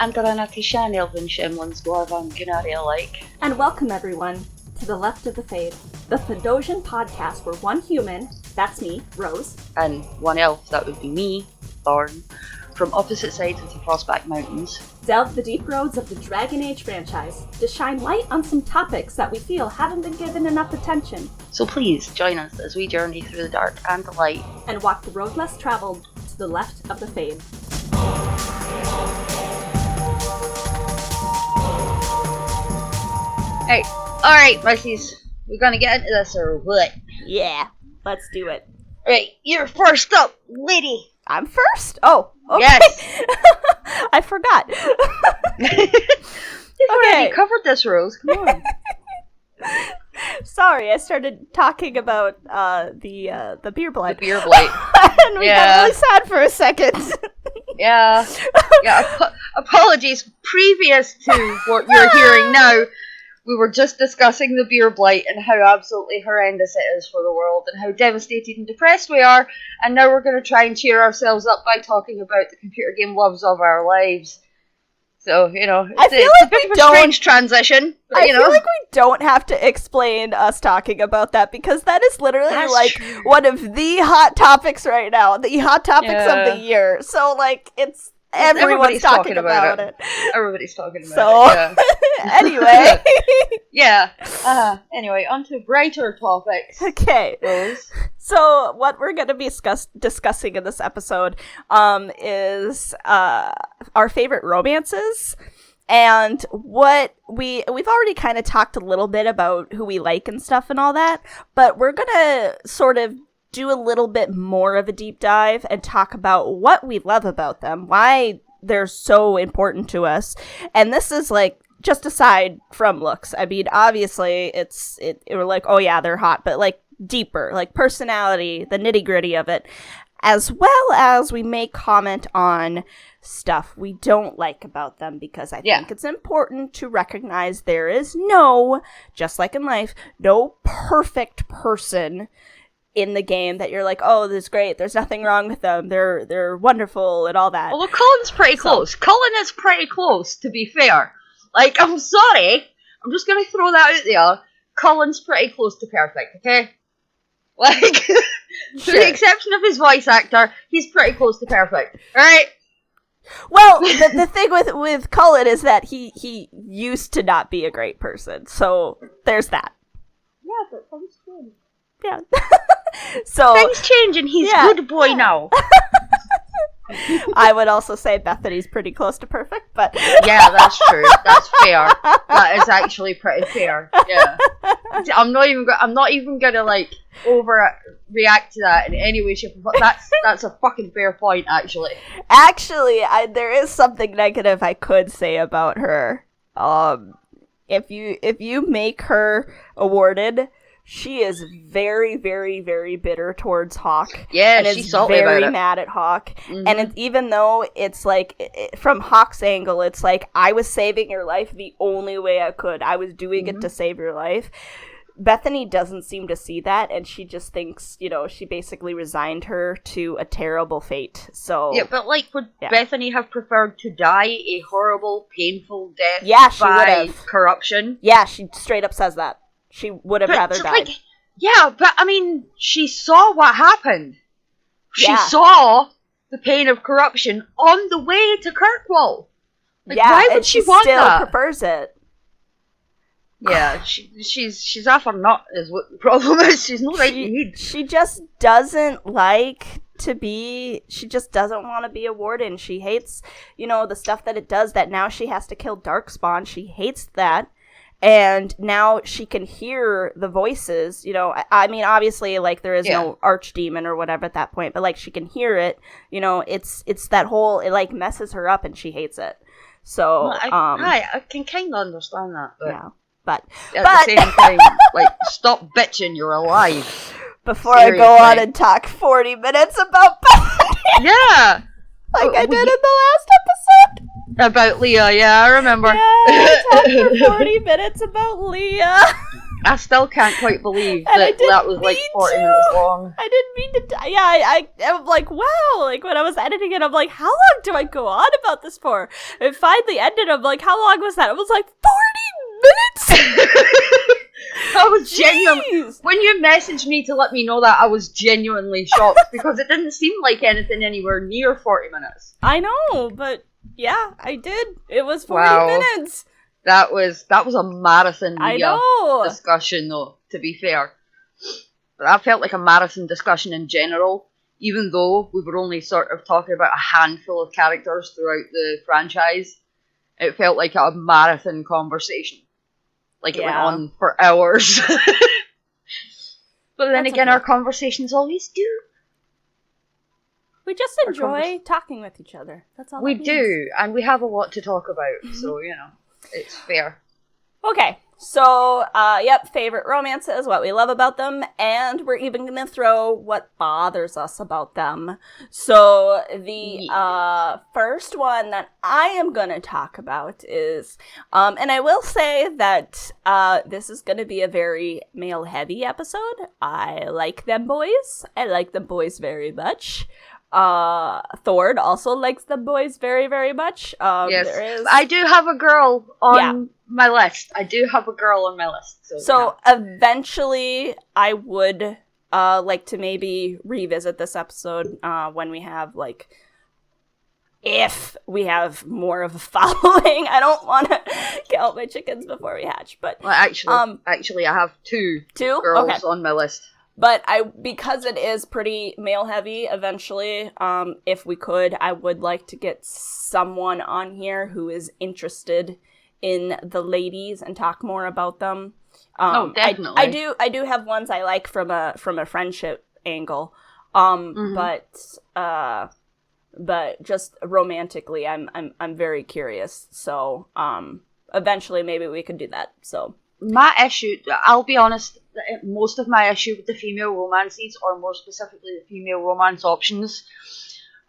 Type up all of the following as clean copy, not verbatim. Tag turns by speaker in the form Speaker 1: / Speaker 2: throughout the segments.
Speaker 1: Andranati Shanelvin Shemlins Dwarvan Gunari alike.
Speaker 2: And welcome everyone to the Left of the Fade, the Fedosian podcast where one human, that's me, Rose,
Speaker 1: and one elf, that would be me, Thorn, from opposite sides of the Frostback Mountains,
Speaker 2: delve the deep roads of the Dragon Age franchise to shine light on some topics that we feel haven't been given enough attention.
Speaker 1: So please join us as we journey through the dark and the light,
Speaker 2: and walk the road less traveled to the left of the fade.
Speaker 1: Hey, alright, Mercies, we're gonna get into this or what?
Speaker 2: Yeah, let's do it.
Speaker 1: Right, you're first up, lady.
Speaker 2: I'm first? Oh, okay.
Speaker 1: Yes.
Speaker 2: I forgot.
Speaker 1: You've already covered this, Rose. Come on.
Speaker 2: Sorry, I started talking about the beer blight.
Speaker 1: The beer blight.
Speaker 2: And we got really sad for a second.
Speaker 1: Yeah. Apologies. Previous to what you're hearing now, we were just discussing the beer blight and how absolutely horrendous it is for the world and how devastated and depressed we are. And now we're going to try and cheer ourselves up by talking about the computer game loves of our lives. So, you know, it's a bit of a strange transition. But,
Speaker 2: I feel like we don't have to explain us talking about that because that is literally true. One of the hot topics right now, the hot topics of the year. So, like, it's everyone's talking about it.
Speaker 1: Everybody's talking about it.
Speaker 2: Anyway.
Speaker 1: Anyway, on to brighter topics.
Speaker 2: Okay.
Speaker 1: Rose.
Speaker 2: So, what we're going to be discussing in this episode is our favorite romances. And what we've already kind of talked a little bit about who we like and stuff and all that. But we're going to sort of do a little bit more of a deep dive and talk about what we love about them, why they're so important to us. And this is like just aside from looks. I mean, obviously we're like, oh yeah, they're hot, but like deeper, like personality, the nitty gritty of it, as well as we may comment on stuff we don't like about them because I think it's important to recognize there is just like in life, no perfect person in the game that you're like, oh, this is great, there's nothing wrong with them, they're wonderful and all that.
Speaker 1: Although Cullen's pretty close. Cullen is pretty close, to be fair. Like, I'm sorry, I'm just gonna throw that out there. Cullen's pretty close to perfect, okay? Like, with the exception of his voice actor, he's pretty close to perfect, alright?
Speaker 2: Well, the thing with Cullen is that he used to not be a great person, so there's that.
Speaker 1: Yeah, but things change.
Speaker 2: Yeah. So
Speaker 1: things change and he's a good boy now.
Speaker 2: I would also say Bethany's pretty close to perfect, but
Speaker 1: yeah, that's true. That's fair. That is actually pretty fair. Yeah. I'm not even gonna like overreact to that in any way, shape, or form. That's a fucking fair point, actually.
Speaker 2: Actually, there is something negative I could say about her. If you make her awarded, she is very, very, very bitter towards Hawk.
Speaker 1: Yeah,
Speaker 2: and
Speaker 1: she's salty about it.
Speaker 2: Very mad at Hawk. Mm-hmm. And even though it's like, from Hawk's angle, it's like, I was saving your life the only way I could. I was doing it to save your life. Bethany doesn't seem to see that, and she just thinks, she basically resigned her to a terrible fate. So
Speaker 1: yeah, but like, would Bethany have preferred to die a horrible, painful death by corruption?
Speaker 2: Yeah, she straight up says that. She would have rather died.
Speaker 1: But I mean, she saw what happened. She saw the pain of corruption on the way to Kirkwall. Like, why would she want that?
Speaker 2: Still prefers it.
Speaker 1: Yeah, she's after not is what the problem is. She's not right to need.
Speaker 2: She just doesn't like to be. She just doesn't want to be a warden. She hates, the stuff that it does. That now she has to kill Darkspawn. She hates that. And now she can hear the voices, I mean, obviously, like, there is no archdemon or whatever at that point, but, like, she can hear it, it's that whole, it, like, messes her up and she hates it. So,
Speaker 1: well, I can kind of understand that, but...
Speaker 2: Yeah, but...
Speaker 1: At the same time, like, stop bitching, you're alive.
Speaker 2: Before seriously. I go on and talk 40 minutes about Bethany.
Speaker 1: Yeah!
Speaker 2: Like I did in the last episode.
Speaker 1: About Leah, yeah, I remember.
Speaker 2: Yeah, I talked for 40 minutes about Leah.
Speaker 1: I still can't quite believe
Speaker 2: And
Speaker 1: that was like 40 minutes long.
Speaker 2: I didn't mean to. I'm like, wow. Like, when I was editing it, I'm like, how long do I go on about this for? It finally ended. I'm like, how long was that? It was like 40 minutes.
Speaker 1: I was genuinely, when you messaged me to let me know that, I was genuinely shocked because it didn't seem like anything anywhere near 40 minutes.
Speaker 2: I know, but yeah, I did. It was 40 minutes.
Speaker 1: That was a marathon
Speaker 2: discussion,
Speaker 1: though, to be fair. But that felt like a marathon discussion in general, even though we were only sort of talking about a handful of characters throughout the franchise. It felt like a marathon conversation. Like it went on for hours. But then again, our conversations always do.
Speaker 2: We just enjoy talking with each other. That's all.
Speaker 1: We do, and we have a lot to talk about, so, you know, it's fair.
Speaker 2: Okay, so, favorite romances, what we love about them, and we're even going to throw what bothers us about them. So, the first one that I am going to talk about is, and I will say that this is going to be a very male-heavy episode. I like them boys. I like them boys very much. Thorn also likes the boys very, very much.
Speaker 1: Yes. I do have a girl on my list. So
Speaker 2: eventually I would like to maybe revisit this episode when we have, like, if we have more of a following. I don't want to count my chickens before we hatch, but
Speaker 1: actually I have two girls on my list.
Speaker 2: But because it is pretty male heavy, eventually, if we could, I would like to get someone on here who is interested in the ladies and talk more about them.
Speaker 1: Definitely.
Speaker 2: I do have ones I like from a friendship angle. But just romantically, I'm very curious. So, eventually maybe we could do that. So,
Speaker 1: my issue, I'll be honest, most of my issue with the female romances, or more specifically the female romance options,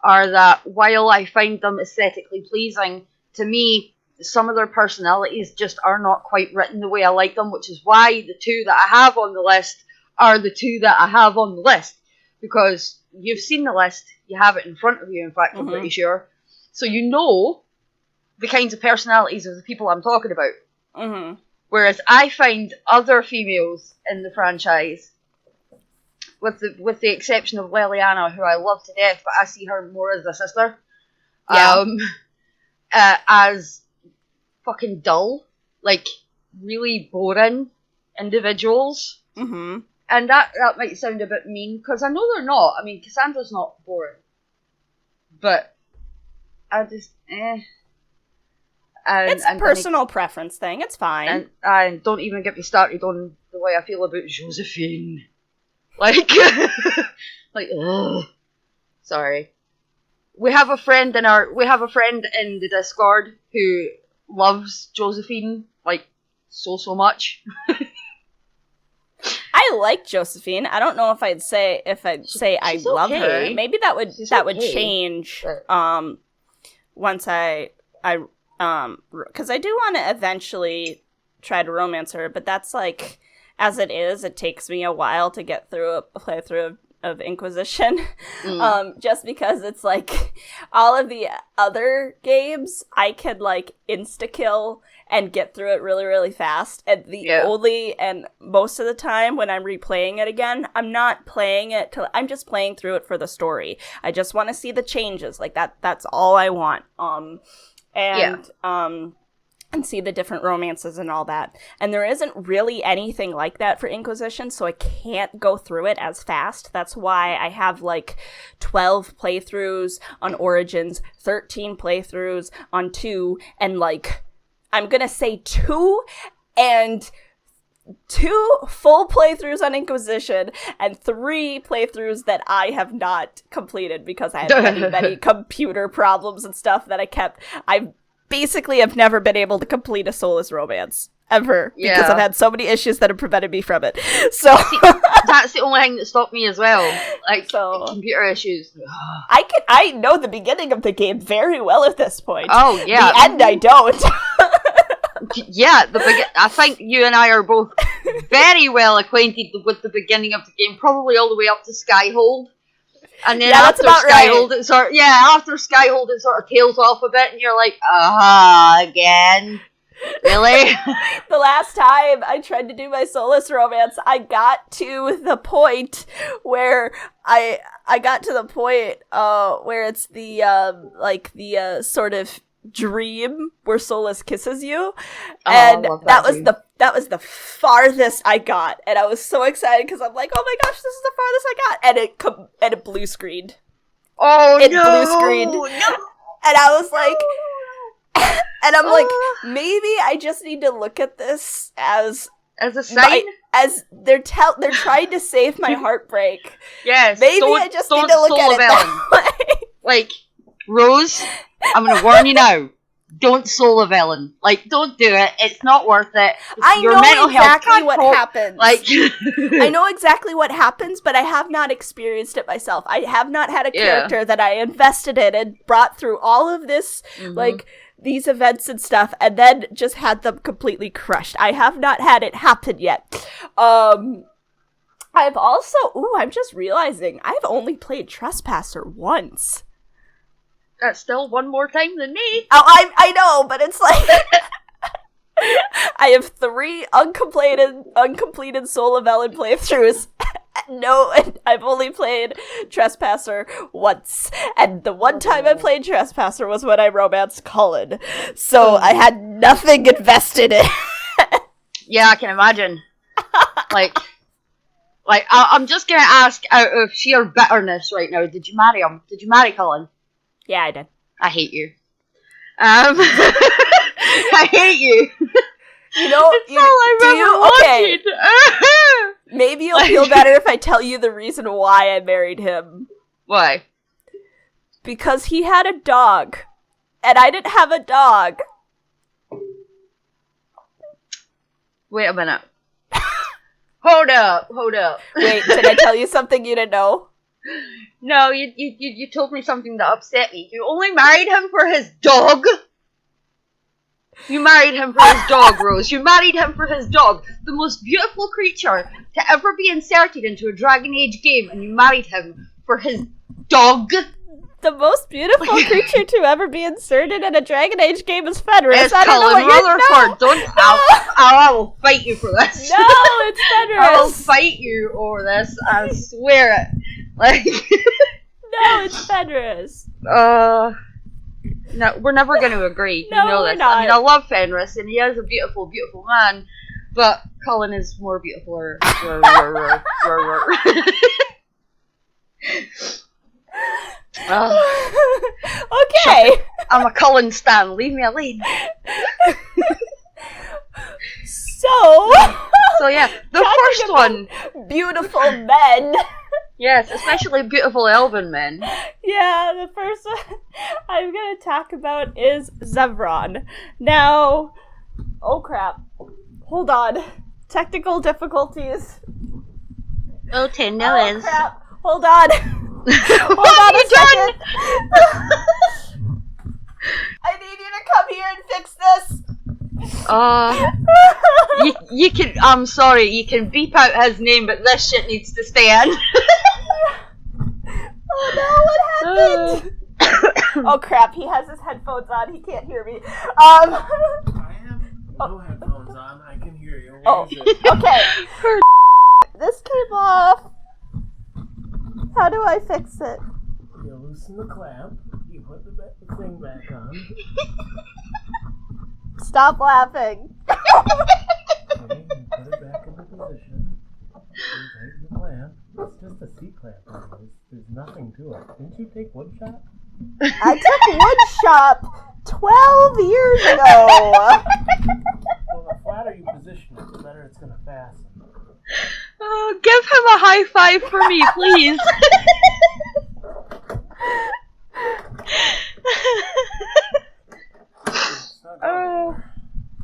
Speaker 1: are that while I find them aesthetically pleasing, to me, some of their personalities just are not quite written the way I like them, which is why the two that I have on the list are the two that I have on the list. Because you've seen the list, you have it in front of you, in fact, I'm pretty sure. So you know the kinds of personalities of the people I'm talking about.
Speaker 2: Mm-hmm.
Speaker 1: Whereas I find other females in the franchise, with the exception of Leliana, who I love to death, but I see her more as a sister, as fucking dull, like really boring individuals.
Speaker 2: Mm-hmm.
Speaker 1: And that might sound a bit mean, because I know they're not. I mean, Cassandra's not boring. But I just,
Speaker 2: it's a personal preference thing. It's fine.
Speaker 1: And don't even get me started on the way I feel about Josephine. Like, ugh. Sorry. We have a friend in the Discord who loves Josephine, like, so much.
Speaker 2: I like Josephine. I don't know if I'd say I love her. Maybe that would change once I because I do want to eventually try to romance her, but that's like, as it is, it takes me a while to get through a playthrough of Inquisition. Just because it's like all of the other games I can like insta kill and get through it really, really fast. And and most of the time when I'm replaying it again, I'm not playing it I'm just playing through it for the story. I just want to see the changes. Like that's all I want. And see the different romances and all that. And there isn't really anything like that for Inquisition, so I can't go through it as fast. That's why I have like 12 playthroughs on Origins, 13 playthroughs on 2, and like, I'm gonna say 2 and 2 full playthroughs on Inquisition, and 3 playthroughs that I have not completed because I have many computer problems and stuff that I basically have never been able to complete a soulless romance ever because I've had so many issues that have prevented me from it. So
Speaker 1: that's the only thing that stopped me as well. Like, computer issues.
Speaker 2: I know the beginning of the game very well at this point.
Speaker 1: Oh yeah.
Speaker 2: The end I don't.
Speaker 1: Yeah, I think you and I are both very well acquainted with the beginning of the game, probably all the way up to Skyhold. And then
Speaker 2: that's
Speaker 1: after
Speaker 2: about
Speaker 1: Skyhold,
Speaker 2: right.
Speaker 1: after Skyhold, it sort of tails off a bit, and you're like, again. Really?
Speaker 2: The last time I tried to do my Solus romance, I got to the point where where it's the sort of dream where Solus kisses you, and that was the farthest I got, and I was so excited because I'm like, oh my gosh, this is the farthest I got, and it blue screened. Blue screened, no. And I was like. And I'm like, maybe I just need to look at this as
Speaker 1: a sign,
Speaker 2: as they're trying to save my heartbreak.
Speaker 1: Yes,
Speaker 2: maybe I just need to look at it that way.
Speaker 1: Like, Rose, I'm gonna warn you now. Don't soul Ellen. Like, don't do it. It's not worth it.
Speaker 2: I know exactly what happens.
Speaker 1: Like,
Speaker 2: I know exactly what happens, but I have not experienced it myself. I have not had a character that I invested in and brought through all of this, like, these events and stuff, and then just had them completely crushed. I have not had it happen yet. I've also, I'm just realizing, I've only played Trespasser once.
Speaker 1: That's still one more time than me.
Speaker 2: Oh, I know, but it's like I have 3 uncompleted Soul of Ellen playthroughs. No, I've only played Trespasser once, and the one time I played Trespasser was when I romanced Cullen, so I had nothing invested in.
Speaker 1: Yeah, I can imagine. I'm just gonna ask out of sheer bitterness right now. Did you marry him? Did you marry Cullen?
Speaker 2: Yeah, I did.
Speaker 1: I hate you. I hate you.
Speaker 2: You know,
Speaker 1: it's all I ever wanted.
Speaker 2: Maybe you'll feel better if I tell you the reason why I married him.
Speaker 1: Why?
Speaker 2: Because he had a dog, and I didn't have a dog.
Speaker 1: Wait a minute. Hold up.
Speaker 2: Wait, did I tell you something you didn't know?
Speaker 1: No, you told me something that upset me. You only married him for his dog? You married him for his dog, Rose. You married him for his dog. The most beautiful creature to ever be inserted into a Dragon Age game, and you married him for his dog?
Speaker 2: The most beautiful creature to ever be inserted in a Dragon Age game is Fenris.
Speaker 1: It's Cullen Rutherford. I will fight you for this.
Speaker 2: No, it's Fenris.
Speaker 1: I will fight you over this. I swear it. Like,
Speaker 2: no, it's Fenris.
Speaker 1: No, we're never going to agree.
Speaker 2: No,
Speaker 1: you know
Speaker 2: we're
Speaker 1: this.
Speaker 2: not.
Speaker 1: I mean, I love Fenris, and he is a beautiful, beautiful man, but Cullen is more beautiful.
Speaker 2: Okay.
Speaker 1: I'm a Cullen stan. Leave me alone. So yeah, the first one.
Speaker 2: Beautiful men.
Speaker 1: Yes, especially beautiful elven men.
Speaker 2: Yeah, the first one I'm gonna talk about is Zevron. Now, oh crap. Hold on. Technical difficulties.
Speaker 1: Oh, no.
Speaker 2: Crap. Hold on. Hold on a second. I need you to come here and fix this.
Speaker 1: You can, I'm sorry, you can beep out his name, but this shit needs to stay in.
Speaker 2: Oh no, what happened? Oh crap, he has his headphones on, he can't hear me.
Speaker 3: I have no headphones on, I can hear you. Where is it?
Speaker 2: Okay. This came off. How do I fix it?
Speaker 3: You loosen the clamp, you put the thing back on.
Speaker 2: Stop laughing.
Speaker 3: Okay, you put it back into position. You tighten the clamp. It's just a C-clamp. There's nothing to it. Didn't you take wood shop?
Speaker 2: I took wood shop 12 years ago.
Speaker 3: Well, the flatter you position it, the better it's going to fasten.
Speaker 1: Oh, give him a high five for me, please.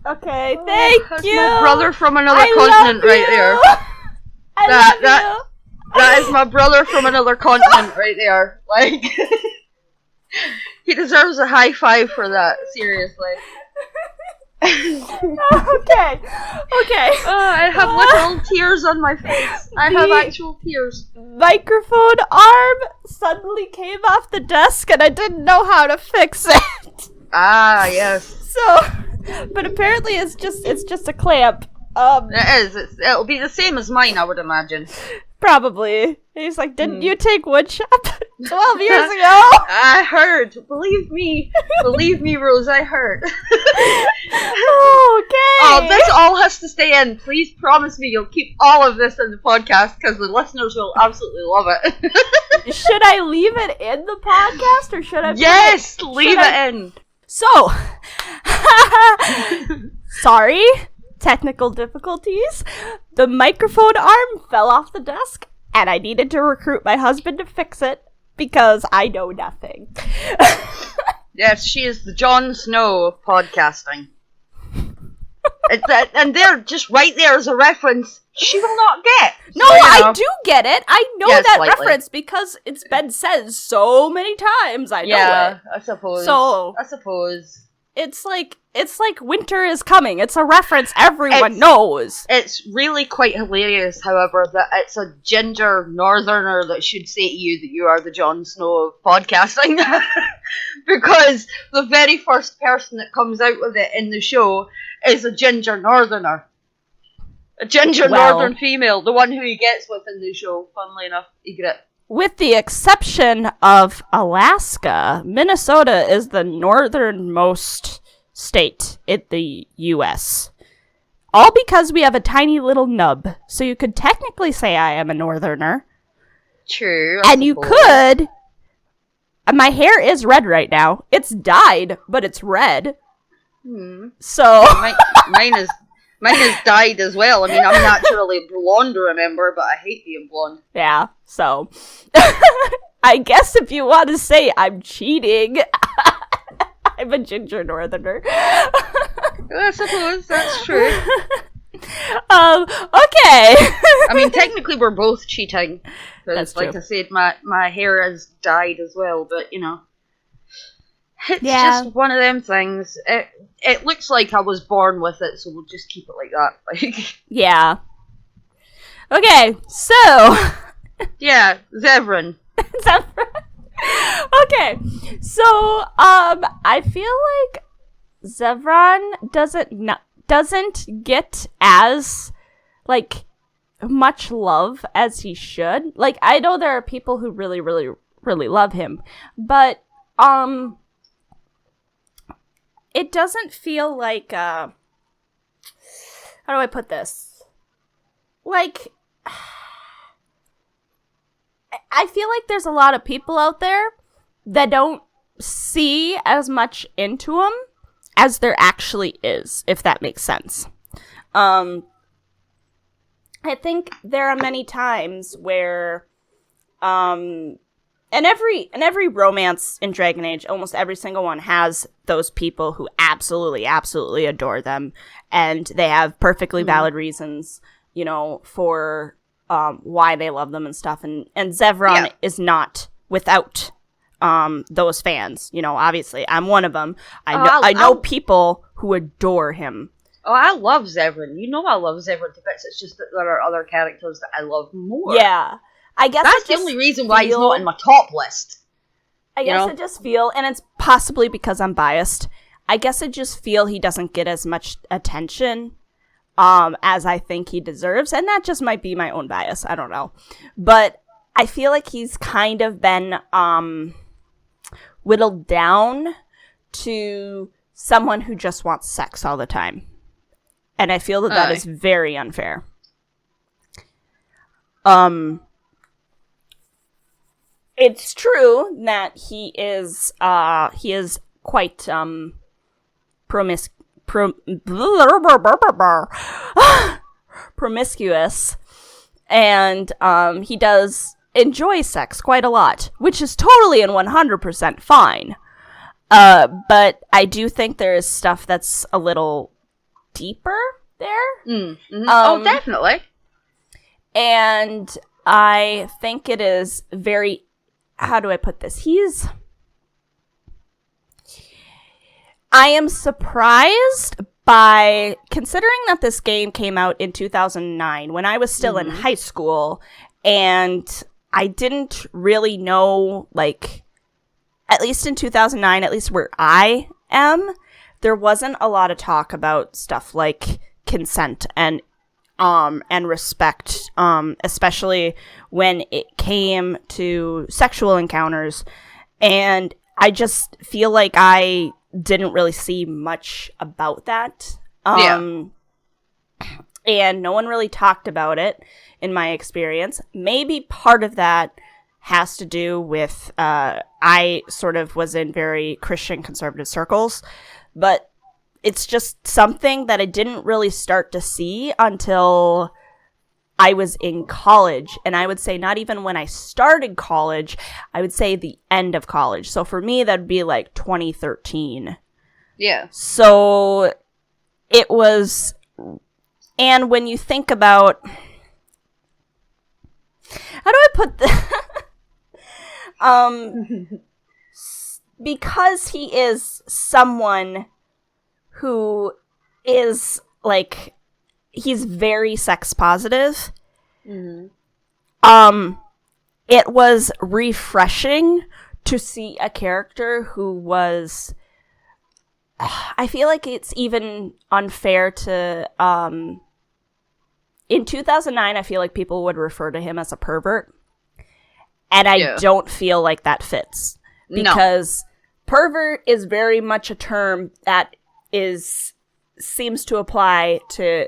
Speaker 2: Okay, thank
Speaker 1: That's
Speaker 2: you.
Speaker 1: my brother from another continent right there. That is my brother from another continent right there. Like, he deserves a high five for that, seriously.
Speaker 2: Okay.
Speaker 1: I have literal tears on my face. I have actual tears.
Speaker 2: Microphone arm suddenly came off the desk and I didn't know how to fix it.
Speaker 1: Ah, yes.
Speaker 2: So, but apparently it's just a clamp.
Speaker 1: It is. It'll be the same as mine, I would imagine.
Speaker 2: Probably. He's like, didn't you take woodshop 12 years ago?
Speaker 1: I heard. Believe me, Rose. I heard.
Speaker 2: Okay.
Speaker 1: Oh, this all has to stay in. Please promise me you'll keep all of this in the podcast because the listeners will absolutely love it.
Speaker 2: Should I leave it in the podcast or should I?
Speaker 1: Yes, leave it in.
Speaker 2: So, sorry, technical difficulties. The microphone arm fell off the desk, and I needed to recruit my husband to fix it because I know nothing.
Speaker 1: Yes, she is the Jon Snow of podcasting. And there, just right there as a reference, she will not get.
Speaker 2: No, I do get it. I know that
Speaker 1: slightly.
Speaker 2: reference because it's been said so many times. I know it.
Speaker 1: I suppose.
Speaker 2: So,
Speaker 1: I suppose.
Speaker 2: It's like winter is coming. It's a reference everyone knows.
Speaker 1: It's really quite hilarious, however, that it's a ginger northerner that should say to you that you are the Jon Snow of podcasting. Because the very first person that comes out with it in the show is a ginger northerner. A ginger northern female, the one who he gets with in the show, funnily enough,
Speaker 2: With the exception of Alaska, Minnesota is the northernmost state in the U.S. All because we have a tiny little nub, so you could technically say I am a northerner.
Speaker 1: True.
Speaker 2: And you could... My hair is red right now. It's dyed, but it's red. So...
Speaker 1: Mine is dyed as well. I mean, I'm naturally blonde, remember, but I hate being blonde.
Speaker 2: Yeah, so... I guess if you want to say I'm cheating, I'm a ginger northerner.
Speaker 1: I suppose that's true.
Speaker 2: Okay.
Speaker 1: I mean, technically we're both cheating.
Speaker 2: That's
Speaker 1: like
Speaker 2: true.
Speaker 1: I said, my hair is dyed as well, but, you know. It's just one of them things. It looks like I was born with it, so we'll just keep it like that. Like,
Speaker 2: yeah. Okay, so...
Speaker 1: yeah, Zevran.
Speaker 2: Okay, so, I feel like Zevran doesn't get as, like, much love as he should. Like, I know there are people who really, really, really love him, but, it doesn't feel like, how do I put this? Like, I feel like there's a lot of people out there that don't see as much into him as there actually is, if that makes sense. I think there are many times where, and every romance in Dragon Age, almost every single one has those people who absolutely, absolutely adore them, and they have perfectly valid reasons, you know, for why they love them and stuff. And Zevran is not without those fans. You know, obviously, I'm one of them. I know people who adore him.
Speaker 1: Oh, I love Zevran. You know I love Zevran to bits. It's just that there are other characters that I love more.
Speaker 2: Yeah. I guess
Speaker 1: that's the only reason why he's not in my top list.
Speaker 2: I guess I just feel, and it's possibly because I'm biased, I guess I just feel he doesn't get as much attention as I think he deserves, and that just might be my own bias. I don't know. But I feel like he's kind of been whittled down to someone who just wants sex all the time. And I feel that is very unfair. It's true that he is quite promiscuous, and he does enjoy sex quite a lot, which is totally and 100% fine. But I do think there is stuff that's a little deeper there.
Speaker 1: Oh, definitely.
Speaker 2: And I think it is very, how do I put this? I am surprised by considering that this game came out in 2009, when I was still in high school, and I didn't really know, like, at least in 2009, at least where I am, there wasn't a lot of talk about stuff like consent and respect, especially when it came to sexual encounters. And I just feel like I didn't really see much about that. And no one really talked about it in my experience. Maybe part of that has to do with, I sort of was in very Christian conservative circles, but it's just something that I didn't really start to see until I was in college. And I would say not even when I started college, I would say the end of college. So for me, that'd be like 2013.
Speaker 1: Yeah.
Speaker 2: So it was, and when you think about, how do I put this? Because he is someone who is, like, he's very sex positive. It was refreshing to see a character who was, I feel like it's even unfair to, in 2009, I feel like people would refer to him as a pervert. And I don't feel like that fits. Because pervert is very much a term that seems to apply to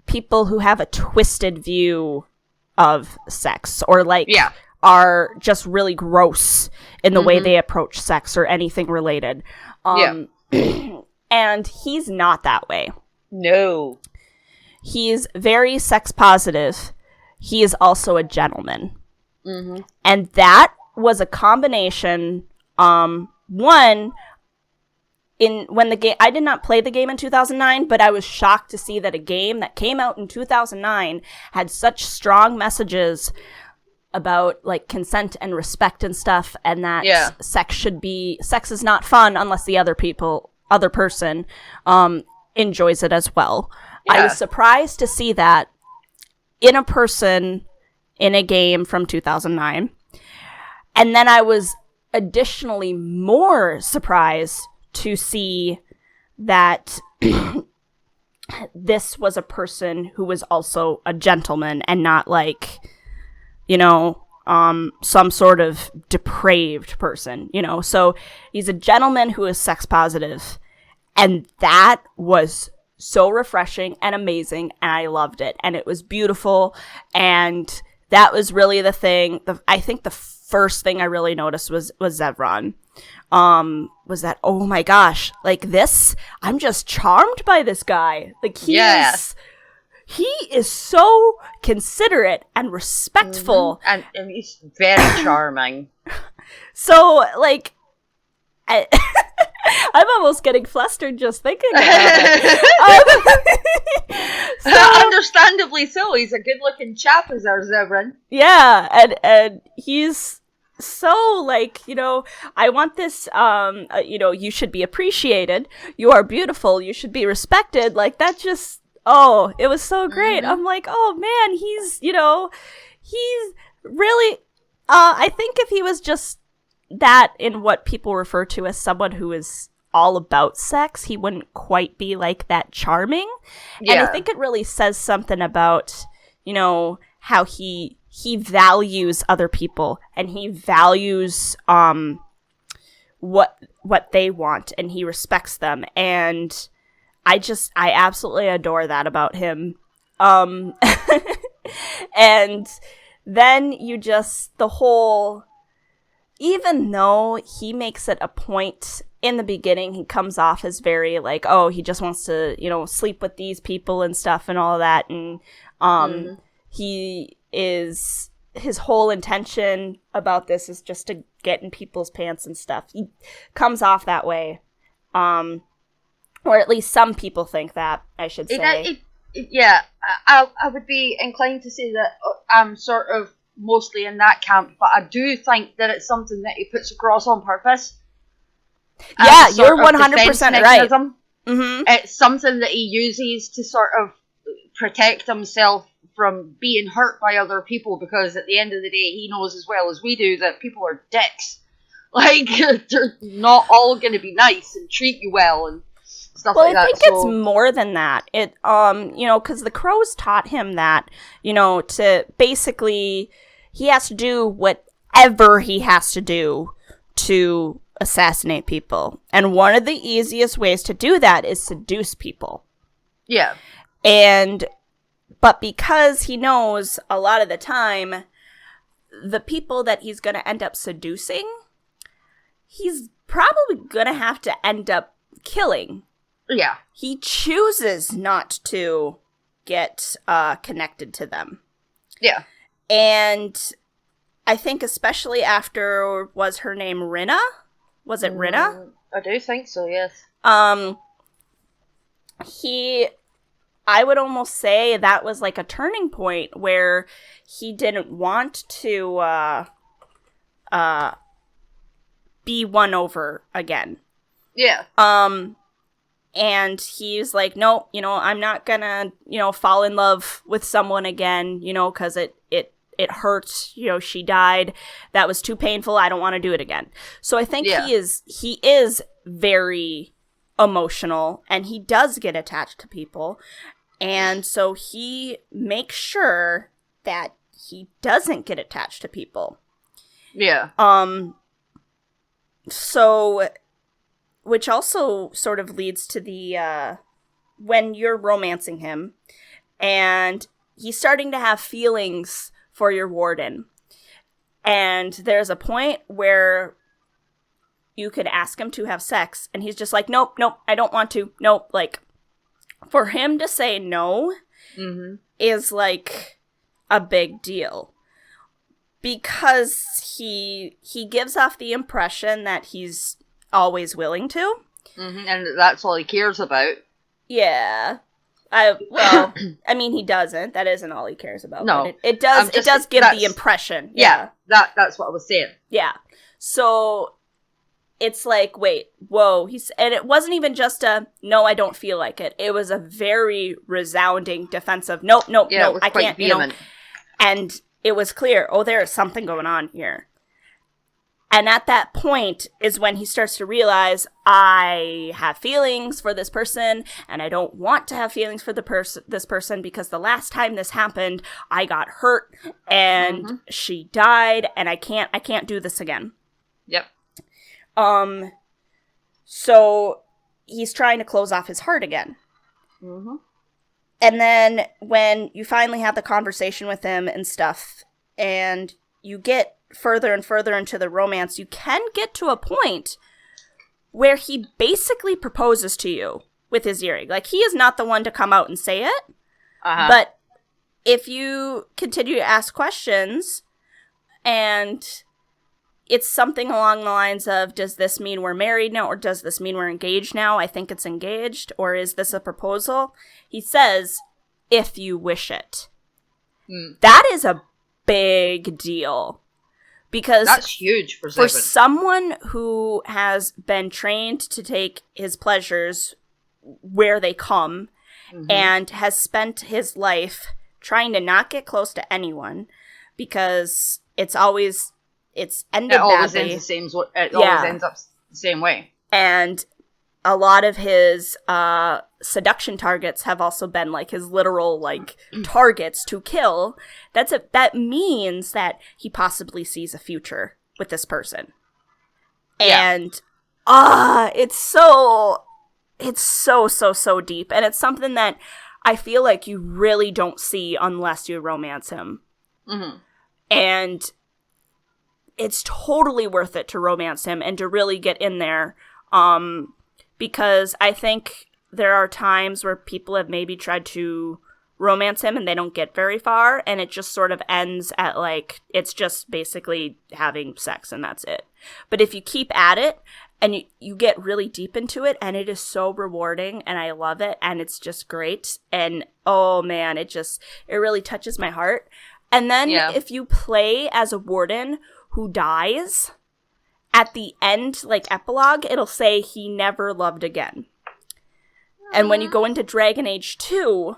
Speaker 2: people who have a twisted view of sex, or like are just really gross in the way they approach sex or anything related. And he's not that way.
Speaker 1: No.
Speaker 2: He's very sex positive. He is also a gentleman. And that was a combination, when the game, I did not play the game in 2009, but I was shocked to see that a game that came out in 2009 had such strong messages about, like, consent and respect and stuff, and that sex is not fun unless the other person enjoys it as well. I was surprised to see that in a person in a game from 2009. And then I was additionally more surprised to see that this was a person who was also a gentleman and not, like, you know, some sort of depraved person, you know. So he's a gentleman who is sex positive, and that was so refreshing and amazing, and I loved it, and it was beautiful, and that was really the thing. I think the first thing I really noticed was Zevran. Was that, oh my gosh, like, this, I'm just charmed by this guy. Like, he is so considerate and respectful.
Speaker 1: And he's very charming.
Speaker 2: So, like, I'm almost getting flustered just thinking about it.
Speaker 1: Understandably so. He's a good-looking chap, is our Zevran.
Speaker 2: Yeah, and he's so, like, you know, I want this, you know, you should be appreciated. You are beautiful. You should be respected. Like, that just, oh, it was so great. I'm like, oh, man, he's really, I think if he was just that in what people refer to as someone who is all about sex, he wouldn't quite be, like, that charming. And I think it really says something about, you know, how he values other people, and he values what they want, and he respects them, and I absolutely adore that about him. And then the whole, even though he makes it a point in the beginning, he comes off as very, like, oh, he just wants to, you know, sleep with these people and stuff and all that, and his whole intention about this is just to get in people's pants and stuff. He comes off that way. Or at least some people think that, I should say.
Speaker 1: I would be inclined to say that I'm sort of mostly in that camp, but I do think that it's something that he puts across on purpose.
Speaker 2: Yeah, you're 100% right. Mm-hmm.
Speaker 1: It's something that he uses to sort of protect himself from being hurt by other people, because at the end of the day, he knows as well as we do that people are dicks. Like, they're not all going to be nice and treat you well and stuff like that.
Speaker 2: Well, I think it's more than that. It, because the crows taught him that, to basically, he has to do whatever he has to do to assassinate people. And one of the easiest ways to do that is seduce people.
Speaker 1: Yeah.
Speaker 2: But because he knows a lot of the time, the people that he's going to end up seducing, he's probably going to have to end up killing.
Speaker 1: Yeah.
Speaker 2: He chooses not to get connected to them.
Speaker 1: Yeah.
Speaker 2: And I think especially after, was her name Rinna? Was it Rinna?
Speaker 1: I do think so, yes.
Speaker 2: I would almost say that was like a turning point where he didn't want to be won over again.
Speaker 1: Yeah.
Speaker 2: And he's like, nope, I'm not gonna, fall in love with someone again, because it hurt, she died. That was too painful. I don't want to do it again. So I think he is very emotional, and he does get attached to people. And so he makes sure that he doesn't get attached to people.
Speaker 1: Yeah.
Speaker 2: So, which also sort of leads to the, when you're romancing him, and he's starting to have feelings for your warden. And there's a point where you could ask him to have sex, and he's just like, nope, I don't want to. Nope, like, for him to say no is, like, a big deal. Because he gives off the impression that he's always willing to.
Speaker 1: Mm-hmm. And that's all he cares about.
Speaker 2: Yeah. He doesn't. That isn't all he cares about.
Speaker 1: No.
Speaker 2: But it does give the impression.
Speaker 1: Yeah. That's what I was saying.
Speaker 2: Yeah. So it's like, wait, whoa. And it wasn't even just a, no, I don't feel like it. It was a very resounding defensive, nope, I can't,
Speaker 1: vehement.
Speaker 2: And it was clear, there is something going on here. And at that point is when he starts to realize, I have feelings for this person, and I don't want to have feelings for this person, because the last time this happened, I got hurt, and she died, and I can't do this again.
Speaker 1: Yep.
Speaker 2: So he's trying to close off his heart again. Mm-hmm. And then when you finally have the conversation with him and stuff, and you get further and further into the romance, you can get to a point where he basically proposes to you with his earring. Like, he is not the one to come out and say it, but if you continue to ask questions, and it's something along the lines of, does this mean we're married now, or does this mean we're engaged now? I think it's engaged, or is this a proposal? He says, if you wish it. That is a big deal. Because
Speaker 1: that's huge
Speaker 2: for someone who has been trained to take his pleasures where they come, and has spent his life trying to not get close to anyone, because it always ends up the same way. And a lot of his seduction targets have also been like his literal like targets to kill. That means that he possibly sees a future with this person. And it's so deep, and it's something that I feel like you really don't see unless you romance him. And it's totally worth it to romance him and to really get in there, because I think there are times where people have maybe tried to romance him and they don't get very far, and it just sort of ends at like, it's just basically having sex and that's it. But if you keep at it and you get really deep into it, and it is so rewarding, and I love it, and it's just great, and oh man, it really touches my heart. And then if you play as a warden who dies, at the end, like epilogue, it'll say he never loved again. And when you go into Dragon Age 2,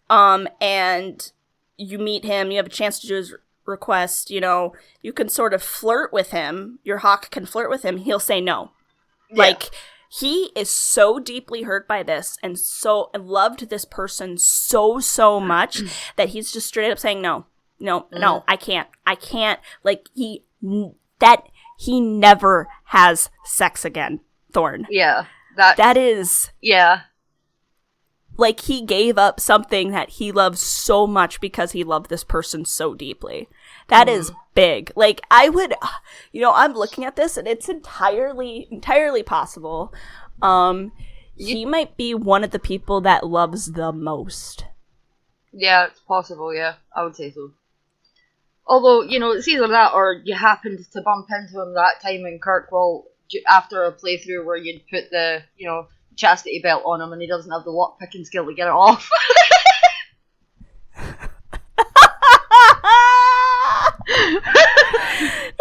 Speaker 2: and you meet him, you have a chance to do his request, you know, you can sort of flirt with him. Your hawk can flirt with him. He'll say no. Yeah. Like, he is so deeply hurt by this and so loved this person so much that he's just straight up saying no, I can't. Like, he never has sex again, Thorn.
Speaker 1: Yeah.
Speaker 2: That is...
Speaker 1: Yeah.
Speaker 2: Like, he gave up something that he loves so much because he loved this person so deeply. That is big. Like, I would, you know, I'm looking at this and it's entirely possible. He might be one of the people that loves the most.
Speaker 1: Yeah, it's possible, yeah. I would say so. Although, you know, it's either that or you happened to bump into him that time in Kirkwall after a playthrough where you'd put the, you know, chastity belt on him and he doesn't have the lock picking skill to get it off.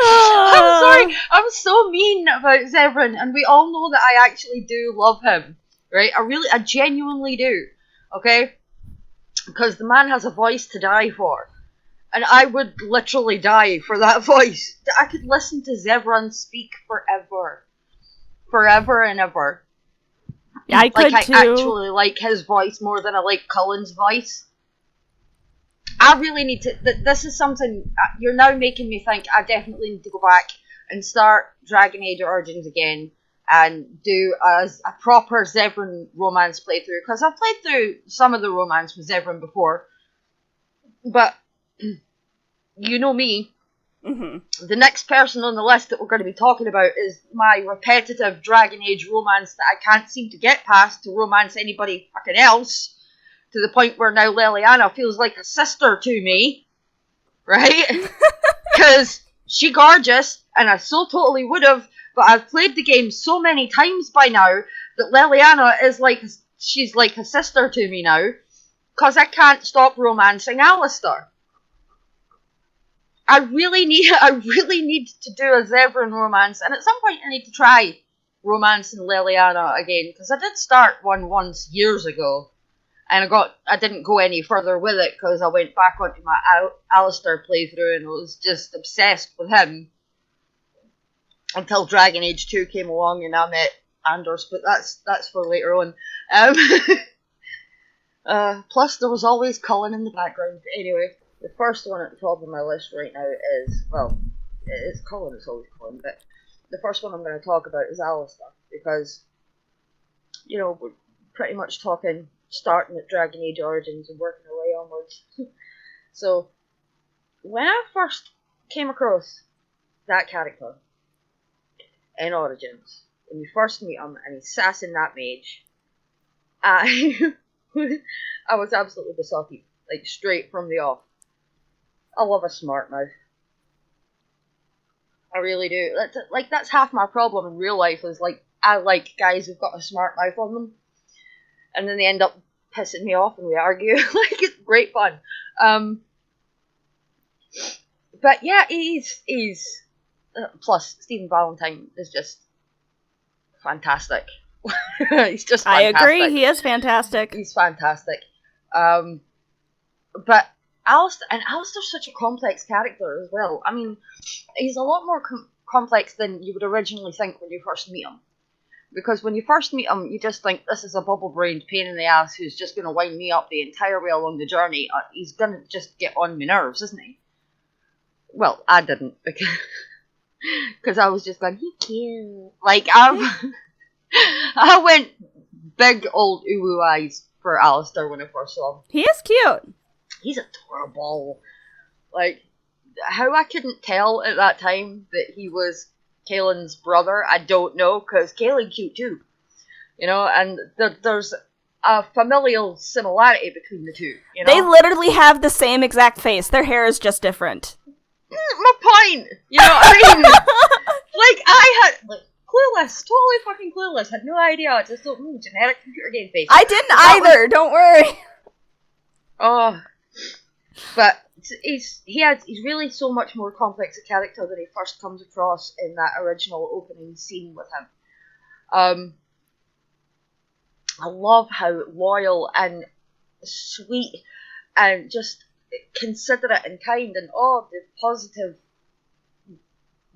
Speaker 1: I'm sorry, I'm so mean about Zevran, and we all know that I actually do love him, right? I genuinely do, okay? Because the man has a voice to die for, and I would literally die for that voice. I could listen to Zevran speak forever and ever.
Speaker 2: Yeah, I could too.
Speaker 1: I actually like his voice more than I like Cullen's voice. I really need to... This is something... You're now making me think I definitely need to go back and start Dragon Age Origins again and do a proper Zevran romance playthrough. Because I've played through some of the romance with Zevran before. But, you know me. Mm-hmm. The next person on the list that we're going to be talking about is my repetitive Dragon Age romance that I can't seem to get past to romance anybody fucking else, to the point where now Leliana feels like a sister to me, right? Because she gorgeous, and I so totally would have, but I've played the game so many times by now that Leliana is like, she's like a sister to me now, because I can't stop romancing Alistair. I really need to do a Zevran romance, and at some point I need to try romancing Leliana again, because I did start one once years ago, and I didn't go any further with it because I went back onto my Alistair playthrough and was just obsessed with him until Dragon Age 2 came along and I met Anders, but that's for later on. Plus there was always Cullen in the background. Anyway. The first one at the top of my list right now is, well, it's Cullen, it's always Cullen, but the first one I'm going to talk about is Alistair, because, you know, we're pretty much talking starting at Dragon Age Origins and working our way onwards. So, when I first came across that character in Origins, when you first meet him and he's sassing that mage, I was absolutely besotted, like straight from the off. I love a smart mouth. I really do. That's half my problem in real life, is like, I like guys who've got a smart mouth on them. And then they end up pissing me off and we argue. Like, it's great fun. But yeah, he's plus, Stephen Valentine is just fantastic. He's just fantastic.
Speaker 2: I agree, he is fantastic.
Speaker 1: He's fantastic. But Alistair's such a complex character as well. I mean, he's a lot more complex than you would originally think when you first meet him. Because when you first meet him, you just think, this is a bubble-brained pain in the ass who's just going to wind me up the entire way along the journey. He's going to just get on my nerves, isn't he? Well, I didn't, because I was just going, he cute. Like, I went big old uwu eyes for Alistair when I first saw him.
Speaker 2: He is cute.
Speaker 1: He's adorable. Like, how I couldn't tell at that time that he was Kaylin's brother, I don't know, because Kaylin cute too. You know, and there's a familial similarity between the two. You know?
Speaker 2: They literally have the same exact face. Their hair is just different.
Speaker 1: My point! You know, I mean, like, I had, like, clueless, totally fucking clueless, had no idea, I just thought, generic computer game face.
Speaker 2: I didn't either, don't worry.
Speaker 1: Oh, but he's really so much more complex a character than he first comes across in that original opening scene with him. I love how loyal and sweet and just considerate and kind and all the positive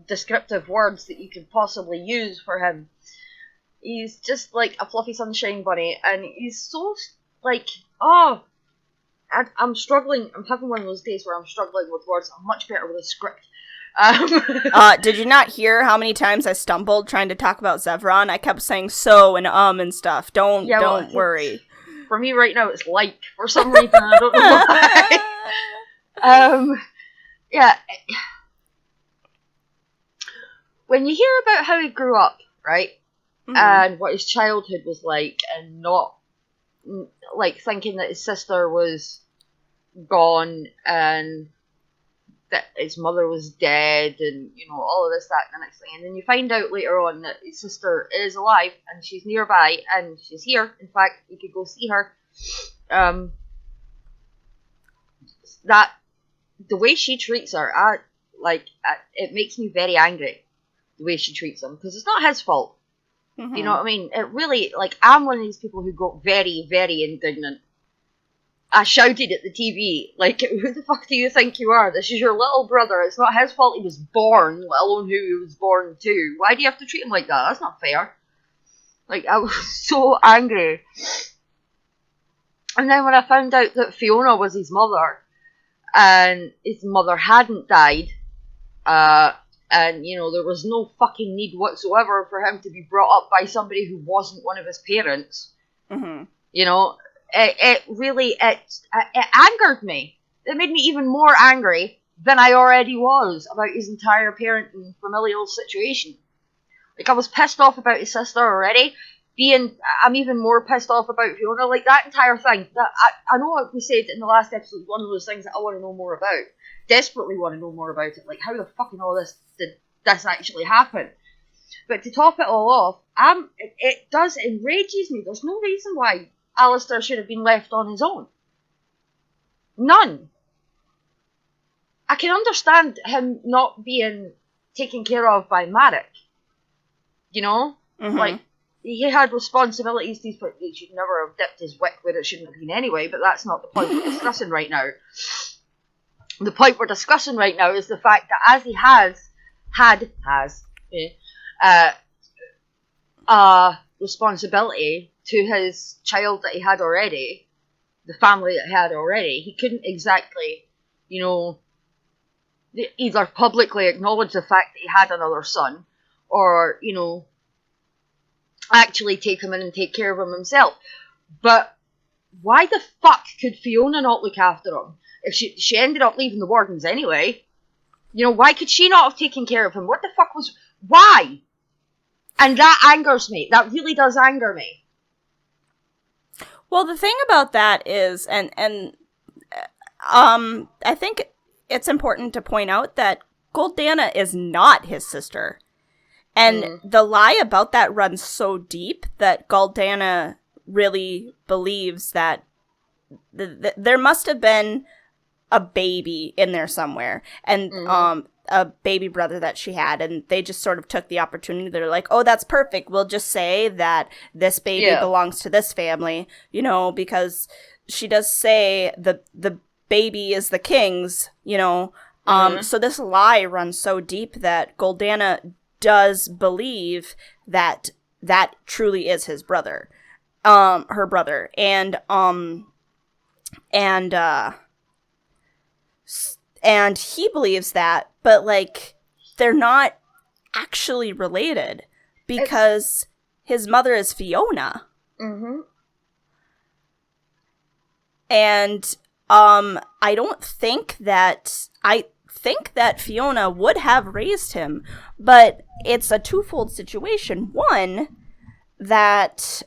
Speaker 1: descriptive words that you could possibly use for him. He's just like a fluffy sunshine bunny, and he's so like, oh, I'm struggling. I'm having one of those days where I'm struggling with words. I'm much better with a script.
Speaker 2: Did you not hear how many times I stumbled trying to talk about Zevron? I kept saying so and and stuff. Don't worry.
Speaker 1: For me right now, it's like, for some reason, I don't know why. Yeah. When you hear about how he grew up, right, and what his childhood was like, and not, like, thinking that his sister was gone, and that his mother was dead, and, you know, all of this, that, and the next thing, and then you find out later on that his sister is alive, and she's nearby, and she's here. In fact, you could go see her. That, the way she treats her, it makes me very angry, the way she treats him, because it's not his fault. Mm-hmm. You know what I mean? It really, like, I'm one of these people who got very, very indignant. I shouted at the TV, like, who the fuck do you think you are? This is your little brother. It's not his fault he was born, let alone who he was born to. Why do you have to treat him like that? That's not fair. Like, I was so angry. And then when I found out that Fiona was his mother, and his mother hadn't died, and, you know, there was no fucking need whatsoever for him to be brought up by somebody who wasn't one of his parents, you know, it really angered me. It made me even more angry than I already was about his entire parent and familial situation. Like, I was pissed off about his sister already. I'm even more pissed off about Fiona. Like, that entire thing. I know we said in the last episode, one of those things that I want to know more about. Desperately want to know more about it. Like, how the fucking all this did this actually happen? But to top it all off, it enrages me. There's no reason why Alistair should have been left on his own. None. I can understand him not being taken care of by Marek. You know? Like, he had responsibilities. He should never have dipped his wick where it shouldn't have been anyway, but that's not the point we're discussing right now. The point we're discussing right now is the fact that as he had responsibility to his child that he had already, the family that he had already, he couldn't exactly, you know, either publicly acknowledge the fact that he had another son, or, you know, actually take him in and take care of him himself. But why the fuck could Fiona not look after him? If she ended up leaving the Wardens anyway, you know, why could she not have taken care of him? What the fuck was... Why? And that angers me. That really does anger me.
Speaker 2: Well, the thing about that is, I think it's important to point out that Goldana is not his sister. And the lie about that runs so deep that Goldana really believes that there must have been a baby in there somewhere, and a baby brother that she had, and they just sort of took the opportunity. They're like, oh, that's perfect. We'll just say that this baby belongs to this family, you know, because she does say the baby is the king's, you know. So this lie runs so deep that Goldana does believe that that truly is his brother, her brother, and he believes that, but, like, they're not actually related because his mother is Fiona. And I think that Fiona would have raised him, but it's a twofold situation. One, that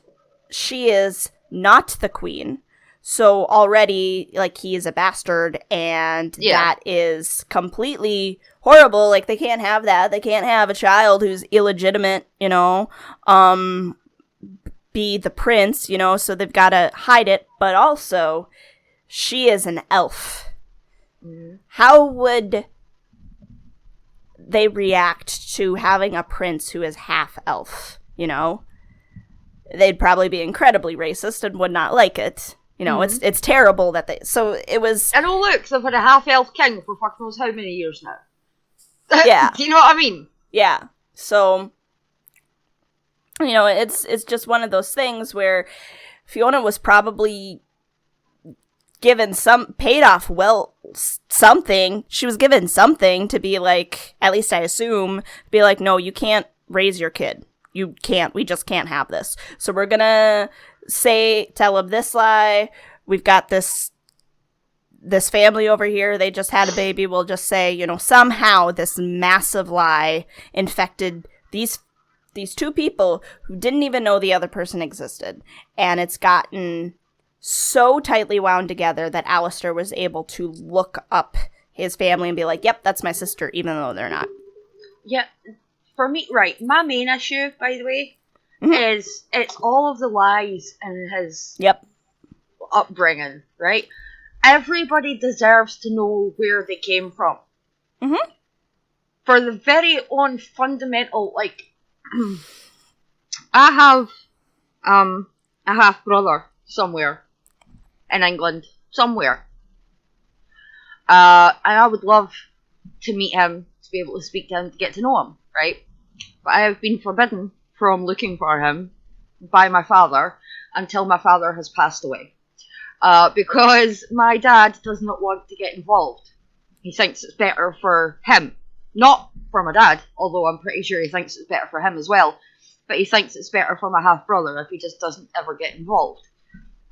Speaker 2: she is not the queen, so already, like, he is a bastard, and that is completely horrible. Like, they can't have that. They can't have a child who's illegitimate, you know, be the prince, you know, so they've got to hide it. But also, she is an elf. How would they react to having a prince who is half elf, you know? they'd probably be incredibly racist and would not like it. You know, it's terrible that they... So it was...
Speaker 1: And oh look, they've had a half-elf king for fuck knows how many years now.
Speaker 2: Yeah.
Speaker 1: Do you know what I mean?
Speaker 2: Yeah. So, you know, it's just one of those things where Fiona was probably given paid off something. She was given something to be like, at least I assume, be like, no, you can't raise your kid. You can't. We just can't have this. So we're gonna tell him this lie. We've got this family over here. They just had a baby. We'll just say, you know, somehow this massive lie infected these two people who didn't even know the other person existed. And it's gotten so tightly wound together that Alistair was able to look up his family and be like, yep, that's my sister, even though they're not.
Speaker 1: Yeah. For me, right, my main issue, by the way, is it's all of the lies in his upbringing, right? Everybody deserves to know where they came from. Mm-hmm. For the very own fundamental, like, I have a half-brother somewhere in England, somewhere. And I would love to meet him, to be able to speak to him, to get to know him, right? But I have been forbidden from looking for him by my father until my father has passed away. Because my dad does not want to get involved. He thinks it's better for him. Not for my dad, although I'm pretty sure he thinks it's better for him as well. But he thinks it's better for my half-brother if he just doesn't ever get involved.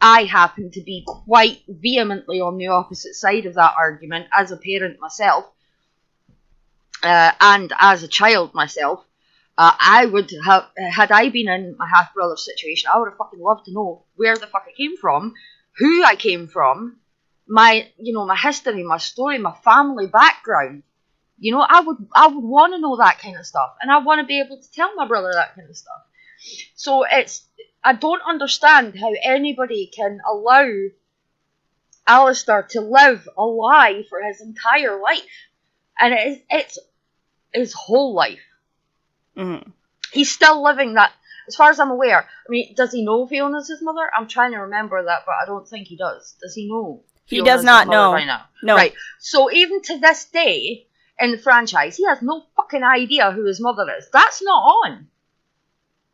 Speaker 1: I happen to be quite vehemently on the opposite side of that argument as a parent myself. And as a child myself. I would have, had I been in my half-brother's situation, I would have fucking loved to know where the fuck I came from, who I came from, my history, my story, my family background. You know, I would want to know that kind of stuff, and I want to be able to tell my brother that kind of stuff. So I don't understand how anybody can allow Alistair to live a lie for his entire life, and it's his whole life. Mm-hmm. He's still living that, as far as I'm aware. I mean, does he know Fiona's his mother? I'm trying to remember that, but I don't think he does. Does he know?
Speaker 2: He does not know.
Speaker 1: Right now?
Speaker 2: No.
Speaker 1: Right. So even to this day, in the franchise, he has no fucking idea who his mother is. That's not on.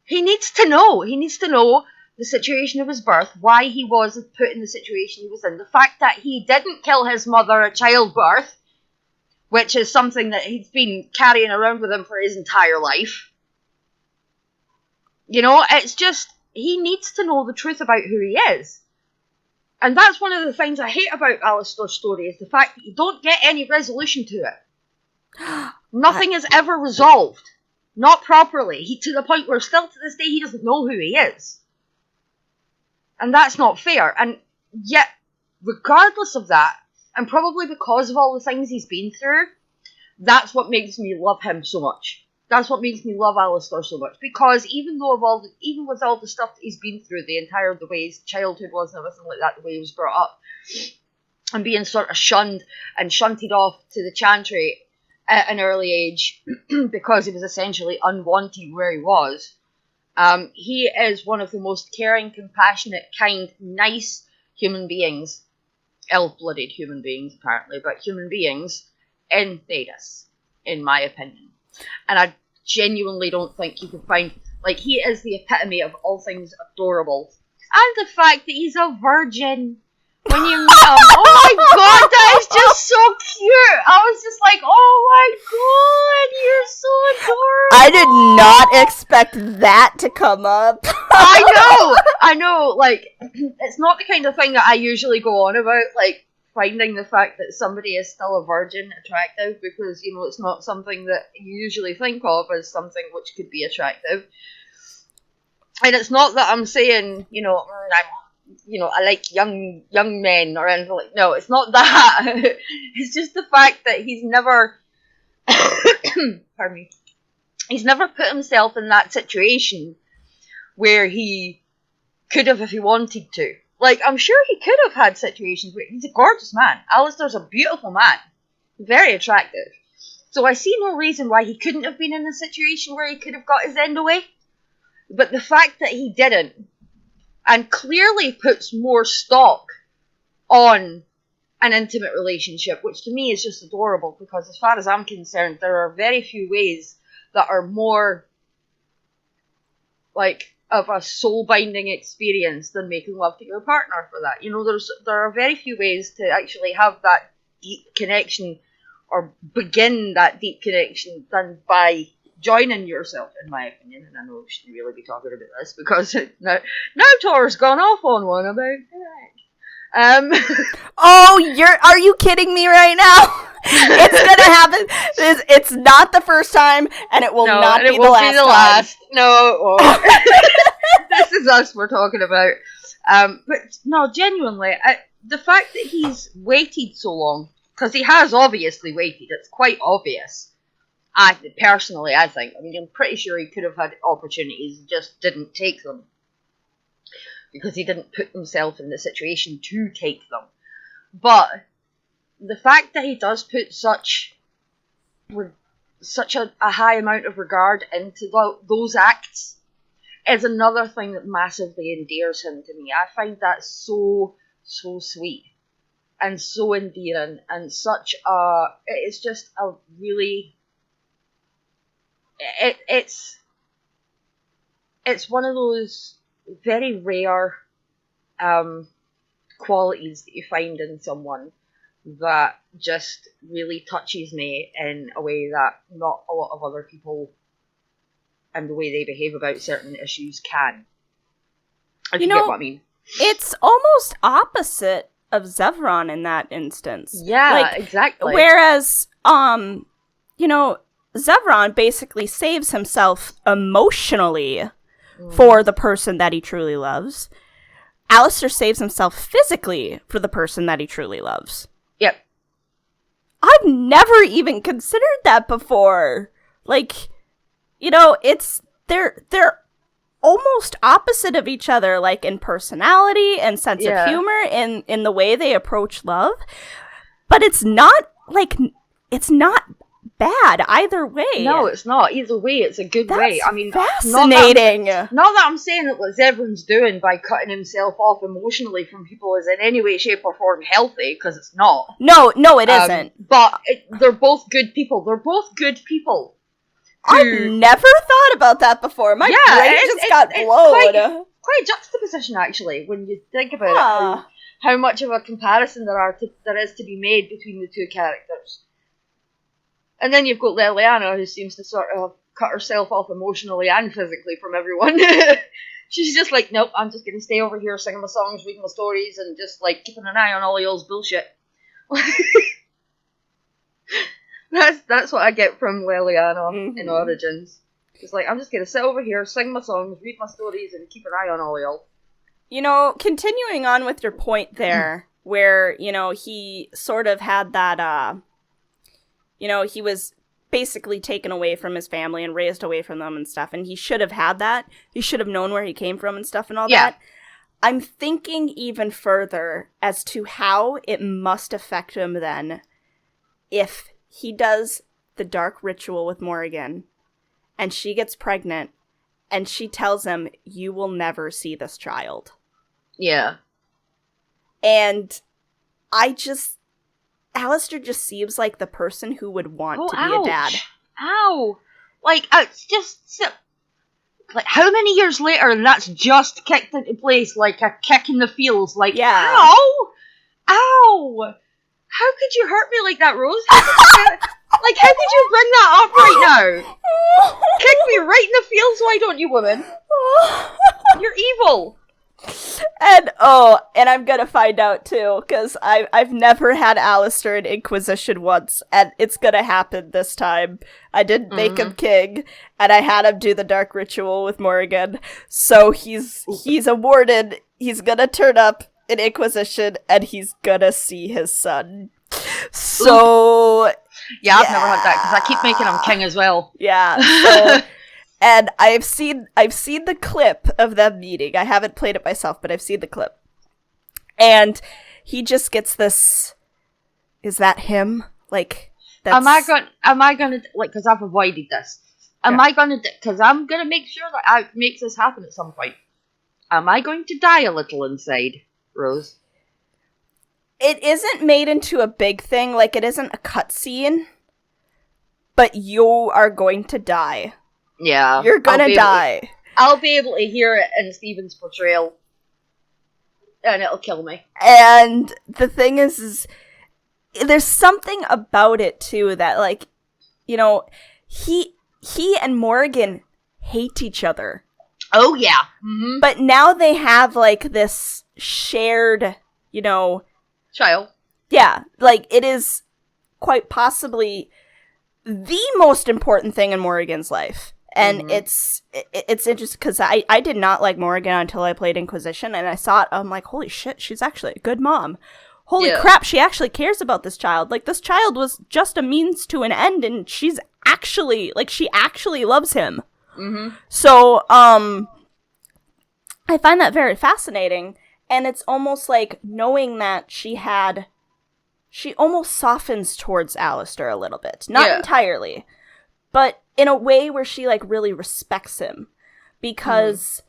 Speaker 1: He needs to know. He needs to know the situation of his birth, why he was put in the situation he was in, the fact that he didn't kill his mother at childbirth, which is something that he's been carrying around with him for his entire life. You know, it's just, he needs to know the truth about who he is. And that's one of the things I hate about Alistair's story, is the fact that you don't get any resolution to it. Nothing is ever resolved. Not properly. To the point where still to this day he doesn't know who he is. And that's not fair. And yet, regardless of that, and probably because of all the things he's been through, that's what makes me love him so much. That's what makes me love Alistair so much. Because even with all the stuff that he's been through, the way his childhood was and everything like that, the way he was brought up, and being sort of shunned and shunted off to the chantry at an early age because he was essentially unwanted where he was, he is one of the most caring, compassionate, kind, nice human beings, elf-blooded human beings apparently, but human beings in Thedas, in my opinion. And I genuinely don't think you can find, like, he is the epitome of all things adorable. And the fact that he's a virgin when you meet him. Oh my god, that is just so cute. I was just like, oh my god, you're so adorable.
Speaker 2: I did not expect that to come up.
Speaker 1: I know, like, it's not the kind of thing that I usually go on about, like, finding the fact that somebody is still a virgin attractive, because, you know, it's not something that you usually think of as something which could be attractive. And it's not that I'm saying, you know, I like young men or anything like. No, it's not that. It's just the fact that he's never, pardon me, he's never put himself in that situation where he could have if he wanted to. Like, I'm sure he could have had situations where he's a gorgeous man. Alistair's a beautiful man, very attractive. So I see no reason why he couldn't have been in a situation where he could have got his end away. But the fact that he didn't, and clearly puts more stock on an intimate relationship, which to me is just adorable, because as far as I'm concerned, there are very few ways that are more like of a soul-binding experience than making love to your partner for that. You know, there are very few ways to actually have that deep connection or begin that deep connection than by joining yourself, in my opinion. And I know we shouldn't really be talking about this because now Tor's gone off on one about that.
Speaker 2: Oh, are you kidding me right now? It's gonna happen. It's not the first time, and it will not be the last time.
Speaker 1: No, it won't. This is us we're talking about. But no, genuinely, the fact that he's waited so long, because he has obviously waited, it's quite obvious. I think. I mean, I'm pretty sure he could have had opportunities, just didn't take them. Because he didn't put himself in the situation to take them. But the fact that he does put such a high amount of regard into those acts is another thing that massively endears him to me. I find that so sweet and so endearing, and it's just a really, it's one of those very rare qualities that you find in someone that just really touches me in a way that not a lot of other people and the way they behave about certain issues can. If you get what I mean.
Speaker 2: It's almost opposite of Zevran in that instance.
Speaker 1: Yeah, exactly.
Speaker 2: Whereas, Zevran basically saves himself emotionally for the person that he truly loves. Alistair saves himself physically for the person that he truly loves.
Speaker 1: Yep.
Speaker 2: I've never even considered that before. Like, it's they're almost opposite of each other, like in personality and sense of humor, in the way they approach love. But it's not bad either way.
Speaker 1: No, it's not. Either way, it's a good way. I mean,
Speaker 2: fascinating.
Speaker 1: Not that I'm saying that what Zevran's doing by cutting himself off emotionally from people is in any way, shape, or form healthy, because it's not.
Speaker 2: No, it isn't.
Speaker 1: But they're both good people. They're both good people.
Speaker 2: I've never thought about that before. My brain just got blown.
Speaker 1: Quite a juxtaposition, actually, when you think about it. How much of a comparison there is to be made between the two characters. And then you've got Leliana, who seems to sort of cut herself off emotionally and physically from everyone. She's just like, nope, I'm just going to stay over here singing my songs, reading my stories, and just like keeping an eye on all y'all's bullshit. That's what I get from Leliana in Origins. It's like, I'm just going to sit over here, sing my songs, read my stories, and keep an eye on all y'all.
Speaker 2: Continuing on with your point there, where, he sort of had that, he was basically taken away from his family and raised away from them and stuff, and he should have had that. He should have known where he came from and stuff and all that. I'm thinking even further as to how it must affect him then if he does the dark ritual with Morrigan, and she gets pregnant, and she tells him, you will never see this child.
Speaker 1: Yeah.
Speaker 2: And Alistair just seems like the person who would want to be a dad.
Speaker 1: Ow! Like, it's just... Like, how many years later, and that's just kicked into place like a kick in the feels. Like, ow! Ow! How could you hurt me like that, Rose? How could you bring that up right now? Kick me right in the feels, why don't you, woman? You're evil.
Speaker 2: And I'm gonna find out too, because I've never had Alistair in Inquisition once, and it's gonna happen this time. I didn't make him king, and I had him do the dark ritual with Morrigan, so he's awarded. He's gonna turn up in Inquisition, and he's gonna see his son. So
Speaker 1: yeah, I've never had that because I keep making him king as well.
Speaker 2: Yeah. So, and I've seen the clip of them meeting. I haven't played it myself, but I've seen the clip. And he just gets this. Is that him? Like, that's...
Speaker 1: Am I going to, like, because I've avoided this. Am I going to, because I'm going to make sure that I make this happen at some point. Am I going to die a little inside, Rose?
Speaker 2: It isn't made into a big thing, like it isn't a cutscene, but you are going to die.
Speaker 1: Yeah.
Speaker 2: You're gonna die.
Speaker 1: I'll be able to hear it in Steven's portrayal, and it'll kill me.
Speaker 2: And the thing is there's something about it, too, that, like, you know, he and Morgan hate each other.
Speaker 1: Oh, yeah. Mm-hmm.
Speaker 2: But now they have, like, this shared, you know...
Speaker 1: child.
Speaker 2: Yeah, like, it is quite possibly the most important thing in Morrigan's life. And it's interesting, because I did not like Morrigan until I played Inquisition, and I saw it, I'm like, holy shit, she's actually a good mom. Holy crap, she actually cares about this child. Like, this child was just a means to an end, and she's actually, like, she actually loves him.
Speaker 1: Mm-hmm.
Speaker 2: So, I find that very fascinating, and it's almost like knowing that she almost softens towards Alistair a little bit. Not entirely, but in a way where she, like, really respects him. Because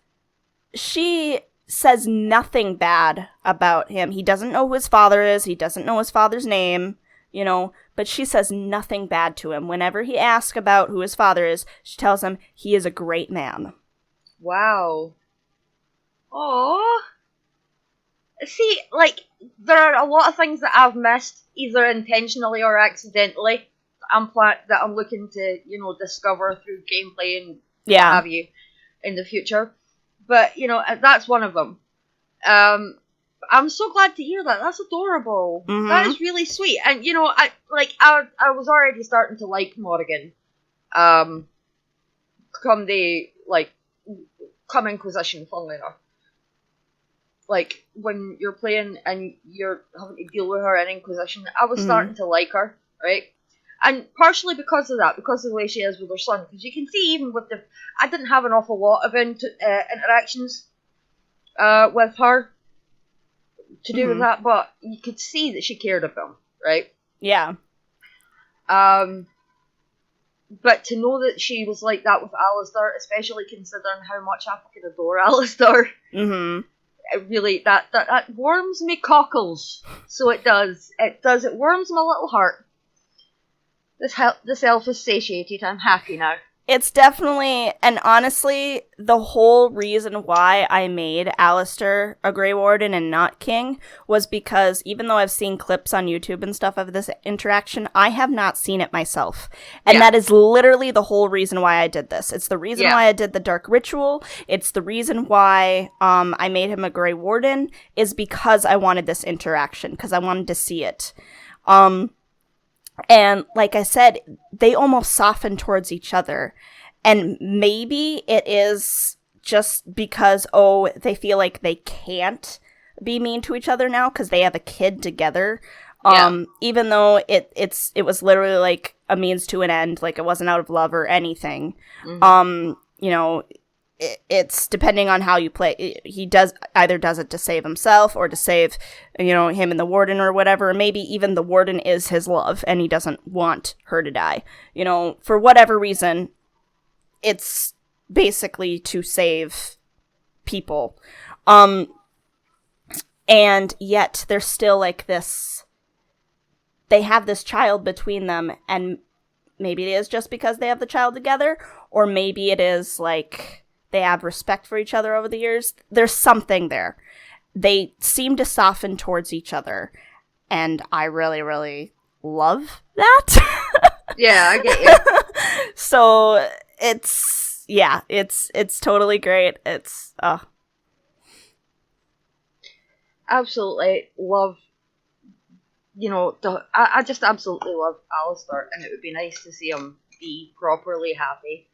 Speaker 2: she says nothing bad about him. He doesn't know who his father is. He doesn't know his father's name, you know, but she says nothing bad to him. Whenever he asks about who his father is, she tells him he is a great man.
Speaker 1: Wow. Aww. See, like, there are a lot of things that I've missed, either intentionally or accidentally, that I'm looking to, you know, discover through gameplay and what have you in the future. But, you know, that's one of them. I'm so glad to hear that. That's adorable.
Speaker 2: Mm-hmm.
Speaker 1: That is really sweet. And, you know, I was already starting to like Morrigan. Come Inquisition, funnily enough. Like, when you're playing and you're having to deal with her in Inquisition, I was starting to like her, right? And partially because of that, because of the way she is with her son. Because you can see, even with I didn't have an awful lot of interactions with her to do with that, but you could see that she cared about him, right?
Speaker 2: Yeah.
Speaker 1: But to know that she was like that with Alistair, especially considering how much I fucking adore Alistair, it really, that warms me cockles. So it does. It does. It warms my little heart. This elf is satiated. I'm happy now.
Speaker 2: It's definitely, and honestly, the whole reason why I made Alistair a Grey Warden and not King was because even though I've seen clips on YouTube and stuff of this interaction, I have not seen it myself. And that is literally the whole reason why I did this. It's the reason why I did the Dark Ritual. It's the reason why I made him a Grey Warden, is because I wanted this interaction, because I wanted to see it. And like I said, they almost soften towards each other. And maybe it is just because, they feel like they can't be mean to each other now because they have a kid together. Even though it was literally like a means to an end, like it wasn't out of love or anything. You know, it's depending on how you play. He does it to save himself or to save, you know, him and the warden or whatever. Maybe even the warden is his love and he doesn't want her to die. You know, for whatever reason, it's basically to save people. And yet there's still like this, they have this child between them, and maybe it is just because they have the child together, or maybe it is like they have respect for each other over the years. There's something there. They seem to soften towards each other. And I really, really love that.
Speaker 1: Yeah, I get you.
Speaker 2: So it's totally great. It's,
Speaker 1: absolutely love, you know, I just absolutely love Alistair, and it would be nice to see him be properly happy.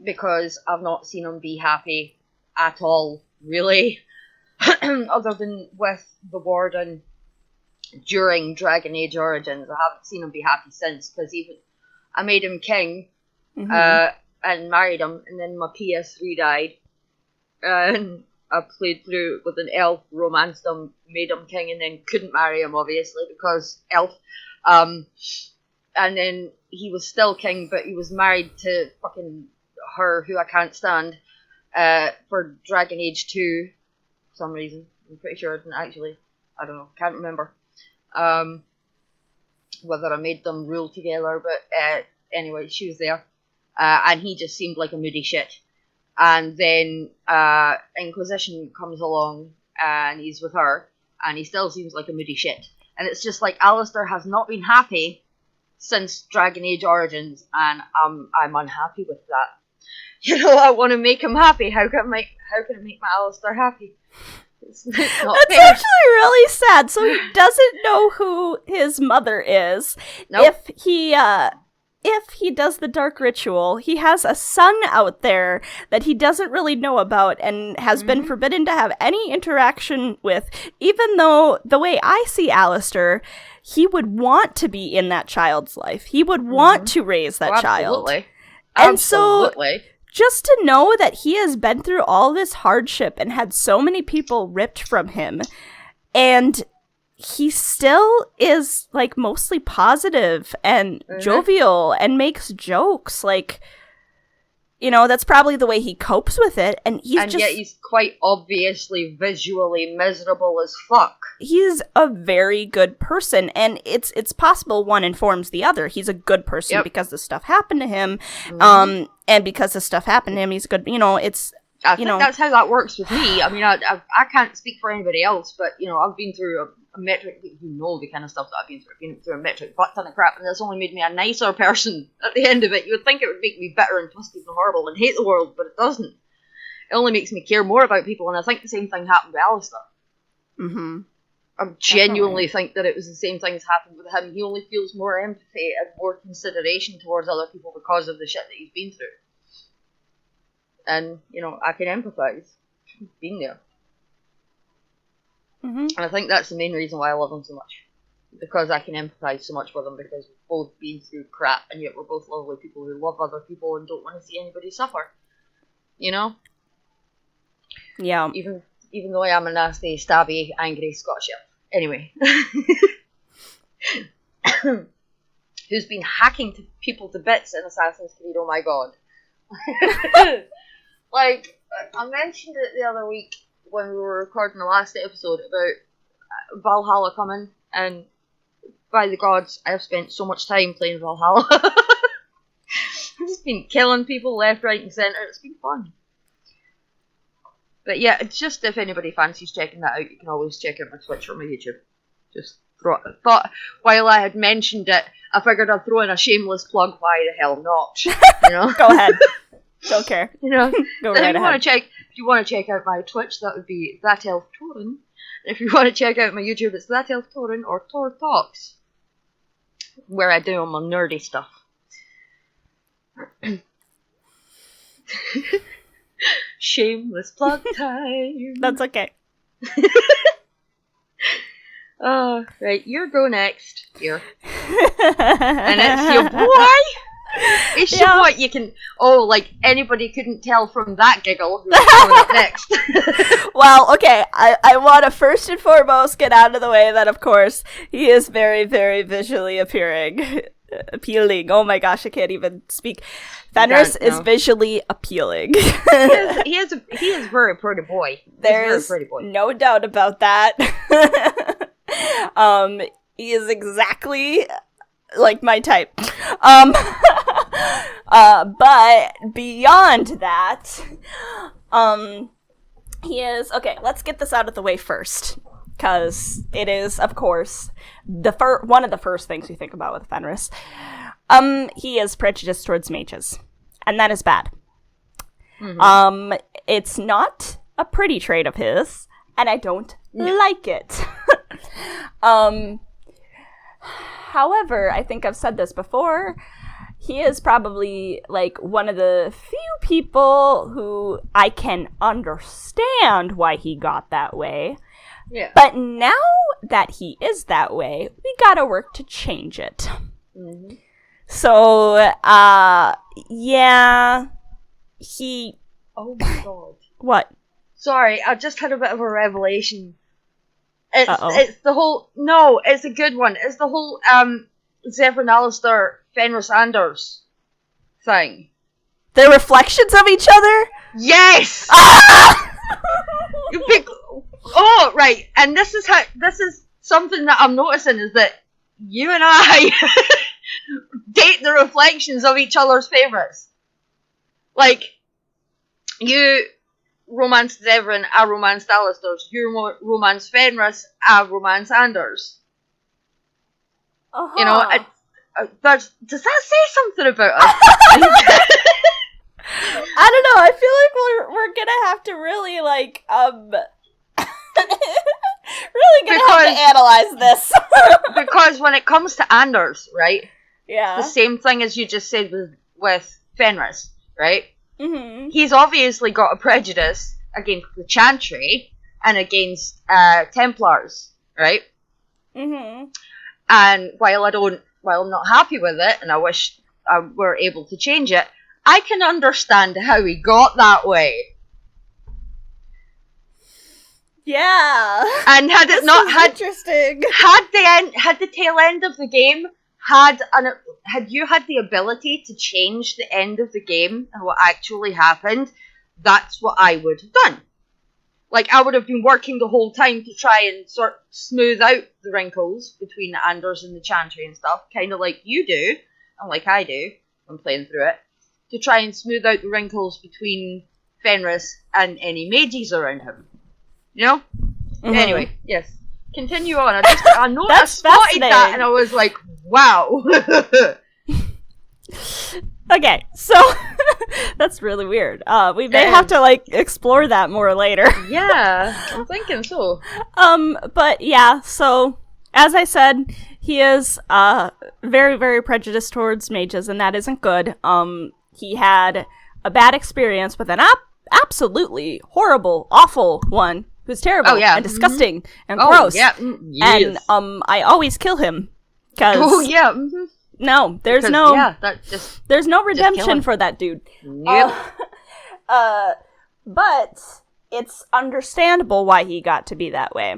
Speaker 1: Because I've not seen him be happy at all, really. Other than with the Warden during Dragon Age Origins. I haven't seen him be happy since, because even I made him king and married him, and then my PS3 died. And I played through with an elf, romanced him, made him king, and then couldn't marry him, obviously, because elf. and then he was still king, but he was married to fucking her, who I can't stand, for Dragon Age 2, for some reason. I'm pretty sure I didn't actually. I don't know, can't remember. Whether I made them rule together, but anyway, she was there. And he just seemed like a moody shit. And then Inquisition comes along, and he's with her, and he still seems like a moody shit. And it's just like, Alistair has not been happy since Dragon Age Origins, and I'm unhappy with that. You know, I want to make him happy. How can I make my Alistair happy? It's not
Speaker 2: That's
Speaker 1: fair.
Speaker 2: actually really sad. So he doesn't know who his mother is.
Speaker 1: Nope.
Speaker 2: If he does the dark ritual, he has a son out there that he doesn't really know about and has been forbidden to have any interaction with, even though the way I see Alistair, he would want to be in that child's life. He would want to raise that child.
Speaker 1: Absolutely.
Speaker 2: And so just to know that he has been through all this hardship and had so many people ripped from him, and he still is, like, mostly positive and jovial and makes jokes, like, you know, that's probably the way he copes with it, and yet
Speaker 1: he's quite obviously visually miserable as fuck.
Speaker 2: He's a very good person, and it's possible one informs the other. He's a good person because this stuff happened to him, and because this stuff happened to him, he's good. You know, I think
Speaker 1: that's how that works with me. I mean, I can't speak for anybody else, but, you know, I've been through a metric, you know, the kind of stuff that I've been through. I've been through a metric butt ton of crap, and that's only made me a nicer person at the end of it. You would think it would make me bitter and twisted and horrible and hate the world, but it doesn't. It only makes me care more about people, and I think the same thing happened with Alistair. Mm-hmm. I genuinely think that it was the same things happened with him. He only feels more empathy and more consideration towards other people because of the shit that he's been through. And, you know, I can empathise. He's been there. And I think that's the main reason why I love him so much. Because I can empathise so much with him, because we've both been through crap, and yet we're both lovely people who love other people and don't want to see anybody suffer. You know?
Speaker 2: Yeah.
Speaker 1: Even though I am a nasty, stabby, angry Scottish elf. Anyway. Who's been hacking people to bits in Assassin's Creed, oh my god. Like, I mentioned it the other week when we were recording the last episode about Valhalla coming, and by the gods, I have spent so much time playing Valhalla. I've just been killing people left, right, and centre. It's been fun. But yeah, it's just, if anybody fancies checking that out, you can always check out my Twitch or my YouTube. Just thought while I had mentioned it, I figured I'd throw in a shameless plug. Why the hell not? You know?
Speaker 2: Go ahead. Don't care.
Speaker 1: You know,
Speaker 2: go right ahead.
Speaker 1: If you want to check out my Twitch, that would be That Elf Thorn. If you want to check out my YouTube, it's That Elf Thorn or Tor Talks, where I do all my nerdy stuff. Shameless plug time.
Speaker 2: That's okay.
Speaker 1: Oh, right, you go next. Here. And it's your boy. It's your boy. You can. Oh, like anybody couldn't tell from that giggle who's coming up next.
Speaker 2: Well, okay. I want to first and foremost get out of the way that, of course, he is very, very visually appealing. Oh my gosh, I can't even speak. Fenris is visually appealing.
Speaker 1: he is very pretty boy.
Speaker 2: There's no doubt about that. He is exactly like my type. But beyond that, he is okay. Let's get this out of the way first, because it is, of course, one of the first things you think about with Fenris. He is prejudiced towards mages, and that is bad. Mm-hmm. It's not a pretty trait of his, and I don't like it. However, I think I've said this before, he is probably, like, one of the few people who I can understand why he got that way. Yeah. But now that he is that way, we gotta work to change it. Mm-hmm. So, yeah, he...
Speaker 1: Oh my god.
Speaker 2: What?
Speaker 1: Sorry, I just had a bit of a revelation. It's the whole... No, it's a good one. It's the whole, Zevran, Alistair, Fenris, Anders thing.
Speaker 2: The reflections of each other?
Speaker 1: Yes! Oh, right. And this is something that I'm noticing is that you and I date the reflections of each other's favourites. Like, you romanced Zevran, I romanced Alistair. You romanced Fenris, I romanced Anders.
Speaker 2: Uh-huh.
Speaker 1: You know, does that say something about us?
Speaker 2: I don't know. I feel like we're gonna have to really really gonna have to analyze this.
Speaker 1: Because when it comes to Anders, right?
Speaker 2: Yeah.
Speaker 1: The same thing as you just said with Fenris, right?
Speaker 2: Mm-hmm.
Speaker 1: He's obviously got a prejudice against the Chantry and against Templars, right?
Speaker 2: Mm-hmm.
Speaker 1: And while I'm not happy with it, and I wish I were able to change it, I can understand how he got that way.
Speaker 2: Yeah.
Speaker 1: And had it not had
Speaker 2: interesting,
Speaker 1: had the tail end of the game had you had the ability to change the end of the game and what actually happened, that's what I would have done. Like, I would have been working the whole time to try and sort of smooth out the wrinkles between the Anders and the Chantry and stuff, kind of like you do, and like I do when playing through it, to try and smooth out the wrinkles between Fenris and any mages around him. You know? Mm-hmm. Anyway, yes. Continue on. I spotted that and I was like, wow.
Speaker 2: Okay, so that's really weird. We may have to explore that more later.
Speaker 1: Yeah, I'm thinking so.
Speaker 2: But yeah, so as I said, he is very, very prejudiced towards mages, and that isn't good. He had a bad experience with an absolutely horrible, awful one who's terrible and disgusting and gross.
Speaker 1: Yeah.
Speaker 2: Yes. And I always kill him.
Speaker 1: Oh yeah. Mm-hmm.
Speaker 2: No, there's no redemption for that dude.
Speaker 1: Yep.
Speaker 2: But it's understandable why he got to be that way.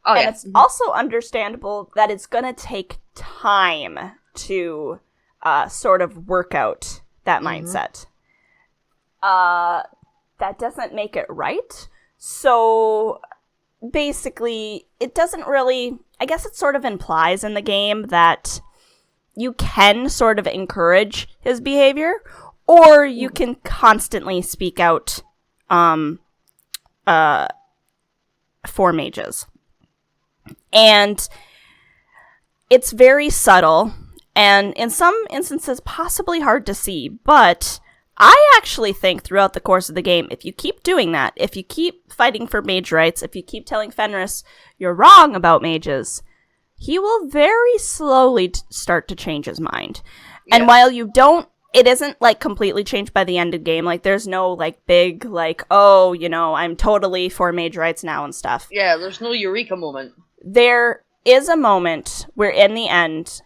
Speaker 1: Oh,
Speaker 2: and it's also understandable that it's going to take time to sort of work out that mindset. That doesn't make it right. So basically, it doesn't really... I guess it sort of implies in the game that you can sort of encourage his behavior, or you can constantly speak out for mages. And it's very subtle, and in some instances possibly hard to see, but I actually think throughout the course of the game, if you keep doing that, if you keep fighting for mage rights, if you keep telling Fenris you're wrong about mages, he will very slowly start to change his mind. Yeah. And while you don't, it isn't completely changed by the end of the game. There's no big oh, I'm totally for mage rights now and stuff.
Speaker 1: Yeah, there's no eureka moment.
Speaker 2: There is a moment where in the end,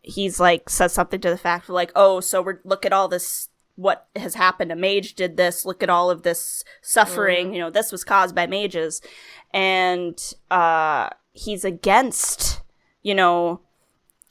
Speaker 2: he's says something to the fact of oh, so look at all this, what has happened. A mage did this. Look at all of this suffering. This was caused by mages. And, he's against,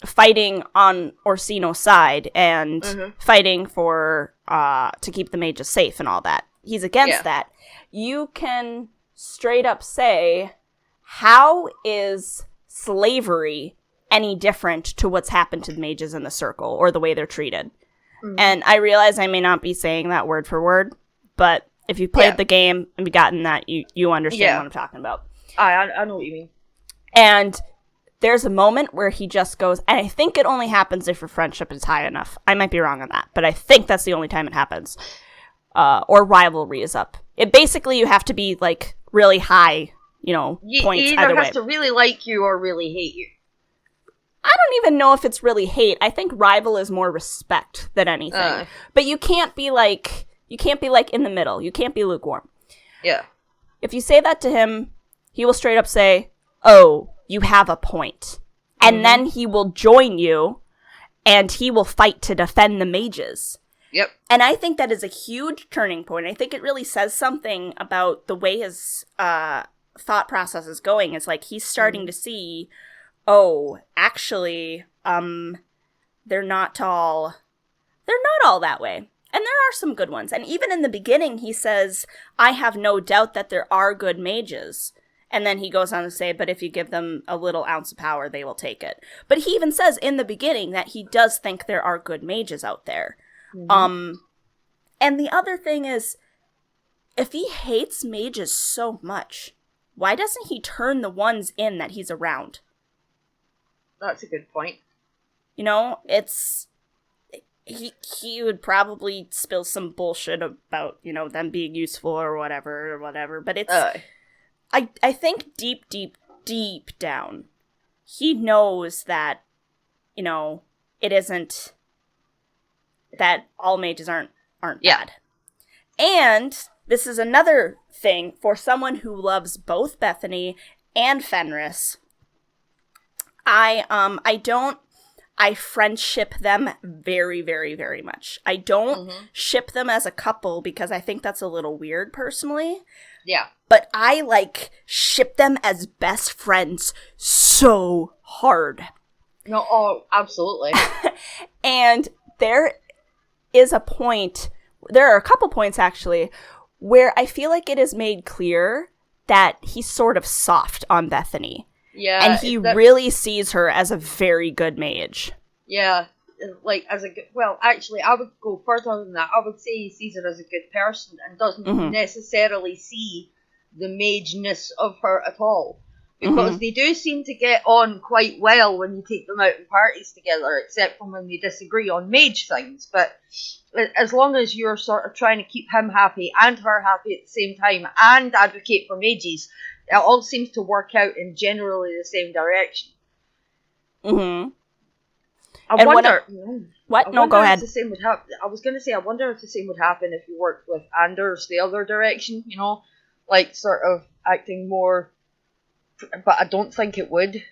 Speaker 2: fighting on Orsino's side and fighting for, to keep the mages safe and all that. He's against that. You can straight up say, how is slavery any different to what's happened to the mages in the circle or the way they're treated? And I realize I may not be saying that word for word, but if you played the game and gotten that, you understand what I'm talking about.
Speaker 1: I know what you mean.
Speaker 2: And there's a moment where he just goes, and I think it only happens if your friendship is high enough. I might be wrong on that, but I think that's the only time it happens. Or rivalry is up. It basically, you have to be really high, points
Speaker 1: he
Speaker 2: either
Speaker 1: either
Speaker 2: way.
Speaker 1: has to really like you or really hate you.
Speaker 2: I don't even know if it's really hate. I think rival is more respect than anything. But you can't be in the middle. You can't be lukewarm.
Speaker 1: Yeah.
Speaker 2: If you say that to him, he will straight up say, oh, you have a point. And then he will join you, and he will fight to defend the mages.
Speaker 1: Yep.
Speaker 2: And I think that is a huge turning point. I think it really says something about the way his thought process is going. It's he's starting to see, oh, actually, they're not all that way. And there are some good ones. And even in the beginning, he says, I have no doubt that there are good mages. And then he goes on to say, but if you give them a little ounce of power, they will take it. But he even says in the beginning that he does think there are good mages out there. Mm-hmm. And the other thing is, if he hates mages so much, why doesn't he turn the ones in that he's around?
Speaker 1: That's a good point.
Speaker 2: You know, it's... He would probably spill some bullshit about, you know, them being useful or whatever. But it's... I think deep down, he knows that, you know, it isn't... that all mages aren't bad. And this is another thing for someone who loves both Bethany and Fenris. I friendship them very, very, very much. I don't ship them as a couple because I think that's a little weird personally.
Speaker 1: Yeah.
Speaker 2: But I, ship them as best friends so hard.
Speaker 1: No, oh, absolutely.
Speaker 2: And there are a couple points, actually, where I feel like it is made clear that he's sort of soft on Bethany.
Speaker 1: Yeah.
Speaker 2: And he really sees her as a very good mage.
Speaker 1: Yeah. Actually, I would go further than that. I would say he sees her as a good person and doesn't necessarily see the mageness of her at all. Because they do seem to get on quite well when you take them out in parties together, except for when they disagree on mage things. But as long as you're sort of trying to keep him happy and her happy at the same time and advocate for mages, it all seems to work out in generally the same direction.
Speaker 2: Mm-hmm.
Speaker 1: I wonder...
Speaker 2: What? No, go ahead.
Speaker 1: The same would happen. I was going to say, I wonder if the same would happen if you worked with Anders the other direction, you know? Sort of acting more... But I don't think it would.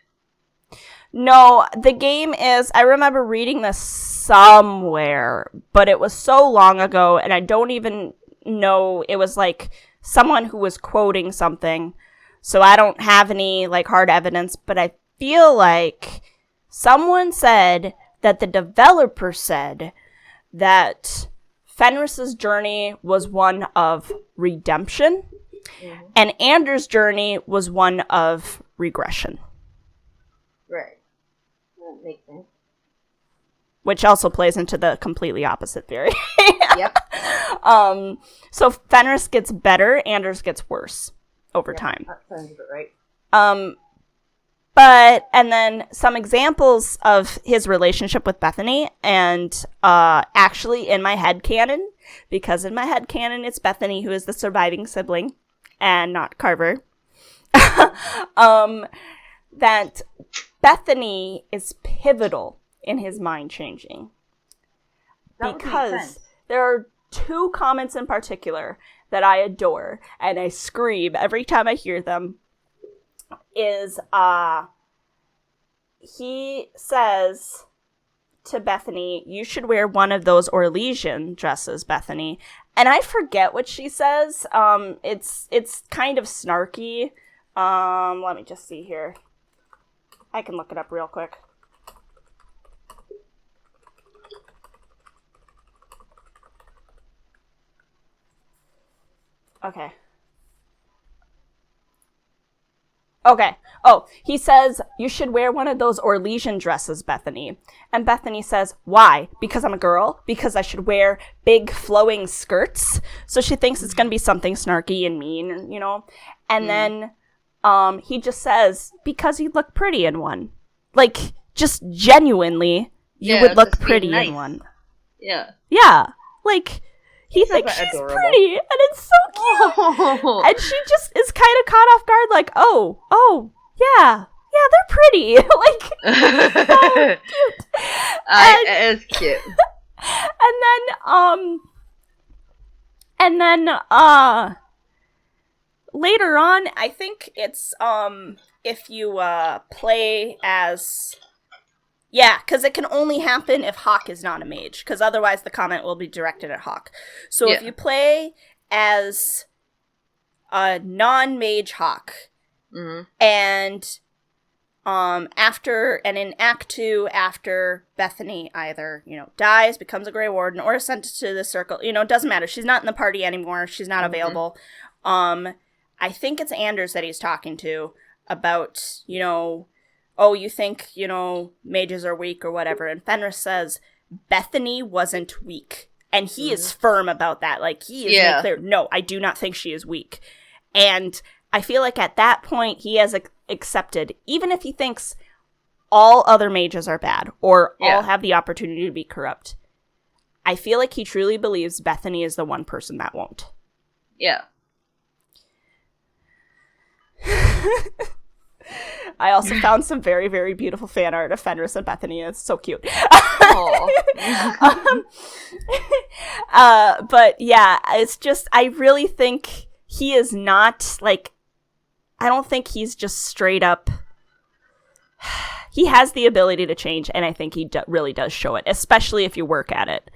Speaker 2: No, the game is... I remember reading this somewhere, but it was so long ago, and I don't even know... It was someone who was quoting something, so I don't have any hard evidence, but I feel like someone said that the developer said that Fenris's journey was one of redemption, and Anders' journey was one of regression.
Speaker 1: Right. That makes sense.
Speaker 2: Which also plays into the completely opposite theory.
Speaker 1: Yep.
Speaker 2: So Fenris gets better, Anders gets worse over time.
Speaker 1: That sounds about right.
Speaker 2: And then some examples of his relationship with Bethany, and actually in my headcanon, because in my headcanon it's Bethany who is the surviving sibling, and not Carver, that Bethany is pivotal in his mind changing. Because there are two comments in particular that I adore, and I scream every time I hear them, is, he says to Bethany, you should wear one of those Orlesian dresses, Bethany. And I forget what she says. It's kind of snarky. Let me just see here. I can look it up real quick. Okay. Oh, he says, you should wear one of those Orlesian dresses, Bethany. And Bethany says, why? Because I'm a girl? Because I should wear big flowing skirts? So she thinks it's going to be something snarky and mean, you know? And then he just says, because you'd look pretty in one. Just genuinely, you would look pretty in one.
Speaker 1: Yeah.
Speaker 2: Yeah. He thinks she's adorable. Pretty, and it's so cute. Oh. And she just is kind of caught off guard, oh, yeah, they're pretty. So cute.
Speaker 1: It is cute.
Speaker 2: And then, later on, I think it's, if you, play as... Yeah, because it can only happen if Hawk is not a mage, because otherwise the comment will be directed at Hawk. So if you play as a non-mage Hawk, and In Act 2, after Bethany either, dies, becomes a Grey Warden, or is sent to the Circle, it doesn't matter. She's not in the party anymore. She's not available. I think it's Anders that he's talking to about, oh, you think, mages are weak or whatever. And Fenris says, Bethany wasn't weak. And he is firm about that. Like, he is made clear, no, I do not think she is weak. And I feel like at that point, he has accepted, even if he thinks all other mages are bad or all have the opportunity to be corrupt, I feel like he truly believes Bethany is the one person that won't.
Speaker 1: Yeah.
Speaker 2: I also found some very, very beautiful fan art of Fenris and Bethany. It's so cute. But yeah, it's just, I really think he is not, like, I don't think he's just straight up. He has the ability to change, and I think he really does show it, especially if you work at it.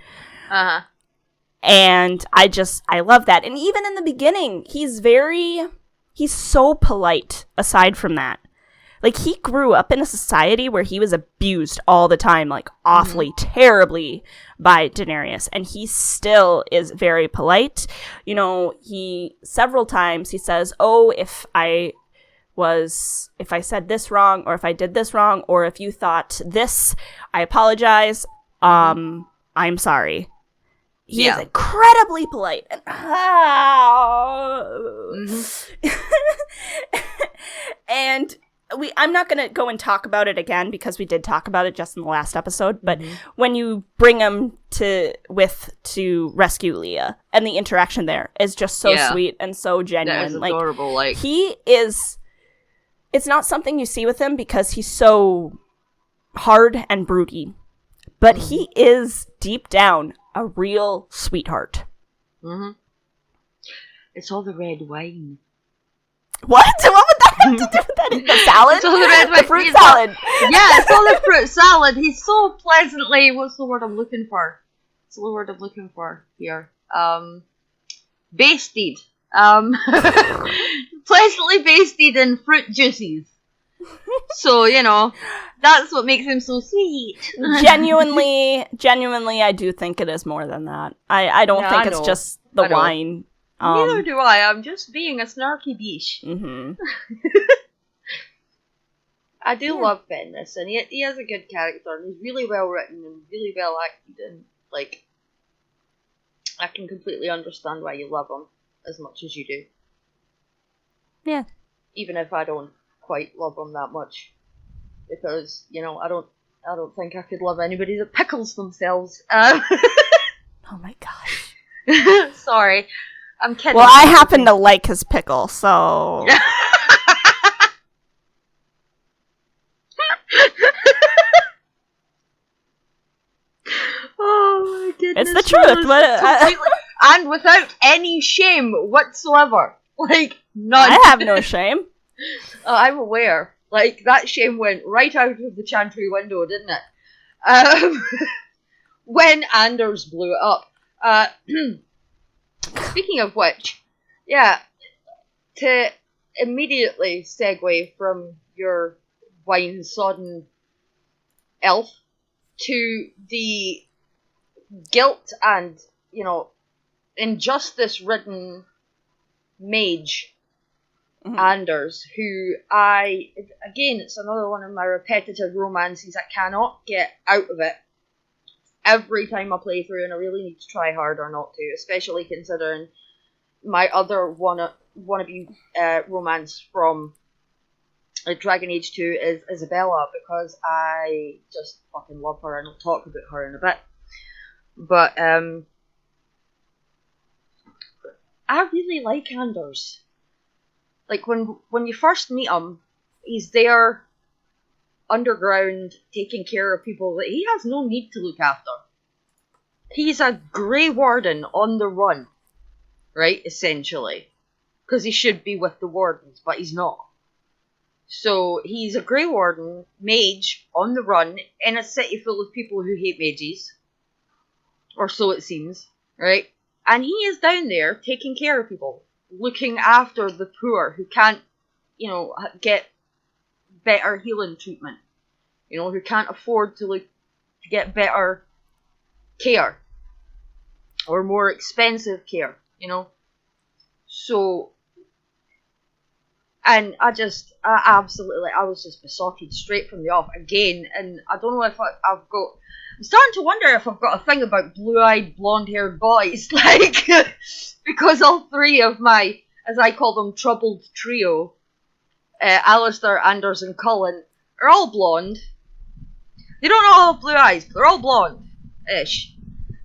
Speaker 2: And I love that. And even in the beginning, he's so polite, aside from that. Like, he grew up in a society where he was abused all the time, like, awfully, terribly by Daenerys. And he still is very polite. Several times he says, oh, if I said this wrong, or if I did this wrong, or if you thought this, I apologize. I'm sorry. He is incredibly polite. And, and I'm not going to go and talk about it again because we did talk about it just in the last episode. But when you bring him to rescue Leah, and the interaction there is just so sweet and so genuine.
Speaker 1: That is adorable. Like,
Speaker 2: he is. It's not something you see with him because he's so hard and broody, but he is deep down a real sweetheart.
Speaker 1: It's all the red wine.
Speaker 2: What? What would that have to do with that? The salad?
Speaker 1: It's all the red wine.
Speaker 2: The fruit salad.
Speaker 1: It's all the fruit salad. He's so pleasantly, what's the word I'm looking for? What's the word I'm looking for here? Basted. Pleasantly basted in fruit juices. So, that's what makes him so sweet.
Speaker 2: Genuinely, I do think it is more than that. I don't think it's just the wine.
Speaker 1: Neither do I. I'm just being a snarky beach. I do love Fenris, and he has a good character, and he's really well written and really well acted, and, like, I can completely understand why you love him as much as you do.
Speaker 2: Yeah.
Speaker 1: Even if I don't quite love him that much, because I don't think I could love anybody that pickles themselves.
Speaker 2: Oh my gosh.
Speaker 1: Sorry, I'm kidding.
Speaker 2: Well, I happen to like his pickle, so.
Speaker 1: Oh my goodness!
Speaker 2: It's the truth, but
Speaker 1: and without any shame whatsoever. Like, none.
Speaker 2: I have no shame.
Speaker 1: I'm aware. Like, that shame went right out of the chantry window, didn't it? When Anders blew it up. Speaking of which, to immediately segue from your wine-sodden elf to the guilt and, injustice-ridden mage Anders, who again, it's another one of my repetitive romances. I cannot get out of it every time I play through, and I really need to try harder not to, especially considering my other wannabe romance from Dragon Age 2 is Isabella, because I just fucking love her, and I'll talk about her in a bit. But I really like Anders. Like, when you first meet him, he's there underground taking care of people that he has no need to look after. He's a Grey Warden on the run, right, essentially. Because he should be with the Wardens, but he's not. So he's a Grey Warden, mage, on the run, in a city full of people who hate mages. Or so it seems, right? And he is down there taking care of people, looking after the poor who can't, get better healing treatment, who can't afford to get better care or more expensive care, So, and I was just besotted straight from the off again, and I don't know if I'm starting to wonder if I've got a thing about blue-eyed, blonde-haired boys, because all three of my, as I call them, troubled trio, Alistair, Anders, and Colin, are all blonde. They don't all have blue eyes, but they're all blonde-ish.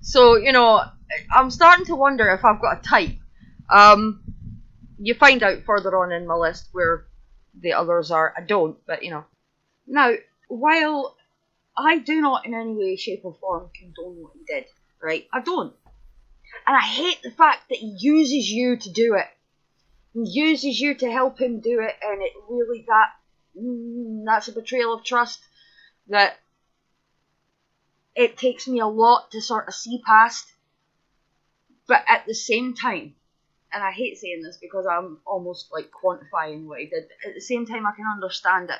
Speaker 1: So, I'm starting to wonder if I've got a type. You find out further on in my list where the others are. I don't, but Now, while I do not in any way, shape, or form condone what he did, right? I don't. And I hate the fact that he uses you to do it. He uses you to help him do it, and it really, that's a betrayal of trust that it takes me a lot to sort of see past. But at the same time, and I hate saying this because I'm almost quantifying what he did, but at the same time I can understand it.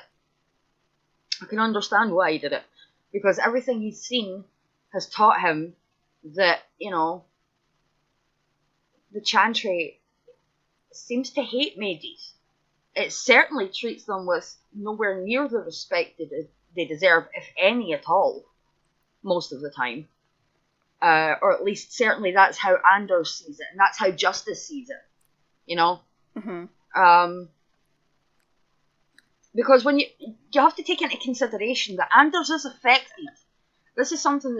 Speaker 1: I can understand why he did it. Because everything he's seen has taught him that, the Chantry seems to hate mages. It certainly treats them with nowhere near the respect they deserve, if any at all, most of the time. Or at least certainly that's how Anders sees it, and that's how Justice sees it,
Speaker 2: Mm-hmm.
Speaker 1: Because when you have to take into consideration that Anders is affected. This is something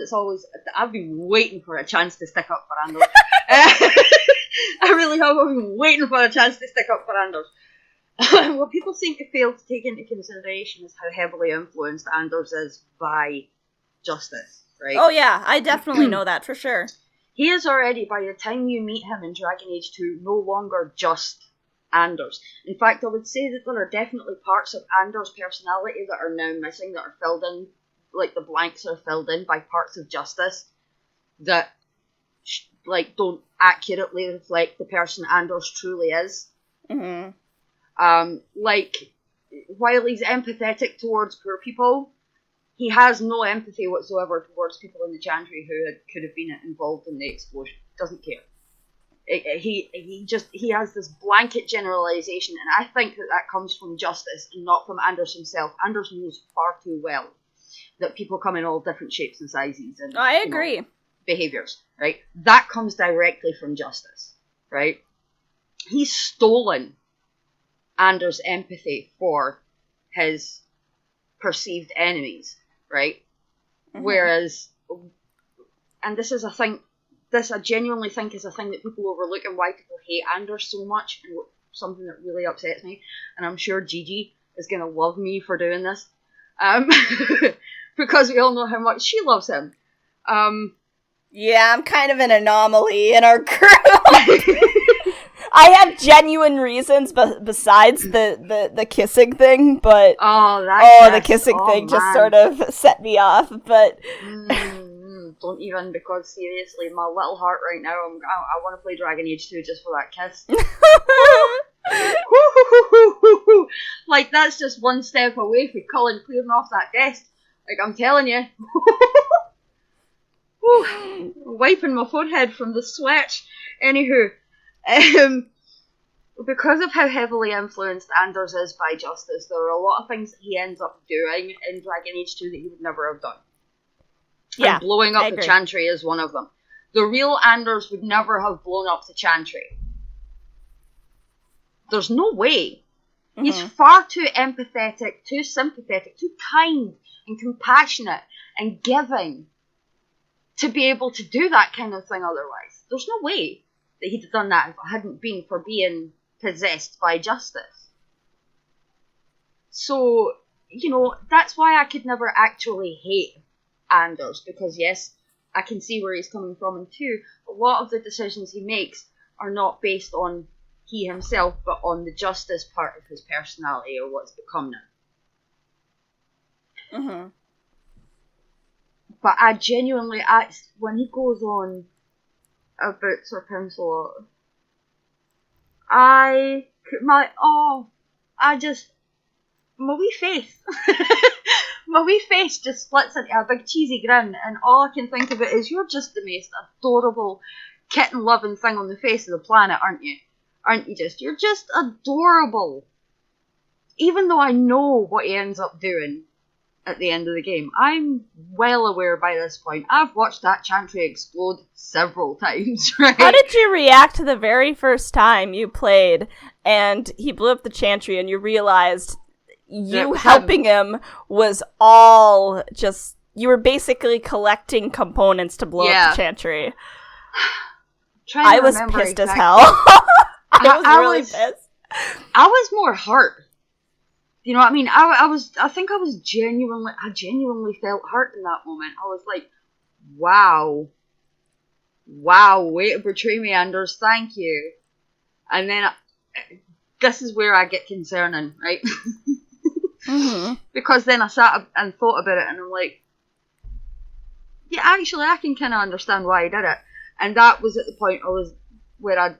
Speaker 1: I've been waiting for a chance to stick up for Anders. I really have. I've been waiting for a chance to stick up for Anders. What people seem to fail to take into consideration is how heavily influenced Anders is by Justice, right?
Speaker 2: Oh yeah, I definitely know that for sure.
Speaker 1: He is already, by the time you meet him in Dragon Age 2, no longer just Anders. In fact, I would say that there are definitely parts of Anders' personality that are now missing, that are filled in, the blanks are filled in by parts of Justice that, don't accurately reflect the person Anders truly is.
Speaker 2: Mm-hmm.
Speaker 1: While he's empathetic towards poor people, he has no empathy whatsoever towards people in the Chantry who could have been involved in the explosion. Doesn't care. He has this blanket generalization, and I think that comes from Justice and not from Anders himself. Anders knows far too well that people come in all different shapes and sizes and
Speaker 2: I agree.
Speaker 1: Behaviors, right? That comes directly from Justice, right? He's stolen Anders' empathy for his perceived enemies, right? Mm-hmm. Whereas, and this is a thing, I genuinely think is a thing that people overlook, and why people hate Anders so much, and something that really upsets me, and I'm sure Gigi is going to love me for doing this, because we all know how much she loves him.
Speaker 2: Yeah, I'm kind of an anomaly in our group. I have genuine reasons besides the kissing thing, but the kissing thing just sort of set me off. But
Speaker 1: don't even, because seriously, my little heart right now, I want to play Dragon Age 2 just for that kiss. That's just one step away from Colin clearing off that desk. I'm telling you. Wiping my forehead from the sweat. Anywho, because of how heavily influenced Anders is by Justice, there are a lot of things that he ends up doing in Dragon Age 2 that he would never have done. Yeah, and blowing up the Chantry is one of them. The real Anders would never have blown up the Chantry. There's no way. Mm-hmm. He's far too empathetic, too sympathetic, too kind and compassionate and giving to be able to do that kind of thing otherwise. There's no way that he'd have done that if it hadn't been for being possessed by Justice. So, that's why I could never actually hate Anders, because yes, I can see where he's coming from, and two, a lot of the decisions he makes are not based on he himself, but on the Justice part of his personality, or what's become now.
Speaker 2: Mm-hmm.
Speaker 1: But I genuinely, when he goes on about Sir Pincelot, my wee face. My wee face just splits into a big cheesy grin, and all I can think of it is, you're just the most adorable kitten-loving thing on the face of the planet, aren't you? Aren't you just? You're just adorable. Even though I know what he ends up doing at the end of the game, I'm well aware by this point. I've watched that Chantry explode several times, right?
Speaker 2: How did you react to the very first time you played and he blew up the Chantry and you realized you helping him was all just, you were basically collecting components to blow up the Chantry? I was pissed as hell. I was really pissed.
Speaker 1: I was more hurt. You know what I mean? I think I genuinely felt hurt in that moment. I was like, wow, way to betray me, Anders, thank you. And then, this is where I get concerning, right?
Speaker 2: Mm-hmm.
Speaker 1: Because then I sat up and thought about it, and I'm like, yeah, actually, I can kind of understand why I did it. And that was at the point where I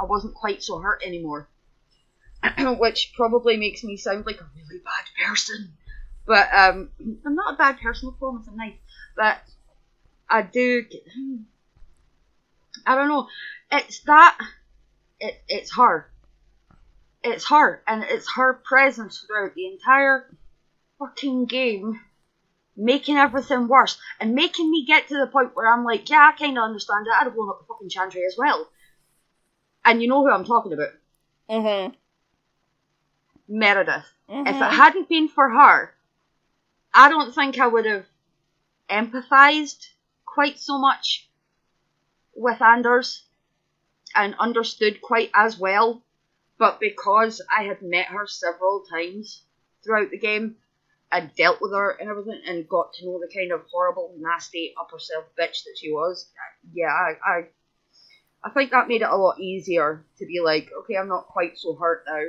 Speaker 1: wasn't quite so hurt anymore. Which probably makes me sound like a really bad person. But, I'm not a bad person, I promise, I'm nice. But, I don't know, it's her. It's her, and it's her presence throughout the entire fucking game, making everything worse, and making me get to the point where I'm like, yeah, I kind of understand it, I'd have blown up the fucking Chantry as well. And you know who I'm talking about.
Speaker 2: Mm-hmm.
Speaker 1: Meredith.
Speaker 2: Mm-hmm.
Speaker 1: If it hadn't been for her, I don't think I would have empathized quite so much with Anders and understood quite as well. But because I had met her several times throughout the game, I dealt with her and everything and got to know the kind of horrible, nasty, upper self bitch that she was. Yeah, I think that made it a lot easier to be like, okay, I'm not quite so hurt now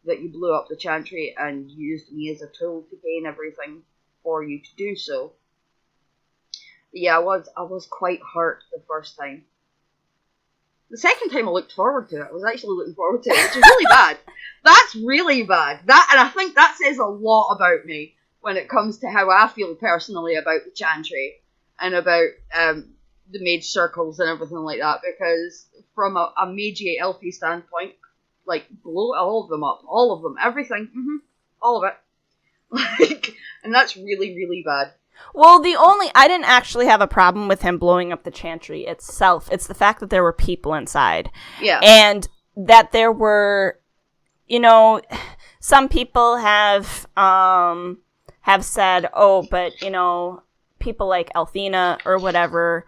Speaker 1: that you blew up the Chantry and used me as a tool to gain everything for you to do so. But yeah, I was quite hurt the first time. The second time I looked forward to it. I was actually looking forward to it, which is really bad. That's really bad. And I think that says a lot about me when it comes to how I feel personally about the Chantry and about the mage circles and everything like that, because from a magey elfie standpoint, like, blow all of them up. All of them. Everything. Mm-hmm. All of it. Like, and that's really, really bad.
Speaker 2: Well, I didn't actually have a problem with him blowing up the Chantry itself. It's the fact that there were people inside.
Speaker 1: Yeah.
Speaker 2: And that there were, some people have said, oh, but, people like Althena or whatever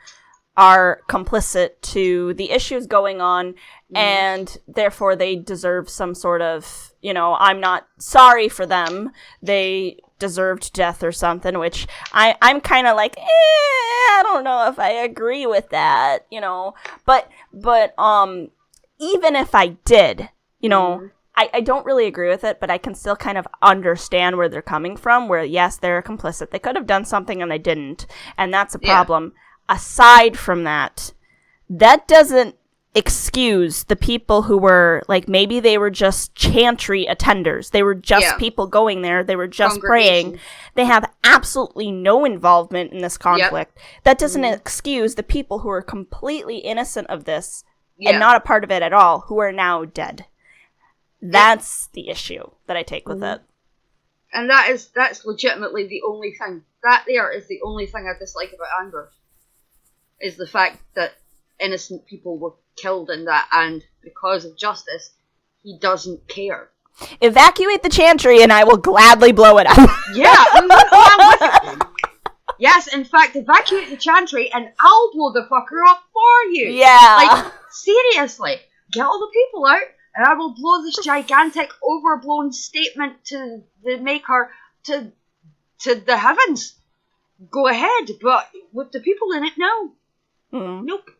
Speaker 2: are complicit to the issues going on, and therefore they deserve some sort of, I'm not sorry for them, they deserved death or something, which I'm kind of like, I don't know if I agree with that, but even if I did, I don't really agree with it, but I can still kind of understand where they're coming from, where, yes, they're complicit. They could have done something and they didn't, and that's a problem. Aside from that, that doesn't excuse the people who were, like, maybe they were just Chantry attenders. They were just people going there. They were just praying. They have absolutely no involvement in this conflict. That doesn't excuse the people who are completely innocent of this and not a part of it at all, who are now dead. That's the issue that I take with it.
Speaker 1: And that's legitimately the only thing. That there is the only thing I dislike about Anders. Is the fact that innocent people were killed in that, and because of justice, he doesn't care.
Speaker 2: Evacuate the Chantry and I will gladly blow it up.
Speaker 1: Yeah, I'm with you. Yes, in fact, evacuate the Chantry and I'll blow the fucker up for you.
Speaker 2: Yeah.
Speaker 1: Like, seriously, get all the people out and I will blow this gigantic, overblown statement to the maker to the heavens. Go ahead, but with the people in it, no. Nope.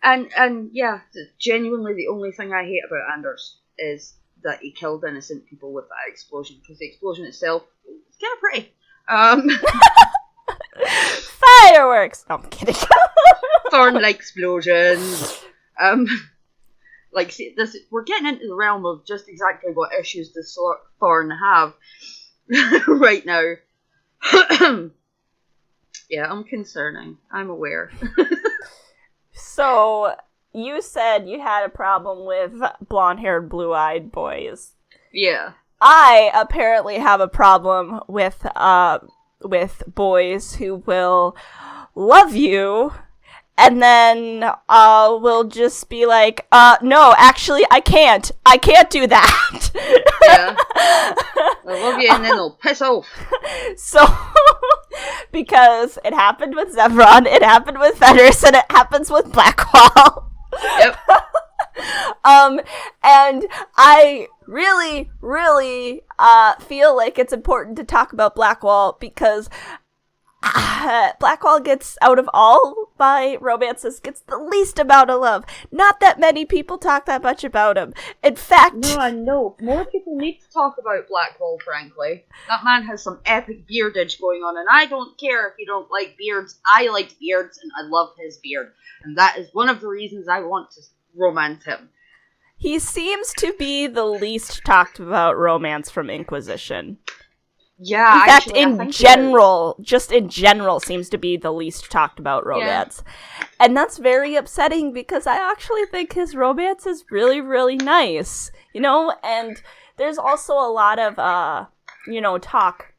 Speaker 1: And yeah, genuinely the only thing I hate about Anders is that he killed innocent people with that explosion, because the explosion itself is kind of pretty.
Speaker 2: Fireworks! No, I'm kidding.
Speaker 1: Thorn like explosions. Like, see, this we're getting into the realm of just exactly what issues does Thorn have right now. Yeah, I'm concerning. I'm aware.
Speaker 2: So, you said you had a problem with blonde-haired, blue-eyed boys.
Speaker 1: Yeah.
Speaker 2: I apparently have a problem with boys who will love you and then will just be like, no, actually, I can't do that.
Speaker 1: Yeah. I love you, and then they'll piss off.
Speaker 2: So, because it happened with Zevron, it happened with Fenris, and it happens with Blackwall.
Speaker 1: Yep.
Speaker 2: And I really, really feel like it's important to talk about Blackwall because Blackwall gets, out of all my romances, gets the least amount of love. Not that many people talk that much about him. In fact...
Speaker 1: No, I know. More people need to talk about Blackwall, frankly. That man has some epic beardage going on, and I don't care if you don't like beards. I like beards, and I love his beard. And that is one of the reasons I want to romance him.
Speaker 2: He seems to be the least talked about romance from Inquisition.
Speaker 1: Yeah,
Speaker 2: in fact,
Speaker 1: actually,
Speaker 2: in general, seems to be the least talked about romance. Yeah. And that's very upsetting because I actually think his romance is really, really nice. You know, and there's also a lot of, talk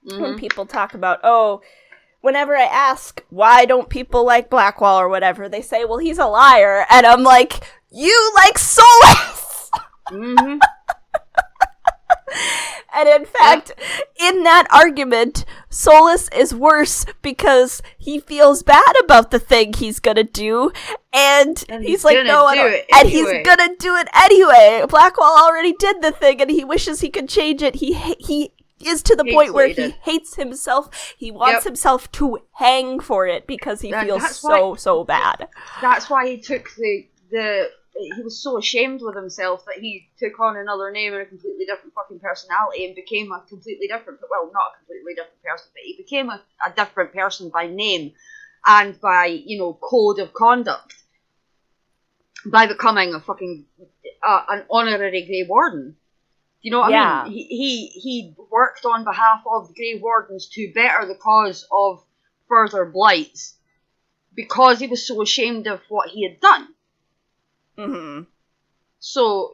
Speaker 2: when people talk about, whenever I ask, why don't people like Blackwall or whatever, they say, well, he's a liar. And I'm like, you like Solus!
Speaker 1: Mm-hmm.
Speaker 2: And in fact, in that argument, Solus is worse because he feels bad about the thing he's gonna do, and he's like, no, I don't, and he's gonna do it anyway. Blackwall already did the thing, and he wishes he could change it. He is to the point where he hates himself. He wants himself to hang for it because he feels so bad.
Speaker 1: That's why he took he was so ashamed with himself that he took on another name and a completely different fucking personality and became a completely different, well, not a completely different person, but he became a different person by name and by, code of conduct. By becoming a fucking, an honorary Grey Warden. You know what I mean? He worked on behalf of the Grey Wardens to better the cause of further blights because he was so ashamed of what he had done.
Speaker 2: Mm-hmm.
Speaker 1: So,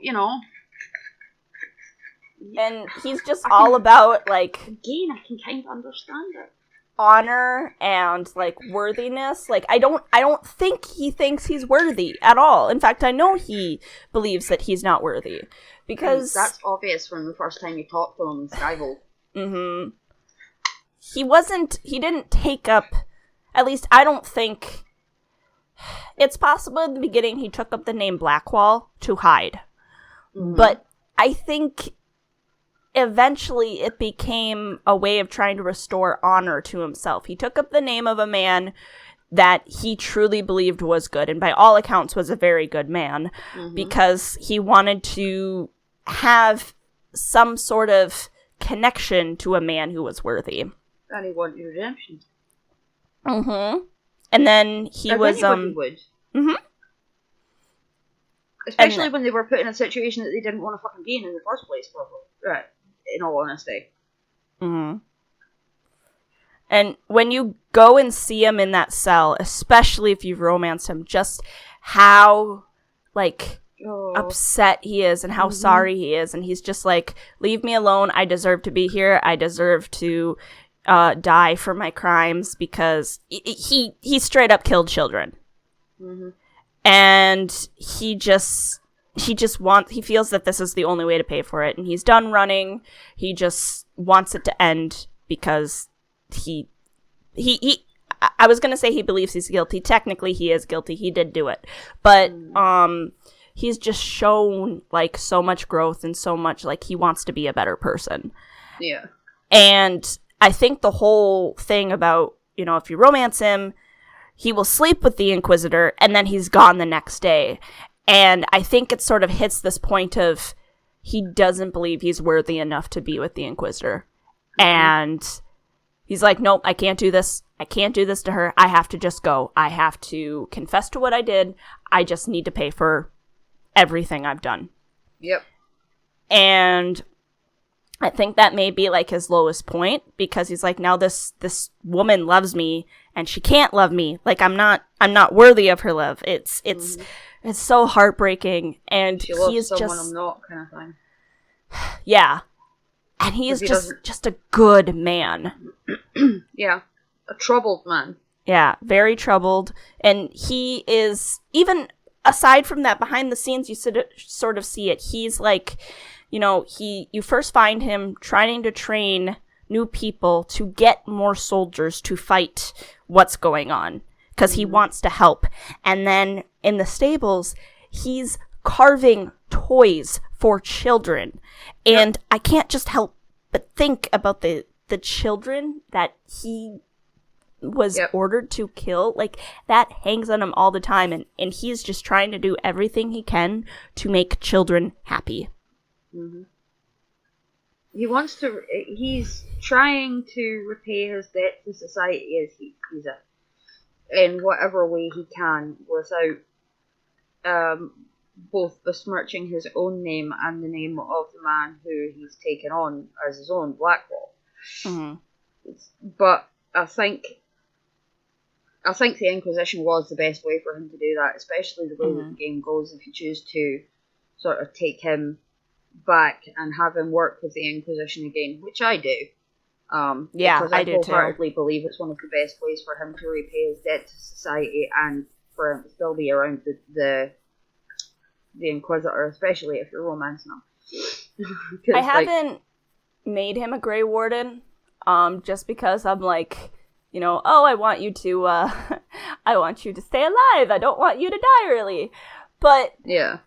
Speaker 2: and he's just all about, like...
Speaker 1: Again, I can kind of understand it.
Speaker 2: Honor and, like, worthiness. Like, I don't think he thinks he's worthy at all. In fact, I know he believes that he's not worthy. Because...
Speaker 1: That's obvious from the first time you talked to him in Skyville.
Speaker 2: Mm-hmm. He didn't take up... At least, I don't think... It's possible in the beginning he took up the name Blackwall to hide. Mm-hmm. But I think eventually it became a way of trying to restore honor to himself. He took up the name of a man that he truly believed was good, and by all accounts was a very good man, because he wanted to have some sort of connection to a man who was worthy.
Speaker 1: And he wanted redemption.
Speaker 2: Mm-hmm. And then he was,
Speaker 1: would.
Speaker 2: Mm-hmm.
Speaker 1: Especially when they were put in a situation that they didn't want to fucking be in the first place, probably. Right. In all honesty.
Speaker 2: Mm-hmm. And when you go and see him in that cell, especially if you've romanced him, just how, upset he is and how sorry he is. And he's just like, leave me alone. I deserve to be here. I deserve to... die for my crimes because he straight up killed children. Mm-hmm. And he feels that this is the only way to pay for it, and he's done running. He just wants it to end because I was gonna say he believes he's guilty. Technically he is guilty. He did do it. But he's just shown so much growth and so much he wants to be a better person.
Speaker 1: Yeah.
Speaker 2: And I think the whole thing about, if you romance him, he will sleep with the Inquisitor, and then he's gone the next day. And I think it sort of hits this point of he doesn't believe he's worthy enough to be with the Inquisitor. Mm-hmm. And he's like, nope, I can't do this. I can't do this to her. I have to just go. I have to confess to what I did. I just need to pay for everything I've done.
Speaker 1: Yep.
Speaker 2: And I think that may be like his lowest point, because he's like, now this woman loves me and she can't love me. Like, I'm not worthy of her love. It's so heartbreaking. And
Speaker 1: she loves
Speaker 2: he is
Speaker 1: someone
Speaker 2: just,
Speaker 1: I'm not, kind of thing.
Speaker 2: yeah. And he is just a good man.
Speaker 1: Yeah. A troubled man.
Speaker 2: Yeah, very troubled. And he is, even aside from that, behind the scenes, you sort of see it. He's like, you first find him trying to train new people to get more soldiers to fight what's going on, because he wants to help. And then in the stables, he's carving toys for children. And I can't just help but think about the children that he was ordered to kill. Like, that hangs on him all the time, and he's just trying to do everything he can to make children happy.
Speaker 1: Mm-hmm. He's trying to repay his debt to society as he's in whatever way he can, without both besmirching his own name and the name of the man who he's taken on as his own, Blackwall.
Speaker 2: Mm-hmm.
Speaker 1: But I think the Inquisition was the best way for him to do that, especially the way that the game goes. If you choose to sort of take him back and have him work with the Inquisition again, which I do. Because I do wholeheartedly believe it's one of the best ways for him to repay his debt to society, and for him to still be around the Inquisitor, especially if you're romancing him.
Speaker 2: I haven't made him a Grey Warden, just because I'm like, I want you to, I want you to stay alive. I don't want you to die early. But
Speaker 1: yeah,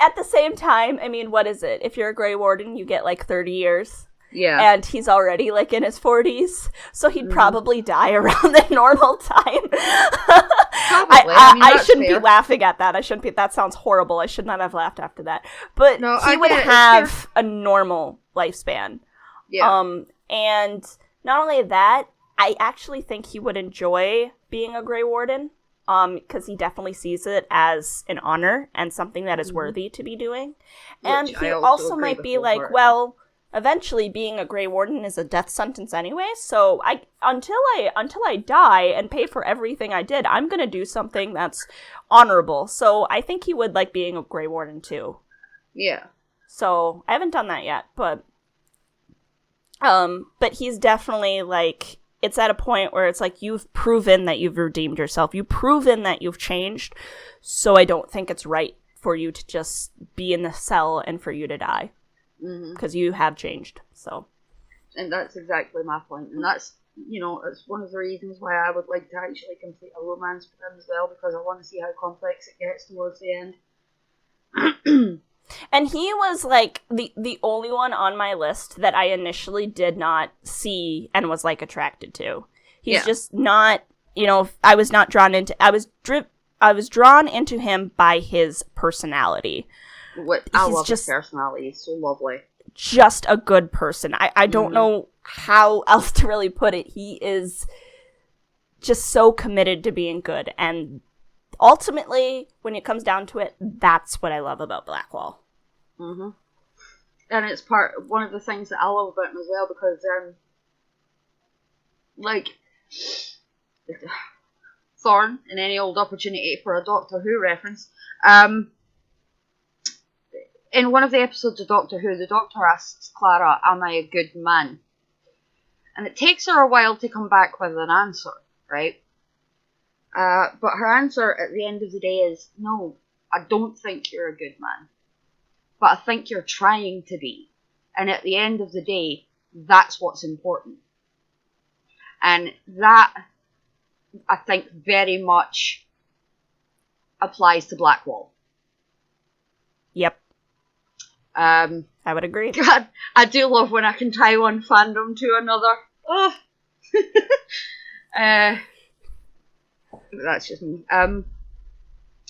Speaker 2: at the same time, I mean, what is it? If you're a Grey Warden, you get like 30 years.
Speaker 1: Yeah.
Speaker 2: And he's already like in his 40s, so he'd probably die around the normal time.
Speaker 1: Probably.
Speaker 2: I shouldn't be laughing at that. That sounds horrible. I should not have laughed after that. But no, he would have a normal lifespan.
Speaker 1: Yeah.
Speaker 2: And not only that, I actually think he would enjoy being a Grey Warden, because he definitely sees it as an honor and something that is worthy to be doing. And he also might be like, well, eventually being a Grey Warden is a death sentence anyway, so until I die and pay for everything I did, I'm gonna do something that's honorable. So I think he would like being a Grey Warden too.
Speaker 1: Yeah.
Speaker 2: So I haven't done that yet, but he's definitely like, it's at a point where it's like, you've proven that you've redeemed yourself. You've proven that you've changed, so I don't think it's right for you to just be in the cell and for you to die. Because you have changed, so.
Speaker 1: And that's exactly my point. And that's, it's one of the reasons why I would like to actually complete a romance with him as well, because I want to see how complex it gets towards the end.
Speaker 2: And he was, like, the only one on my list that I initially did not see and was, like, attracted to. He's just not, I was not drawn into, I was drawn into him by his personality.
Speaker 1: I love his personality. He's so lovely.
Speaker 2: Just a good person. I don't know how else to really put it. He is just so committed to being good. And ultimately, when it comes down to it, that's what I love about Blackwall.
Speaker 1: Mm-hmm. And it's one of the things that I love about him as well, because, Thorn, in any old opportunity for a Doctor Who reference, in one of the episodes of Doctor Who, the Doctor asks Clara, "Am I a good man?" And it takes her a while to come back with an answer, right? But her answer at the end of the day is, "No, I don't think you're a good man. But I think you're trying to be. And at the end of the day, that's what's important." And that, I think, very much applies to Blackwall.
Speaker 2: Yep. I would agree.
Speaker 1: God, I do love when I can tie one fandom to another. Oh. That's just me.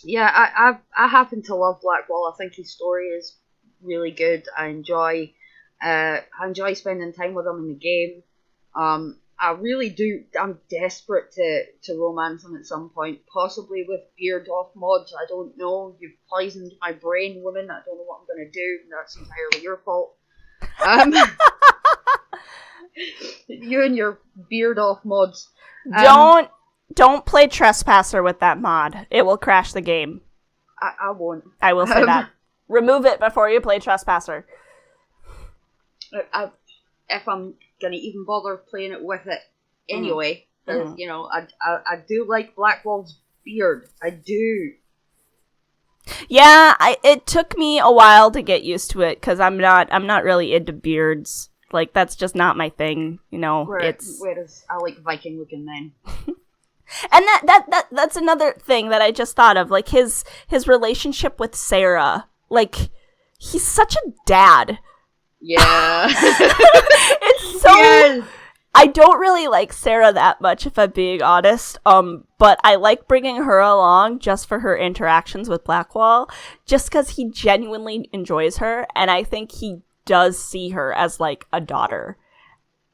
Speaker 1: Yeah, I happen to love Blackwall. I think his story is really good. I enjoy spending time with him in the game. I really do. I'm desperate to romance him at some point, possibly with beard off mods. I don't know. You've poisoned my brain, woman. I don't know what I'm gonna do. That's entirely your fault. You and your beard off mods.
Speaker 2: Don't play Trespasser with that mod. It will crash the game.
Speaker 1: I won't.
Speaker 2: I will say that. Remove it before you play Trespasser.
Speaker 1: If I'm gonna even bother playing it with it anyway, because you know, I do like Blackwall's beard. I do.
Speaker 2: Yeah, it took me a while to get used to it because I'm not really into beards. Like, that's just not my thing, you know.
Speaker 1: Whereas I like Viking looking men.
Speaker 2: And that's another thing that I just thought of, like his relationship with Sarah. Like, he's such a dad.
Speaker 1: Yeah.
Speaker 2: It's so... Yes. I don't really like Sarah that much, if I'm being honest, but I like bringing her along just for her interactions with Blackwall, just because he genuinely enjoys her, and I think he does see her as, like, a daughter.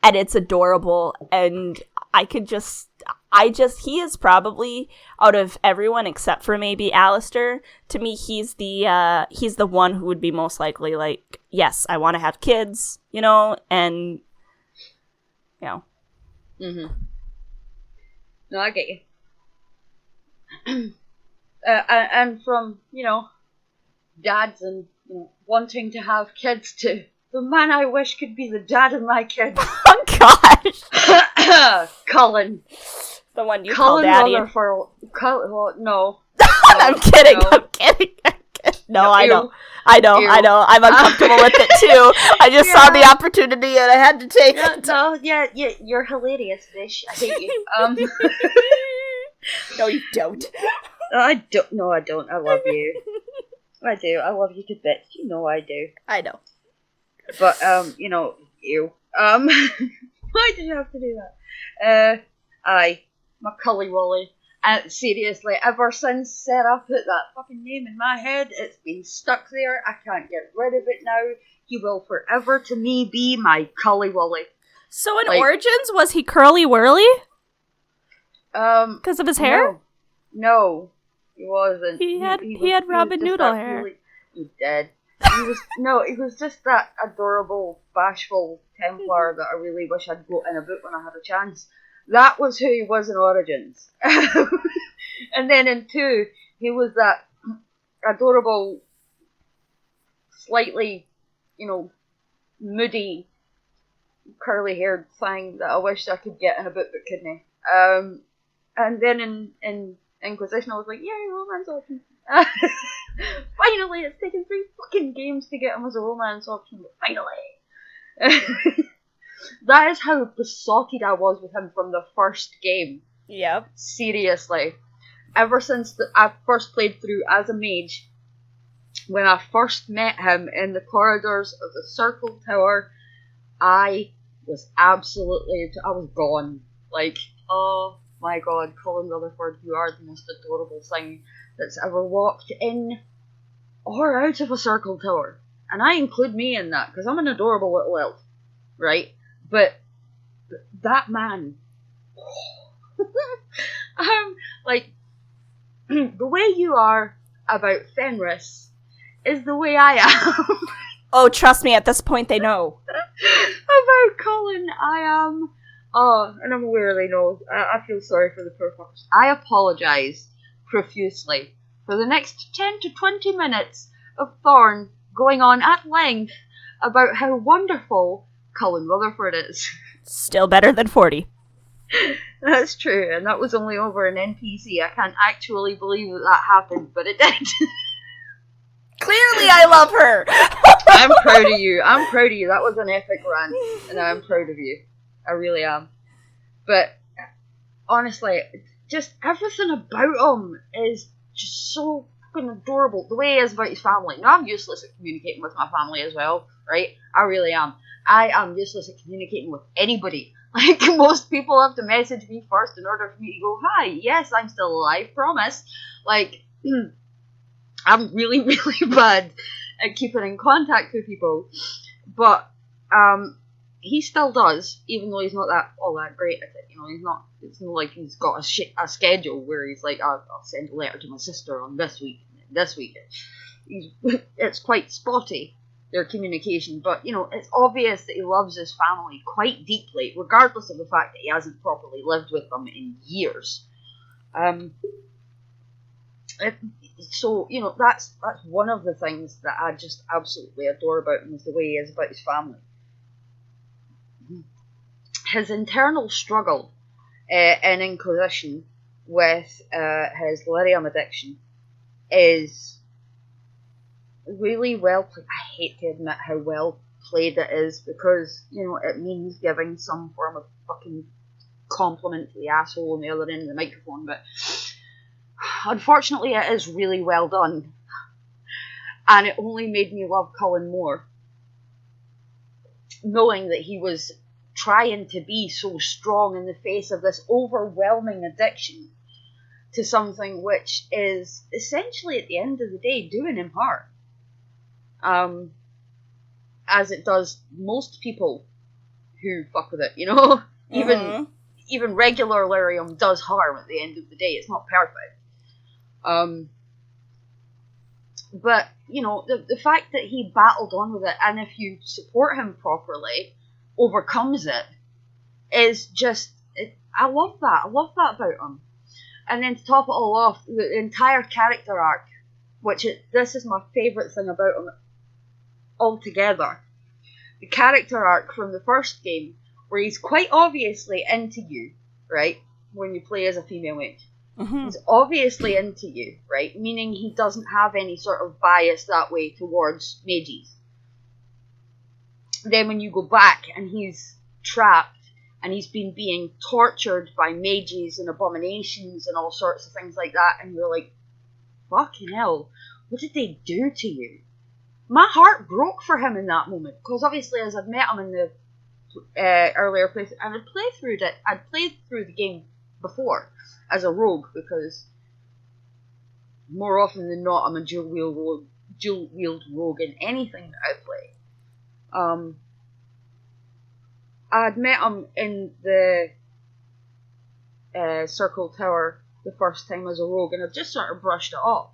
Speaker 2: And it's adorable, and he is probably, out of everyone except for maybe Alistair, to me, he's the one who would be most likely, like, yes, I want to have kids, you know, and, you know.
Speaker 1: Mm-hmm. No, I get you. And from, you know, dads and, you know, wanting to have kids to the man I wish could be the dad of my kids.
Speaker 2: Oh, gosh.
Speaker 1: Cullen.
Speaker 2: The one you call daddy.
Speaker 1: No.
Speaker 2: I'm kidding. No. I'm kidding. No, I know. I'm uncomfortable with it too. I just saw the opportunity and I had to take it.
Speaker 1: No, yeah, you're hilarious, Fish. I hate you.
Speaker 2: No, you don't.
Speaker 1: I don't. No, I don't. I love you. I do. I love you to bits. You know I do.
Speaker 2: I know.
Speaker 1: But you know, you. Why did you have to do that? Macaulay Wally. And seriously, ever since Sarah put that fucking name in my head, it's been stuck there. I can't get rid of it now. He will forever, to me, be my Cully Wally.
Speaker 2: So in Origins, was he Curly Whirly? Because of his hair?
Speaker 1: No, he wasn't.
Speaker 2: He had Robin Noodle hair.
Speaker 1: Really, he did. He was just that adorable, bashful Templar that I really wish I'd got in a book when I had a chance. That was who he was in Origins. And then in 2, he was that adorable, slightly, you know, moody, curly-haired thing that I wish I could get in a book but couldn't. And then in Inquisition, I was like, yay, romance option. Finally, it's taken 3 fucking games to get him as a romance option, but finally. That is how besotted I was with him from the first game.
Speaker 2: Yep.
Speaker 1: Seriously. Ever since I first played through as a mage, when I first met him in the corridors of the Circle Tower, I was gone. Like, oh my god, Colin Rutherford, you are the most adorable thing that's ever walked in or out of a Circle Tower. And I include me in that, because I'm an adorable little elf, right? But that man, like, the way you are about Fenris is the way I am.
Speaker 2: Oh, trust me, at this point they know.
Speaker 1: About Colin, I am. Oh, and I'm aware they know. I feel sorry for the poor fuckers. I apologise profusely for the next 10 to 20 minutes of Thorn going on at length about how wonderful Colin Rutherford is.
Speaker 2: Still better than 40.
Speaker 1: That's true, and that was only over an NPC. I can't actually believe that happened, but it did.
Speaker 2: Clearly I love her!
Speaker 1: I'm proud of you. That was an epic rant, and I'm proud of you. I really am. But, honestly, just everything about him is just so fucking adorable. The way he is about his family. Now, I'm useless at communicating with my family as well, right? I really am. I am useless at communicating with anybody. Like, most people have to message me first in order for me to go, hi, yes, I'm still alive, promise. Like, I'm really, really bad at keeping in contact with people. But, he still does, even though he's not all that great at it. You know, it's not like he's got a schedule where he's like, I'll send a letter to my sister on this week, and this week. It's quite spotty, their communication, but, you know, it's obvious that he loves his family quite deeply, regardless of the fact that he hasn't properly lived with them in years. So, you know, that's one of the things that I just absolutely adore about him, is the way he is about his family. His internal struggle in Inquisition with his lyrium addiction is really well played. I hate to admit how well played it is, because, you know, it means giving some form of fucking compliment to the asshole on the other end of the microphone, but unfortunately it is really well done, and it only made me love Cullen more, knowing that he was trying to be so strong in the face of this overwhelming addiction to something which is essentially, at the end of the day, doing him harm. As it does most people who fuck with it, you know? Even regular lyrium does harm at the end of the day. It's not perfect. But, you know, the fact that he battled on with it, and if you support him properly, overcomes it, is just... I love that. I love that about him. And then to top it all off, the entire character arc, this is my favourite thing about him altogether. The character arc from the first game, where he's quite obviously into you, right? When you play as a female mage. Mm-hmm. He's obviously into you, right? Meaning he doesn't have any sort of bias that way towards mages. Then when you go back and he's trapped and he's been being tortured by mages and abominations and all sorts of things like that, and you're like, fucking hell, what did they do to you? My heart broke for him in that moment, because obviously as I'd met him in the earlier playthrough, and I'd played through the game before as a rogue, because more often than not I'm a dual wield rogue in anything that I play. I'd met him in the Circle Tower the first time as a rogue, and I've just sort of brushed it off.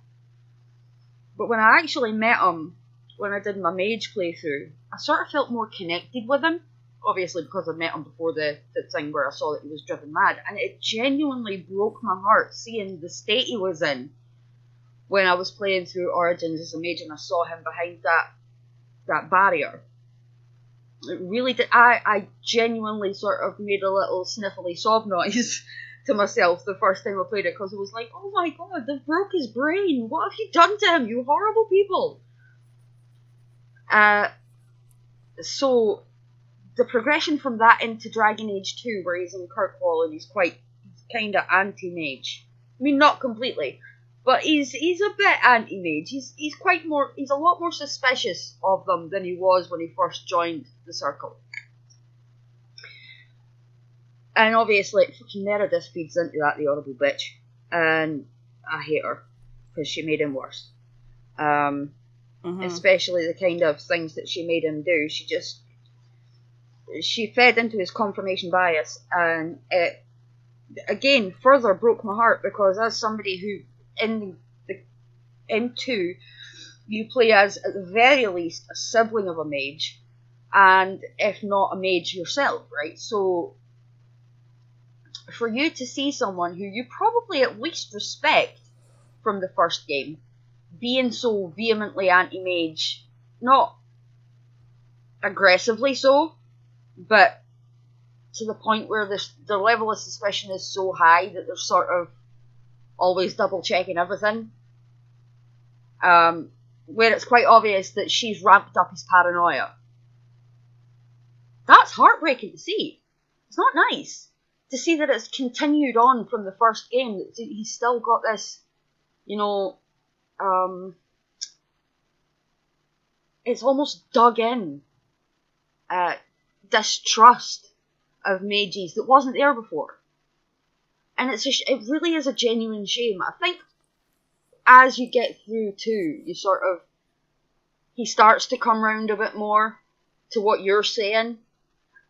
Speaker 1: But when I actually met him, when I did my mage playthrough, I sort of felt more connected with him. Obviously because I'd met him before the thing where I saw that he was driven mad. And it genuinely broke my heart seeing the state he was in when I was playing through Origins as a mage and I saw him behind that barrier. It really did. I genuinely sort of made a little sniffly sob noise to myself the first time I played it, because I was like, oh my god, they've broke his brain. What have you done to him, you horrible people? So the progression from that into Dragon Age 2, where he's in Kirkwall and he's kind of anti-mage. I mean, not completely, but he's a bit anti-mage. He's a lot more suspicious of them than he was when he first joined the Circle. And obviously, fucking Meredith feeds into that, the horrible bitch, and I hate her because she made him worse. Especially the kind of things that she made him do. She fed into his confirmation bias, and it again further broke my heart, because as somebody who in 2 you play as, at the very least, a sibling of a mage, and if not a mage yourself, right? So for you to see someone who you probably at least respect from the first game being so vehemently anti-mage, not aggressively so, but to the point where the level of suspicion is so high that they're sort of always double checking everything, where it's quite obvious that she's ramped up his paranoia. That's heartbreaking to see. It's not nice to see that it's continued on from the first game, that he's still got this, you know, it's almost dug in distrust of mages that wasn't there before. And it really is a genuine shame. I think as you get through 2, he starts to come round a bit more to what you're saying,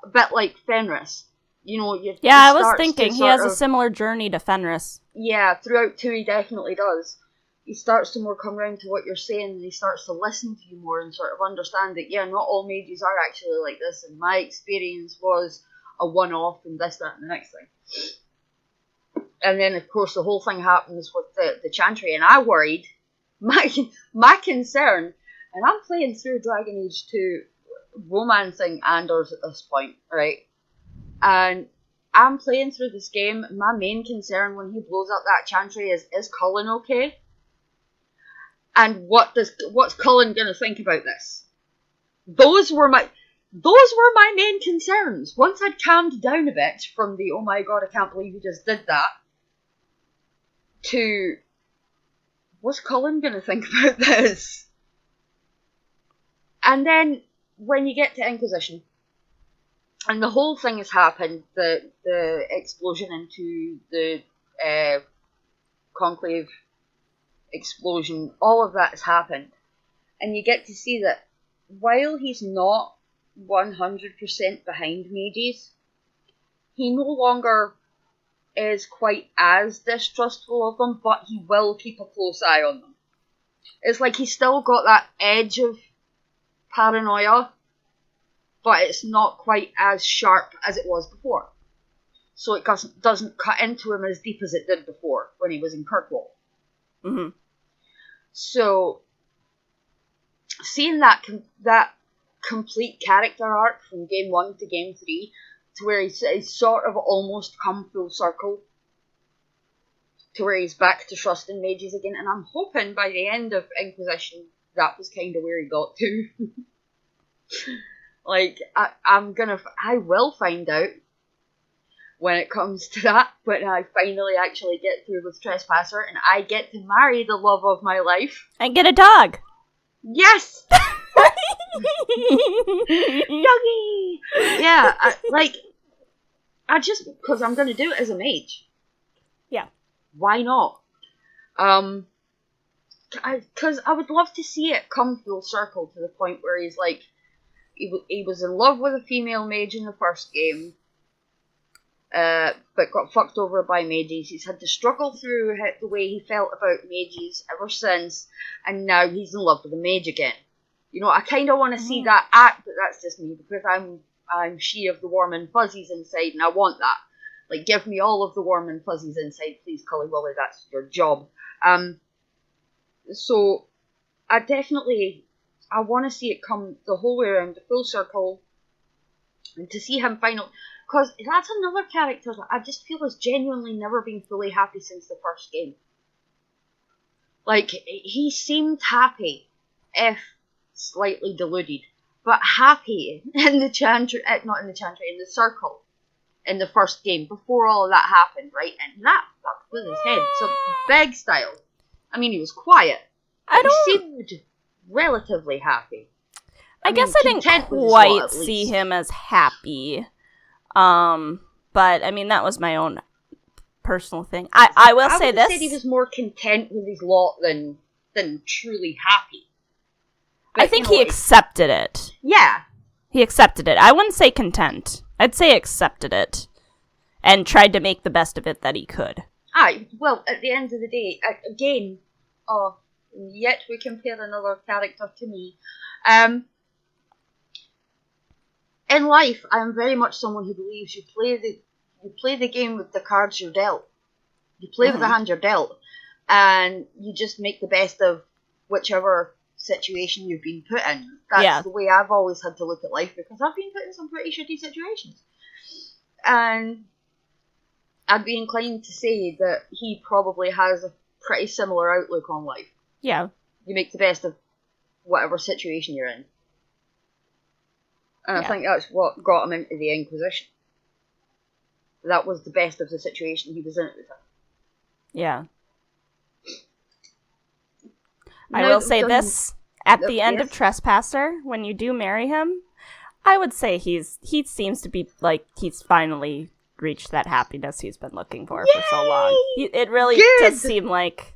Speaker 1: a bit like Fenris. You know,
Speaker 2: I was thinking he has a similar journey to Fenris.
Speaker 1: Yeah, throughout 2 he definitely does. He starts to more come around to what you're saying, and he starts to listen to you more and sort of understand that, yeah, not all mages are actually like this, and my experience was a one-off and this, that, and the next thing. And then, of course, the whole thing happens with the Chantry, and I worried, my concern, and I'm playing through Dragon Age 2, romancing Anders at this point, right? And I'm playing through this game, my main concern when he blows up that Chantry is Cullen okay? And what's Cullen gonna think about this? Those were my main concerns. Once I'd calmed down a bit from the oh my god, I can't believe you just did that, to what's Cullen gonna think about this? And then when you get to Inquisition, and the whole thing has happened, the explosion into the Conclave explosion, all of that has happened. And you get to see that while he's not 100% behind mages, he no longer is quite as distrustful of them, but he will keep a close eye on them. It's like he's still got that edge of paranoia, but it's not quite as sharp as it was before. So it doesn't cut into him as deep as it did before when he was in Kirkwall.
Speaker 2: Mm-hmm.
Speaker 1: So seeing that complete character arc from game 1 to game 3, to where he's sort of almost come full circle, to where he's back to trusting mages again, and I'm hoping by the end of Inquisition that was kind of where he got to. Like, I will find out when it comes to that, when I finally actually get through with Trespasser, and I get to marry the love of my life.
Speaker 2: And get a dog!
Speaker 1: Yes! Doggy! Yeah, because I'm going to do it as a mage.
Speaker 2: Yeah.
Speaker 1: Why not? Because I would love to see it come full circle to the point where he's like, he was in love with a female mage in the first game, but got fucked over by mages. He's had to struggle through the way he felt about mages ever since, and now he's in love with a mage again. You know, I kind of want to see that act, but that's just me, because I'm she of the warm and fuzzies inside, and I want that. Like, give me all of the warm and fuzzies inside, please, Cully Willy, that's your job. So, I want to see it come the whole way around, the full circle, and to see him final, because that's another character that I just feel has genuinely never been fully happy since the first game. Like, he seemed happy, if slightly deluded, but happy in the Chantry, not in the Chantry, in the circle, in the first game, before all of that happened, right? And that fucked with his head, so big style. I mean, he was quiet, but he seemed relatively happy.
Speaker 2: I guess I didn't quite see him as happy. But, I mean, that was my own personal thing. I will say this. I would say
Speaker 1: he was more content with his lot than truly happy. But,
Speaker 2: I think he accepted it.
Speaker 1: Yeah.
Speaker 2: He accepted it. I wouldn't say content. I'd say accepted it. And tried to make the best of it that he could.
Speaker 1: Aye, well, at the end of the day, again, yet we compare another character to me. In life, I am very much someone who believes you play the game with the cards you're dealt. You play with the hand you're dealt, and you just make the best of whichever situation you've been put in. That's the way I've always had to look at life, because I've been put in some pretty shitty situations. And I'd be inclined to say that he probably has a pretty similar outlook on life.
Speaker 2: Yeah.
Speaker 1: You make the best of whatever situation you're in. And I think that's what got him into the Inquisition. That was the best of the situation he was in at the time.
Speaker 2: Yeah. I will say this, at the end of Trespasser, when you do marry him, I would say he seems to be like he's finally reached that happiness he's been looking for so long. It really does seem like,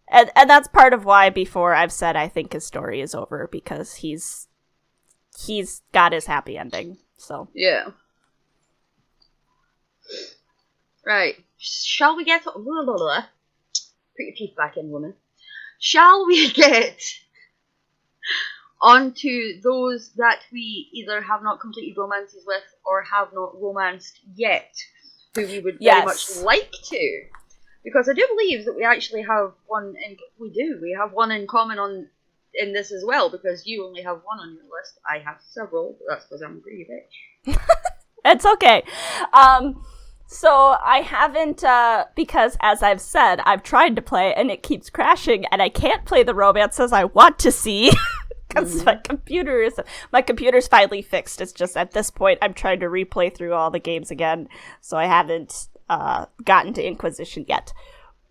Speaker 2: and that's part of why before I've said I think his story is over, because he's got his happy ending. So
Speaker 1: Yeah. Right. Shall we get... Blah, blah, blah. Put your teeth back in, woman. Shall we get onto those that we either have not completed romances with or have not romanced yet, who we would very much like to? Because I do believe that we actually have one in... We have one in common in this as well, because you only have one on your list. I have several, but that's because I'm a greedy bitch.
Speaker 2: it's okay. So I haven't, because as I've said, I've tried to play and it keeps crashing and I can't play the romances I want to see because my computer's finally fixed. It's just at this point I'm trying to replay through all the games again, so I haven't gotten to Inquisition yet.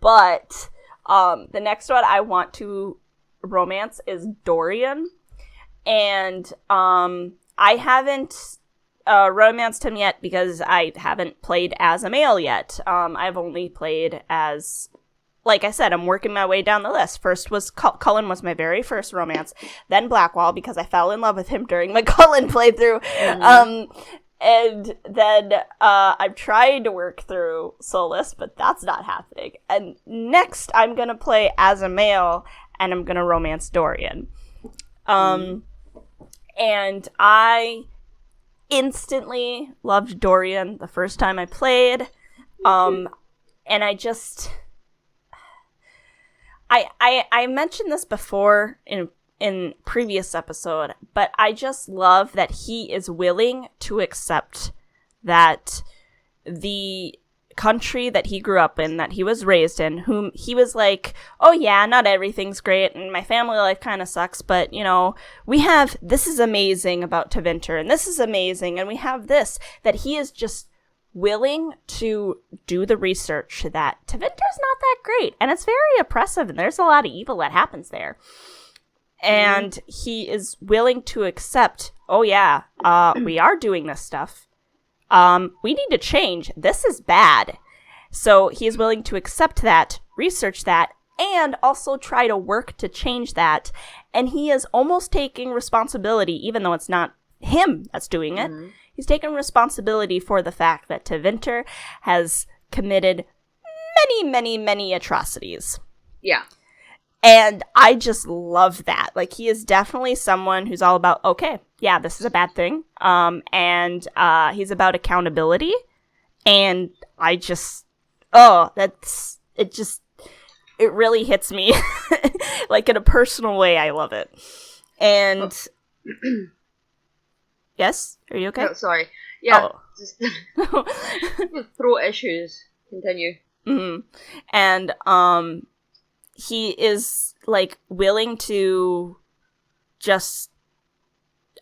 Speaker 2: But the next one I want to romance is Dorian, and I haven't romanced him yet because I haven't played as a male yet. I've only played as, like I said, I'm working my way down the list. First was Cullen was my very first romance, then Blackwall because I fell in love with him during my Cullen playthrough. And then I'm trying to work through Solus, but that's not happening. And next I'm gonna play as a male and I'm gonna romance Dorian. And I instantly loved Dorian the first time I played, and I just I mentioned this before in previous episode, but I just love that he is willing to accept that the country that he grew up in, that he was raised in, whom he was like, oh yeah, not everything's great and my family life kind of sucks, but you know, we have this is amazing about Tevinter and this is amazing and we have this, that he is just willing to do the research that Tevinter's not that great and it's very oppressive and there's a lot of evil that happens there. And he is willing to accept, oh yeah, we are doing this stuff. We need to change. This is bad. So he is willing to accept that, research that, and also try to work to change that. And he is almost taking responsibility, even though it's not him that's doing it. He's taking responsibility for the fact that Tevinter has committed many, many, many atrocities.
Speaker 1: Yeah.
Speaker 2: And I just love that. Like, he is definitely someone who's all about, okay, yeah, this is a bad thing. And he's about accountability. And I just, it really hits me. Like, in a personal way, I love it. And, yes? Are you okay?
Speaker 1: Oh, sorry. Yeah. Just with throat issues. Continue.
Speaker 2: And, he is, like, willing to just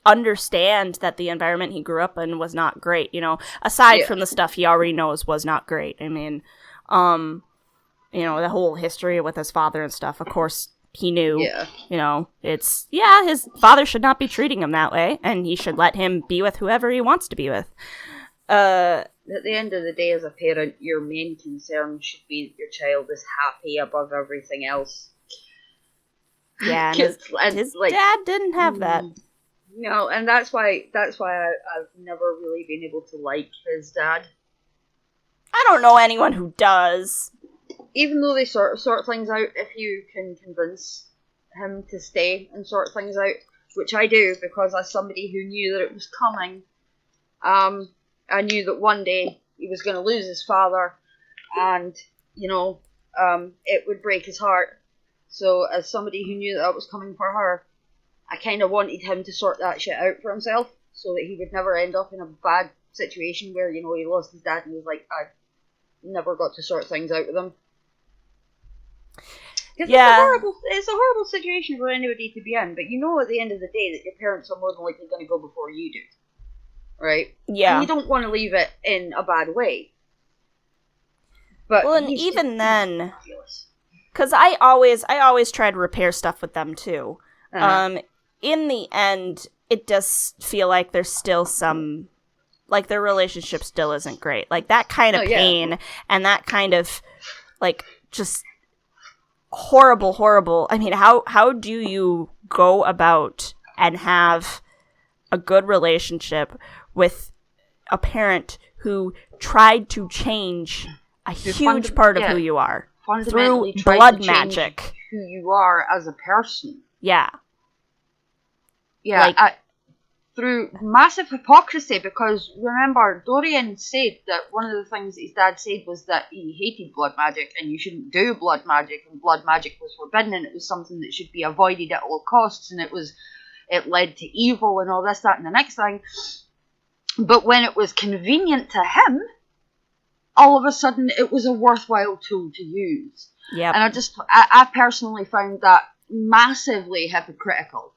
Speaker 2: understand that the environment he grew up in was not great, you know, aside from the stuff he already knows was not great. I mean, you know, the whole history with his father and stuff, of course, he knew, you know, his father should not be treating him that way, and he should let him be with whoever he wants to be with.
Speaker 1: At the end of the day, as a parent, your main concern should be that your child is happy above everything else.
Speaker 2: Yeah, and his dad didn't have that.
Speaker 1: No, and that's why I've never really been able to like his dad.
Speaker 2: I don't know anyone who does.
Speaker 1: Even though they sort things out, if you can convince him to stay and sort things out, which I do, because as somebody who knew that it was coming, I knew that one day he was going to lose his father, and, you know, it would break his heart. So, as somebody who knew that was coming for her, I kind of wanted him to sort that shit out for himself, so that he would never end up in a bad situation where, you know, he lost his dad and he was like, I never got to sort things out with him.
Speaker 2: Yeah.
Speaker 1: It's a horrible situation for anybody to be in, but you know at the end of the day that your parents are more than likely going to go before you do. Right?
Speaker 2: Yeah.
Speaker 1: And you don't want to leave it in a bad way. But
Speaker 2: well, and even then, because I always try to repair stuff with them too. In the end, it does feel like there's still some, like, their relationship still isn't great. Like, that kind of pain and that kind of, like, just horrible. I mean, how do you go about and have a good relationship with a parent who tried to change a huge part of who you are
Speaker 1: fundamentally
Speaker 2: through
Speaker 1: tried
Speaker 2: blood
Speaker 1: to change
Speaker 2: magic.
Speaker 1: who you are as a person.
Speaker 2: Yeah.
Speaker 1: Yeah, through massive hypocrisy, because remember, Dorian said that one of the things that his dad said was that he hated blood magic and you shouldn't do blood magic, and blood magic was forbidden and it was something that should be avoided at all costs, and it led to evil and all this, that, and the next thing. But when it was convenient to him, all of a sudden it was a worthwhile tool to use.
Speaker 2: Yep.
Speaker 1: And I personally found that massively hypocritical.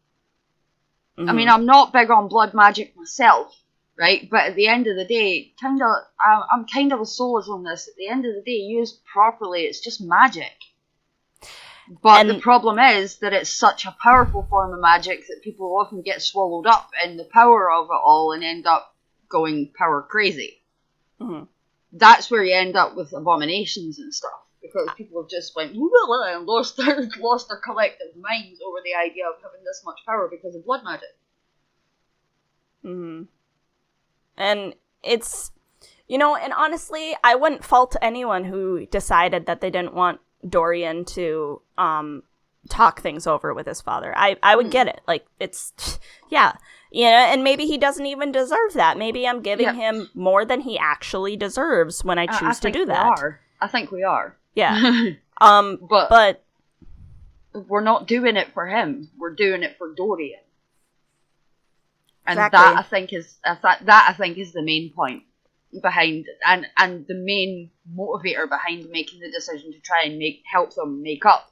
Speaker 2: Mm-hmm.
Speaker 1: I mean, I'm not big on blood magic myself, right? But at the end of the day, I'm kind of a solace on this. At the end of the day, used properly, it's just magic. But the problem is that it's such a powerful form of magic that people often get swallowed up in the power of it all and end up going power crazy.
Speaker 2: Mm-hmm.
Speaker 1: That's where you end up with abominations and stuff. Because people have just went, and lost their collective minds over the idea of having this much power because of blood magic.
Speaker 2: Mm-hmm. And it's, and honestly, I wouldn't fault anyone who decided that they didn't want Dorian to talk things over with his father. I would get it. Like, it's, yeah. And maybe he doesn't even deserve that. Maybe I'm giving him more than he actually deserves when I choose to do that.
Speaker 1: I think we are.
Speaker 2: Yeah.
Speaker 1: But we're not doing it for him. We're doing it for Dorian. And
Speaker 2: exactly.
Speaker 1: that I think is the main point behind and the main motivator behind making the decision to try and help them make up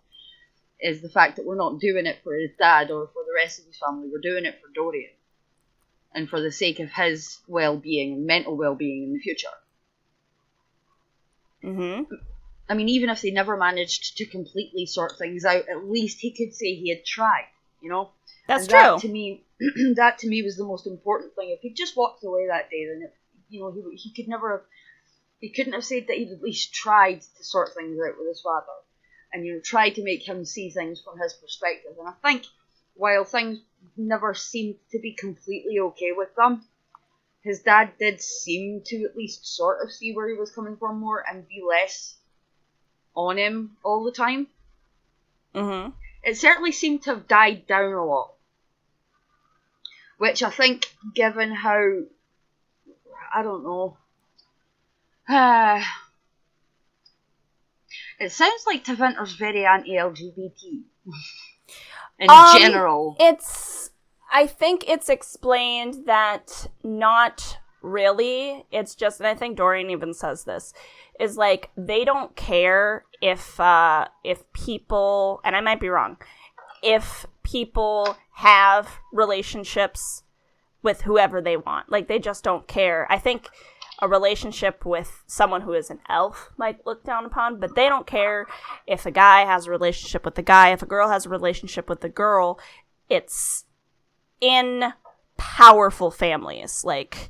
Speaker 1: is the fact that we're not doing it for his dad or for the rest of his family. We're doing it for Dorian. And for the sake of his well-being and mental well-being in the future.
Speaker 2: Mm-hmm.
Speaker 1: I mean, even if they never managed to completely sort things out, at least he could say he had tried,
Speaker 2: That's
Speaker 1: and
Speaker 2: true.
Speaker 1: That to me was the most important thing. If he just walked away that day, then he couldn't have said that he'd at least tried to sort things out with his father, and tried to make him see things from his perspective. And I think while things never seemed to be completely okay with them, his dad did seem to at least sort of see where he was coming from more and be less on him all the time.
Speaker 2: Mm-hmm.
Speaker 1: It certainly seemed to have died down a lot. Which I think, given how, I don't know, it sounds like Tevinter's very anti-LGBT in general.
Speaker 2: I think it's explained that not really. It's just, and I think Dorian even says this, is like they don't care if people, and I might be wrong, if people have relationships with whoever they want. Like, they just don't care. I think a relationship with someone who is an elf might look down upon, but they don't care if a guy has a relationship with a guy, if a girl has a relationship with a girl. It's in powerful families. Like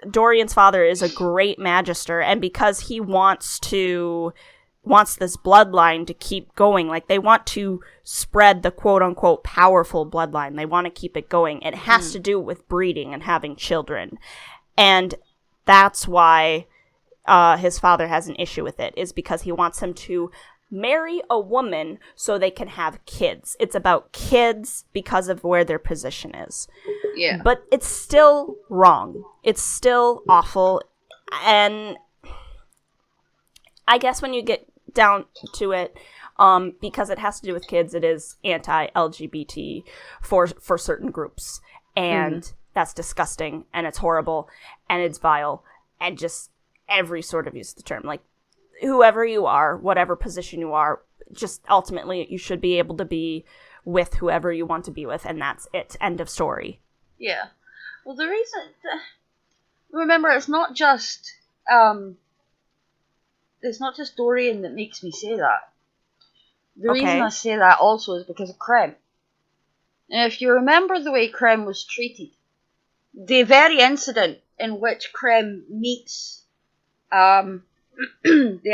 Speaker 2: Dorian's father is a great magister, and because he wants this bloodline to keep going, like, they want to spread the quote-unquote powerful bloodline. They want to keep it going. It has to do with breeding and having children. And that's why his father has an issue with it, is because he wants him to marry a woman so they can have kids. It's about kids because of where their position is.
Speaker 1: Yeah.
Speaker 2: But it's still wrong. It's still awful. And I guess when you get down to it, because it has to do with kids, it is anti-LGBT for certain groups. And that's disgusting, and it's horrible, and it's vile, and just every sort of use of the term. Like, whoever you are, whatever position you are, just ultimately you should be able to be with whoever you want to be with, and that's it. End of story.
Speaker 1: Yeah. Well, the reason... remember, it's not just Dorian that makes me say that. The reason I say that also is because of Krem. Now, if you remember the way Krem was treated, the very incident in which Krem meets the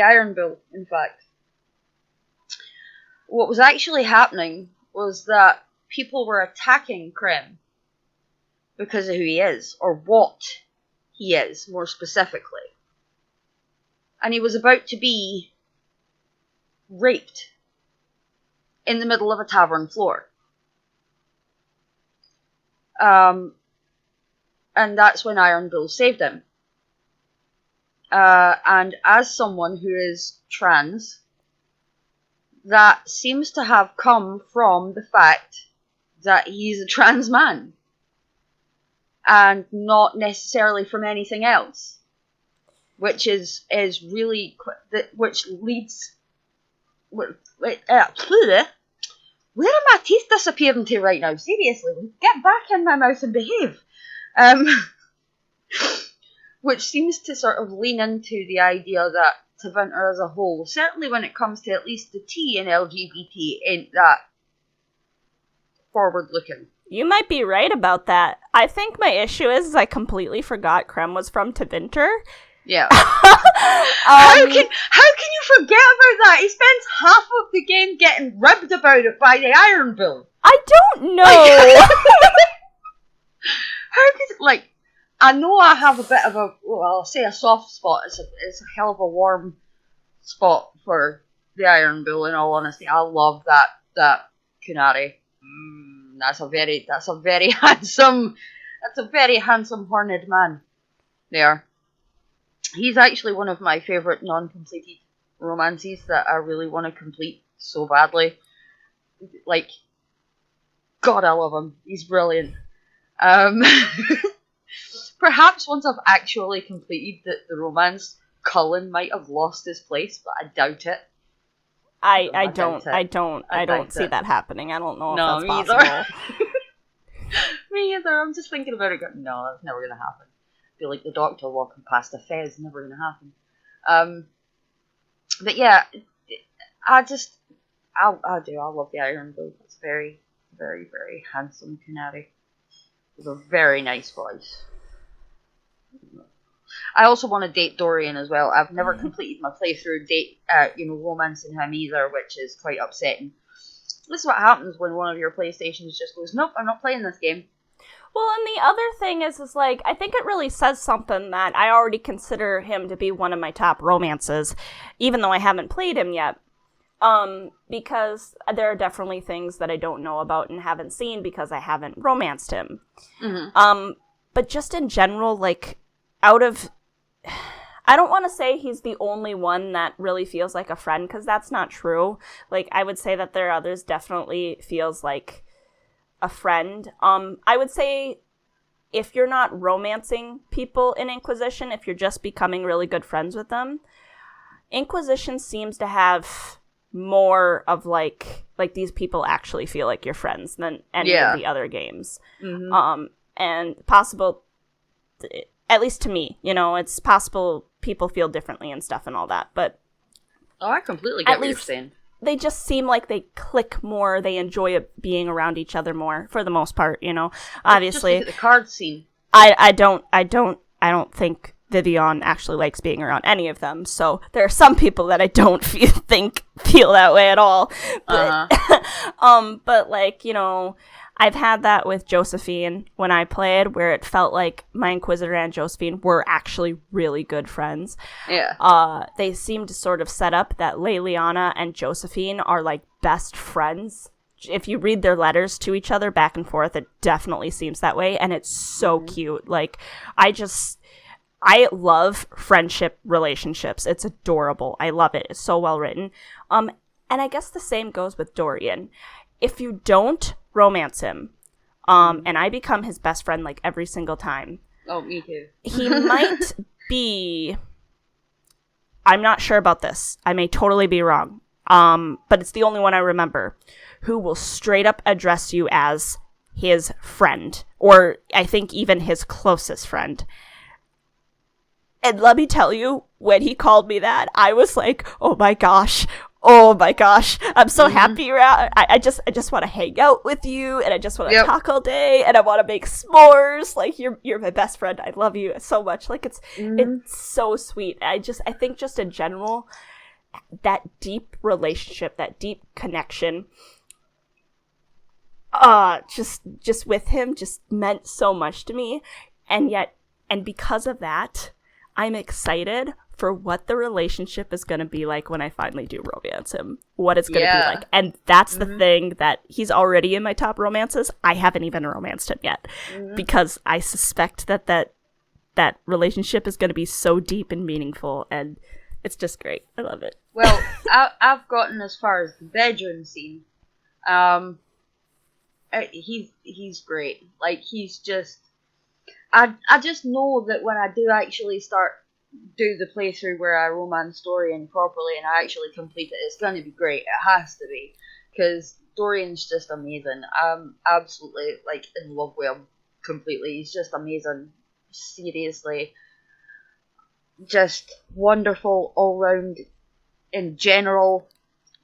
Speaker 1: Iron Bull, in fact, what was actually happening was that people were attacking Krem because of who he is, or what he is, more specifically. And he was about to be raped in the middle of a tavern floor. And that's when Iron Bull saved him. And as someone who is trans, that seems to have come from the fact that he's a trans man. And not necessarily from anything else. Which is really, which leads... Where are my teeth disappearing to right now? Seriously, get back in my mouth and behave. Which seems to sort of lean into the idea that Tevinter as a whole, certainly when it comes to at least the T in LGBT, ain't that forward-looking.
Speaker 2: You might be right about that. I think my issue is I completely forgot Krem was from Tevinter.
Speaker 1: Yeah. How can you forget about that? He spends half of the game getting ribbed about it by the Iron Bull.
Speaker 2: I don't know.
Speaker 1: How could, like, I know I have a bit of a, well, I'll say a soft spot. It's a hell of a warm spot for the Iron Bull, in all honesty. I love that Kunari. That's a very handsome horned man there. He's actually one of my favourite non-completed romances that I really want to complete so badly. Like, God, I love him. He's brilliant. Perhaps once I've actually completed the romance, Cullen might have lost his place, but I doubt it.
Speaker 2: I don't see that happening. I don't know if that's possible.
Speaker 1: Either. Me either. I'm just thinking about it going, no, that's never going to happen. I feel like the Doctor walking past a fez, never going to happen. But yeah, I love the Iron Bull. It's very, very, very handsome Canary. With a very nice voice. I also want to date Dorian as well. I've never completed my playthrough romancing him either, which is quite upsetting. This is what happens when one of your PlayStations just goes, nope, I'm not playing this game.
Speaker 2: Well, and the other thing is like, I think it really says something that I already consider him to be one of my top romances, even though I haven't played him yet. Because there are definitely things that I don't know about and haven't seen because I haven't romanced him. Mm-hmm. But just in general, like, I don't want to say he's the only one that really feels like a friend, because that's not true. Like, I would say that there are others definitely feels like a friend. I would say if you're not romancing people in Inquisition, if you're just becoming really good friends with them, Inquisition seems to have more of like these people actually feel like your friends than any of the other games. Mm-hmm. And possible, at least to me, it's possible people feel differently and stuff and all that, but
Speaker 1: I completely get what you're saying. They
Speaker 2: just seem like they click more. They enjoy being around each other more for the most part. Obviously,
Speaker 1: just look at the card scene.
Speaker 2: I don't think Vivian actually likes being around any of them. So there are some people that I don't feel that way at all. But but like, I've had that with Josephine when I played, where it felt like my Inquisitor and Josephine were actually really good friends.
Speaker 1: Yeah.
Speaker 2: They seem to sort of set up that Leliana and Josephine are like best friends. If you read their letters to each other back and forth, it definitely seems that way, and it's so cute. Like, I love friendship relationships. It's adorable. I love it. It's so well written. And I guess the same goes with Dorian. If you don't romance him, and I become his best friend like every single time.
Speaker 1: Oh, me too.
Speaker 2: He might be, I'm not sure about this. I may totally be wrong. But it's the only one I remember, who will straight up address you as his friend, or I think even his closest friend. And let me tell you, when he called me that, I was like, oh my gosh, I'm so happy you're out. I just want to hang out with you, and I just want to talk all day, and I want to make s'mores. Like, you're my best friend. I love you so much. Like, it's so sweet. I think just in general, that deep relationship, that deep connection. just with him just meant so much to me. And because of that, I'm excited for what the relationship is going to be like when I finally do romance him. What it's going to be like. And that's the thing, that he's already in my top romances. I haven't even romanced him yet. Because I suspect that relationship is going to be so deep and meaningful, and it's just great. I love it.
Speaker 1: Well, I've gotten as far as the bedroom scene. He's great. Like, he's just... I just know that when I do actually do the playthrough where I romance Dorian properly and I actually complete it, it's going to be great. It has to be. Because Dorian's just amazing. I'm absolutely, like, in love with him completely. He's just amazing. Seriously. Just wonderful all round in general.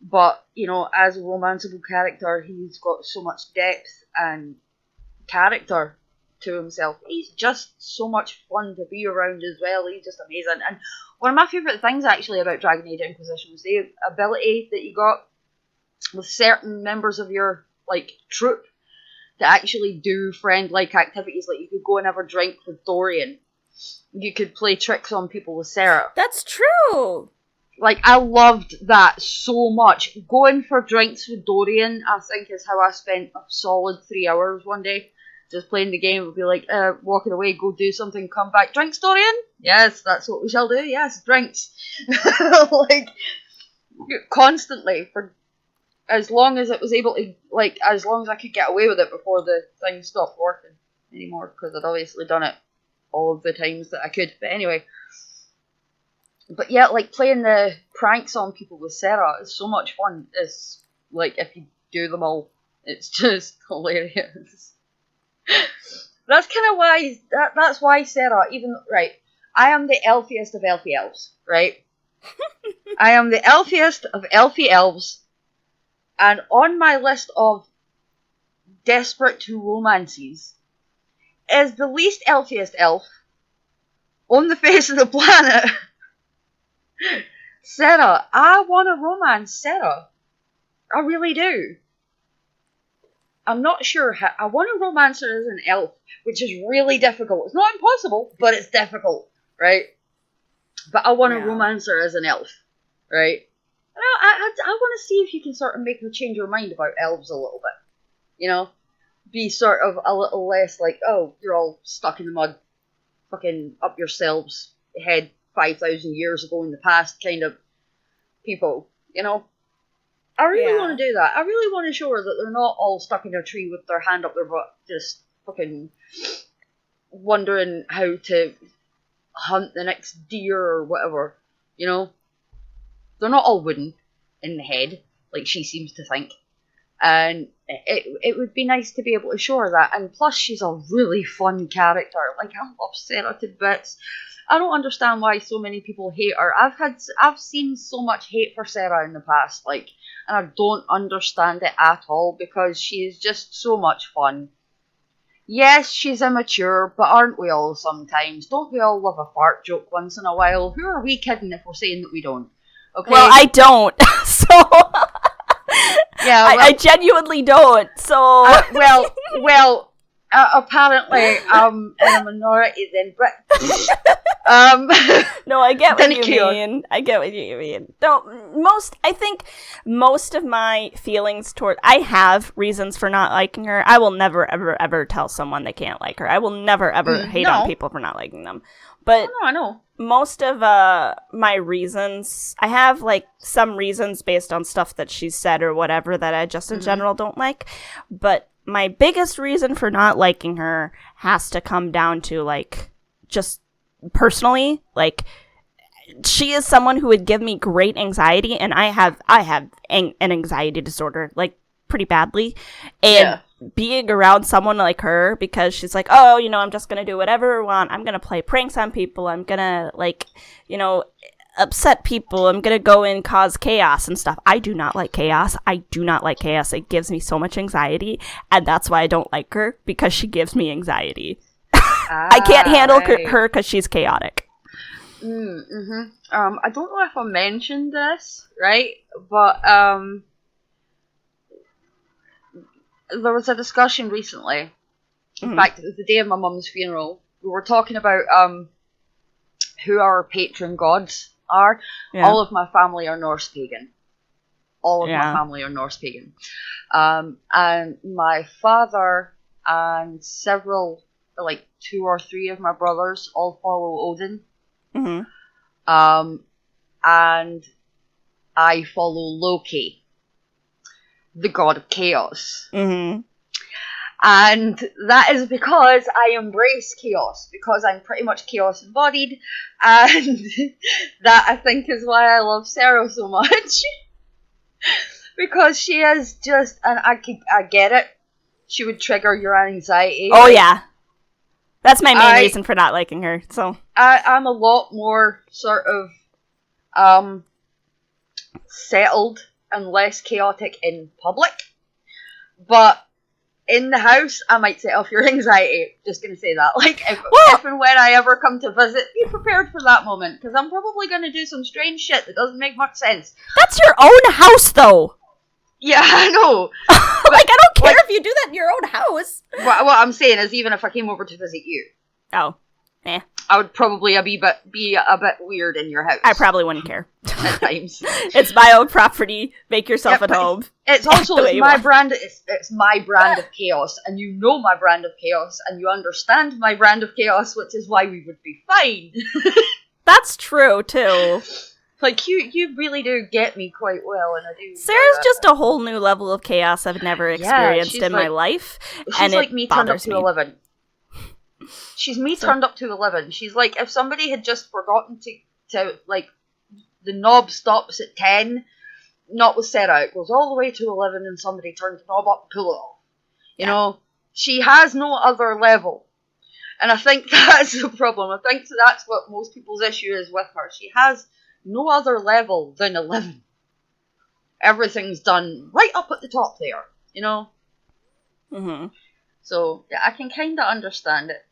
Speaker 1: But, you know, as a romanceable character, he's got so much depth and character to himself. He's just so much fun to be around as well. He's just amazing. And one of my favourite things actually about Dragon Age Inquisition was the ability that you got with certain members of your, like, troop to actually do friend-like activities. Like, you could go and have a drink with Dorian. You could play tricks on people with Sarah.
Speaker 2: That's true!
Speaker 1: Like, I loved that so much. Going for drinks with Dorian, I think, is how I spent a solid 3 hours one day. Just playing the game. Would be like, walking away, go do something, come back. Drinks, Dorian? Yes, that's what we shall do. Yes, drinks. Like, constantly, for as long as it was able to, like, as long as I could get away with it before the thing stopped working anymore, because I'd obviously done it all of the times that I could. But anyway. But yeah, like, playing the pranks on people with Sarah is so much fun. It's, like, if you do them all, it's just hilarious. That's kind of why, that's why Sarah, even, right, I am the elfiest of elfie elves, right? I am the elfiest of elfie elves, and on my list of desperate to romances is the least elfiest elf on the face of the planet. Sarah. I want to romance Sarah. I really do. I'm not sure how. I want to romance her as an elf, which is really difficult. It's not impossible, but it's difficult, right? But I want to romance her as an elf, right? I want to see if you can sort of make her change her mind about elves a little bit. You know? Be sort of a little less like, oh, you're all stuck in the mud, fucking up yourselves, head 5,000 years ago in the past kind of people, you know? I really want to do that. I really want to show her that they're not all stuck in a tree with their hand up their butt, just fucking wondering how to hunt the next deer or whatever, you know? They're not all wooden in the head, like she seems to think. And it would be nice to be able to show her that. And plus, she's a really fun character. Like, I love Sarah to bits. I don't understand why so many people hate her. I've seen so much hate for Sarah in the past, like, and I don't understand it at all, because she is just so much fun. Yes, she's immature, but aren't we all sometimes? Don't we all love a fart joke once in a while? Who are we kidding if we're saying that we don't? Okay.
Speaker 2: Well, I don't, so...
Speaker 1: Yeah, well,
Speaker 2: I genuinely don't, so...
Speaker 1: apparently I'm in a minority then, but...
Speaker 2: No, I get what you mean. I get what you mean. I think most of my feelings toward... I have reasons for not liking her. I will never, ever, ever tell someone they can't like her. I will never, ever hate on people for not liking them. But
Speaker 1: I know.
Speaker 2: Most of my reasons... I have, like, some reasons based on stuff that she's said or whatever that I just in general don't like. But my biggest reason for not liking her has to come down to, like, just personally, like, she is someone who would give me great anxiety, and I have an anxiety disorder, like, pretty badly, and being around someone like her, because she's like, oh, you know, I'm just gonna do whatever I want, I'm gonna play pranks on people, I'm gonna, like, you know, upset people, I'm gonna go and cause chaos and stuff. I do not like chaos. It gives me so much anxiety, and that's why I don't like her, because she gives me anxiety. I can't handle her because she's chaotic.
Speaker 1: I don't know if I mentioned this, right? But there was a discussion recently. In
Speaker 2: Mhm.
Speaker 1: fact, it was the day of my mum's funeral. We were talking about who our patron gods are.
Speaker 2: Yeah.
Speaker 1: All of my family are Norse pagan. All of my
Speaker 2: Yeah.
Speaker 1: family are Norse pagan. And my father and several, like 2 or 3 of my brothers, all follow Odin.
Speaker 2: Mhm.
Speaker 1: And I follow Loki, the god of chaos.
Speaker 2: Mhm.
Speaker 1: And that is because I embrace chaos, because I'm pretty much chaos embodied, and that I think is why I love Sarah so much. Because she is just, and I get it, she would trigger your anxiety.
Speaker 2: Oh yeah, that's my main reason for not liking her. So
Speaker 1: I'm a lot more sort of settled and less chaotic in public, but in the house, I might set off your anxiety. Just gonna say that. Like, if and when I ever come to visit, be prepared for that moment, because I'm probably gonna do some strange shit that doesn't make much sense.
Speaker 2: That's your own house, though.
Speaker 1: Yeah, I know.
Speaker 2: Like, I don't care if you do that in your own house.
Speaker 1: What I'm saying is, even if I came over to visit you,
Speaker 2: I
Speaker 1: would probably be a bit weird in your house.
Speaker 2: I probably wouldn't care.
Speaker 1: At times.
Speaker 2: It's my own property. Make yourself at home.
Speaker 1: It's also my brand. It's my brand of chaos, and you know my brand of chaos, and you understand my brand of chaos, which is why we would be fine.
Speaker 2: That's true too.
Speaker 1: Like, you really do get me quite well, and I do.
Speaker 2: Sarah's just a whole new level of chaos I've never experienced in my life.
Speaker 1: She's like me turned up to
Speaker 2: me.
Speaker 1: 11. She's me turned up to 11. She's like, if somebody had just forgotten to like, the knob stops at 10, not with Sarah, it goes all the way to 11, and somebody turns the knob up and pull it off. You know, she has no other level. And I think that's the problem. I think that's what most people's issue is with her. She has no other level than 11. Everything's done right up at the top there, you know?
Speaker 2: Mm-hmm.
Speaker 1: So, yeah, I can kind of understand it.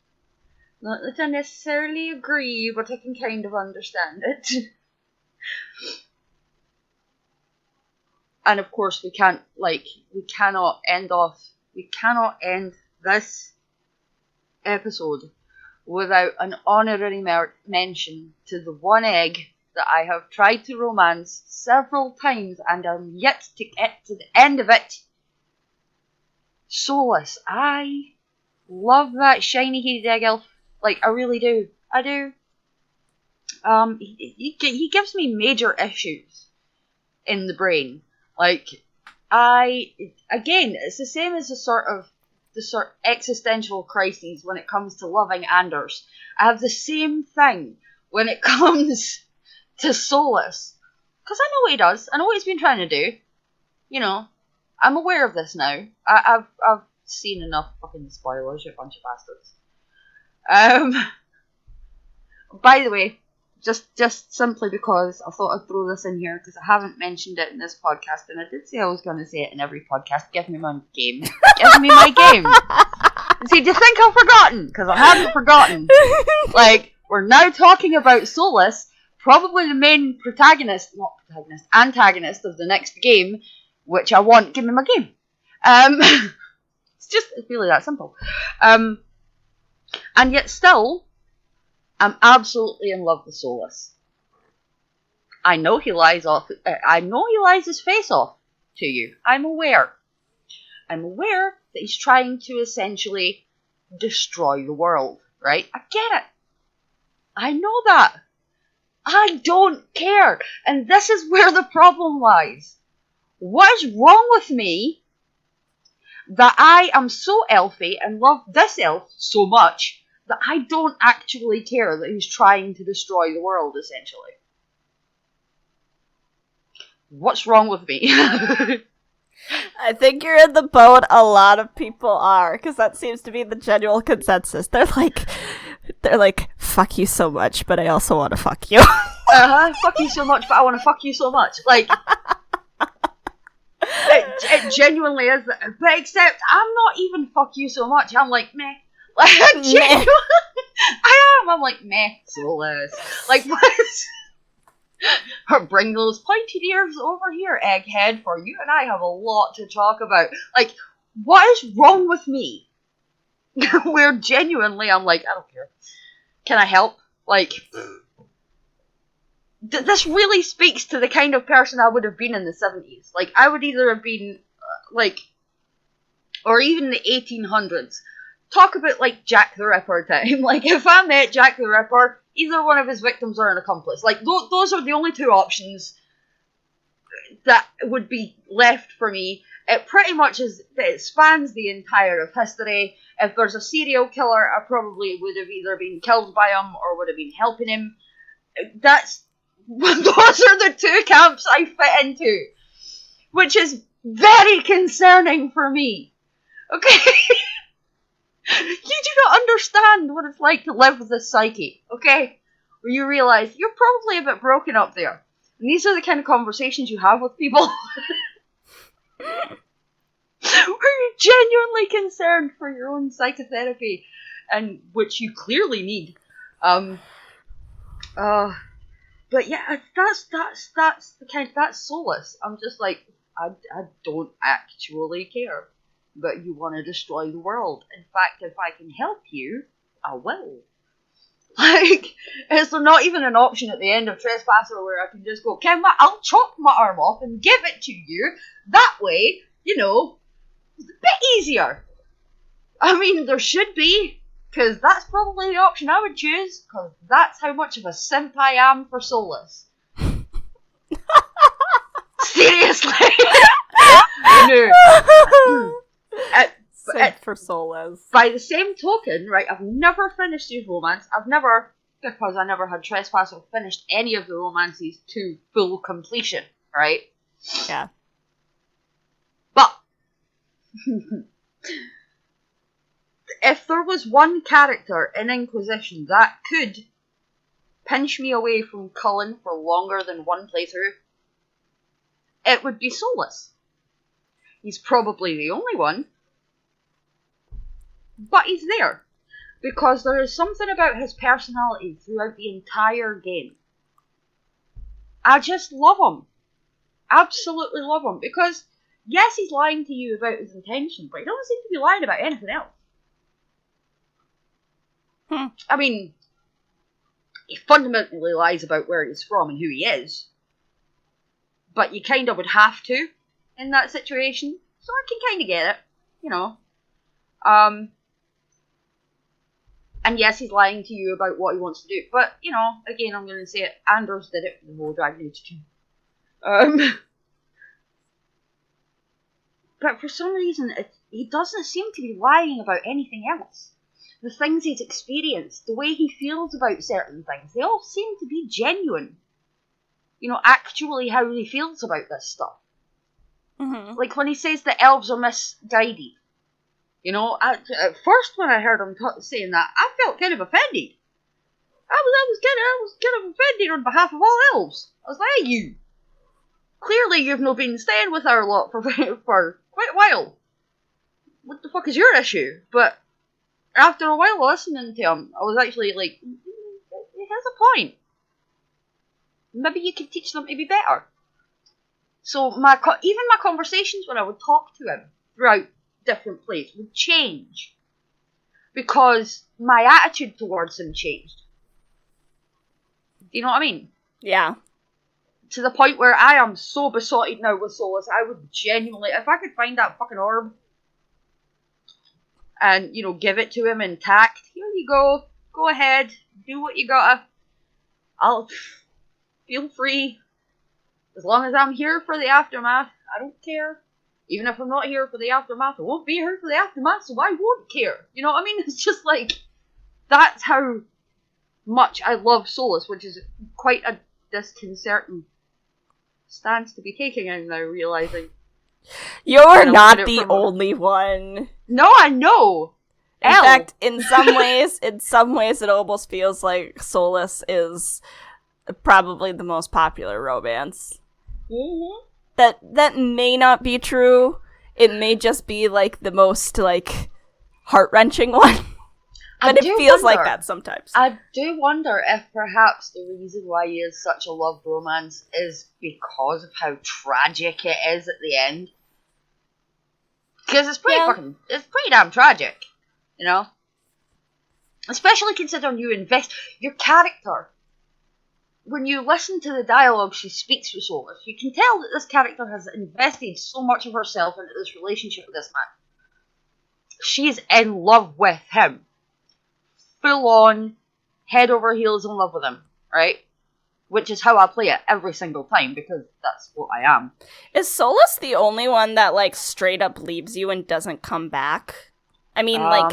Speaker 1: Not that I necessarily agree, but I can kind of understand it. And of course, we cannot end this episode without an honorary mention to the one egg that I have tried to romance several times and am yet to get to the end of it. Solus. I love that shiny heated egg elf. Like, I really do. I do. He gives me major issues in the brain. Like, again, it's the same as the sort of existential crises when it comes to loving Anders. I have the same thing when it comes to Solus. Because I know what he does. I know what he's been trying to do. You know, I'm aware of this now. I've seen enough fucking spoilers, you bunch of bastards. By the way, just simply because I thought I'd throw this in here, because I haven't mentioned it in this podcast, and I did say I was going to say it in every podcast. Give me my game. Give me my game. See, do you think I've forgotten? Because I haven't forgotten. Like, we're now talking about Solus, probably the main antagonist of the next game, which I want. Give me my game. It's really that simple. And yet still, I'm absolutely in love with Solus. I know he lies his face off to you. I'm aware that he's trying to essentially destroy the world, right? I get it. I know that. I don't care. And this is where the problem lies. What is wrong with me that I am so elfy and love this elf so much that I don't actually care that he's trying to destroy the world, essentially? What's wrong with me?
Speaker 2: I think you're in the boat a lot of people are, because that seems to be the general consensus. They're like, fuck you so much, but I also want to fuck you.
Speaker 1: Fuck you so much, but I want to fuck you so much. Like, it genuinely is. But except, I'm not even fuck you so much. I'm like, meh. Like, genuinely, I am. I'm like, meh, Solus. Like, what? Bring those pointed ears over here, egghead, for you and I have a lot to talk about. Like, what is wrong with me? Where genuinely I'm like, I don't care. Can I help? Like, this really speaks to the kind of person I would have been in the 70s. Like, I would either have been, or even the 1800s. Talk about, like, Jack the Ripper time. Like, if I met Jack the Ripper, either one of his victims or an accomplice. Like, those are the only two options that would be left for me. It pretty much it spans the entire of history. If there's a serial killer, I probably would have either been killed by him or would have been helping him. Those are the two camps I fit into, which is very concerning for me. Okay? You do not understand what it's like to live with this psyche, okay? Where you realise you're probably a bit broken up there. And these are the kind of conversations you have with people where you're genuinely concerned for your own psychotherapy, and which you clearly need. But yeah, that's the kind, that's solace. I'm just like, I don't actually care that you want to destroy the world. In fact, if I can help you, I will. Like, is there not even an option at the end of Trespasser where I can just go, I'll chop my arm off and give it to you. That way, it's a bit easier. I mean, there should be, because that's probably the option I would choose, because that's how much of a simp I am for Solace. Seriously. No.
Speaker 2: Simp for Solace.
Speaker 1: By the same token, right, I've never finished these romance. Because I never had Trespasser, finished any of the romances to full completion, right?
Speaker 2: Yeah.
Speaker 1: But if there was one character in Inquisition that could pinch me away from Cullen for longer than one playthrough, it would be Solus. He's probably the only one, but he's there. Because there is something about his personality throughout the entire game. I just love him. Absolutely love him. Because, yes, he's lying to you about his intention, but he doesn't seem to be lying about anything else. I mean, he fundamentally lies about where he's from and who he is. But you kind of would have to in that situation. So I can kind of get it, And yes, he's lying to you about what he wants to do. But, again, I'm going to say it. Anders did it for the whole Dragon Age 2. But for some reason, he doesn't seem to be lying about anything else. The things he's experienced, the way he feels about certain things, they all seem to be genuine. Actually how he feels about this stuff.
Speaker 2: Mm-hmm.
Speaker 1: Like when he says the elves are misguided. At first when I heard him saying that, I felt kind of offended. I was kind of offended on behalf of all elves. I was like, hey, you. Clearly you've not been staying with our lot for quite a while. What the fuck is your issue? But after a while listening to him, I was actually like, he has a point. Maybe you could teach them to be better. So even my conversations when I would talk to him throughout different plays would change. Because my attitude towards him changed. Do you know what I mean?
Speaker 2: Yeah.
Speaker 1: To the point where I am so besotted now with Solus, I would genuinely, if I could find that fucking orb and, give it to him intact, here you go, go ahead, do what you gotta, I'll feel free, as long as I'm here for the aftermath, I don't care. Even if I'm not here for the aftermath, I won't be here for the aftermath, so I won't care. You know what I mean? It's just like, that's how much I love Solus, which is quite a disconcerting stance to be taking, I'm now realising.
Speaker 2: You're not the only one.
Speaker 1: No, I know.
Speaker 2: In fact, in some ways, it almost feels like Solus is probably the most popular romance.
Speaker 1: Mm-hmm.
Speaker 2: That may not be true. It may just be like the most like heart-wrenching one. But it feels like that sometimes.
Speaker 1: I do wonder if perhaps the reason why he is such a loved romance is because of how tragic it is at the end. Because it's pretty damn tragic, you know? Especially considering you invest your character. When you listen to the dialogue she speaks with Solus, you can tell that this character has invested so much of herself into this relationship with this man. She's in love with him. Full on, head over heels in love with him, right? Which is how I play it every single time, because that's what I am.
Speaker 2: Is Solus the only one that, like, straight up leaves you and doesn't come back? I mean, like,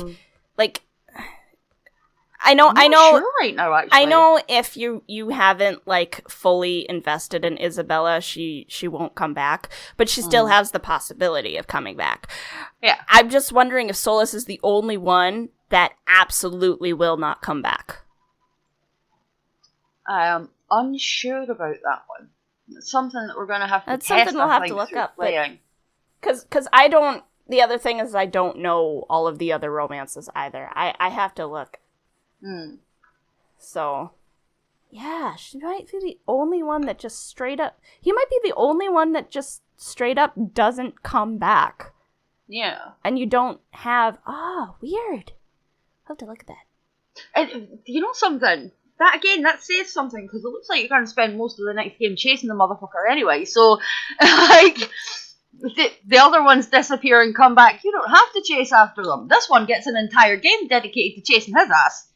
Speaker 2: I know,
Speaker 1: sure right now, actually.
Speaker 2: I know if you haven't, like, fully invested in Isabella, she won't come back, but she still has the possibility of coming back.
Speaker 1: Yeah.
Speaker 2: I'm just wondering if Solus is the only one that absolutely will not come back.
Speaker 1: I am unsure about that one. It's something that we're going to have to
Speaker 2: That's
Speaker 1: test,
Speaker 2: something we'll have to look up. Because I don't... The other thing is I don't know all of the other romances either. I have to look. So, yeah, she might be the only one that just straight up... He might be the only one that just straight up doesn't come back.
Speaker 1: Yeah.
Speaker 2: And you don't have... Oh, weird. I'll have to look at that.
Speaker 1: And you know something? That says something, because it looks like you're going to spend most of the next game chasing the motherfucker anyway, so, like, the other ones disappear and come back, you don't have to chase after them. This one gets an entire game dedicated to chasing his ass.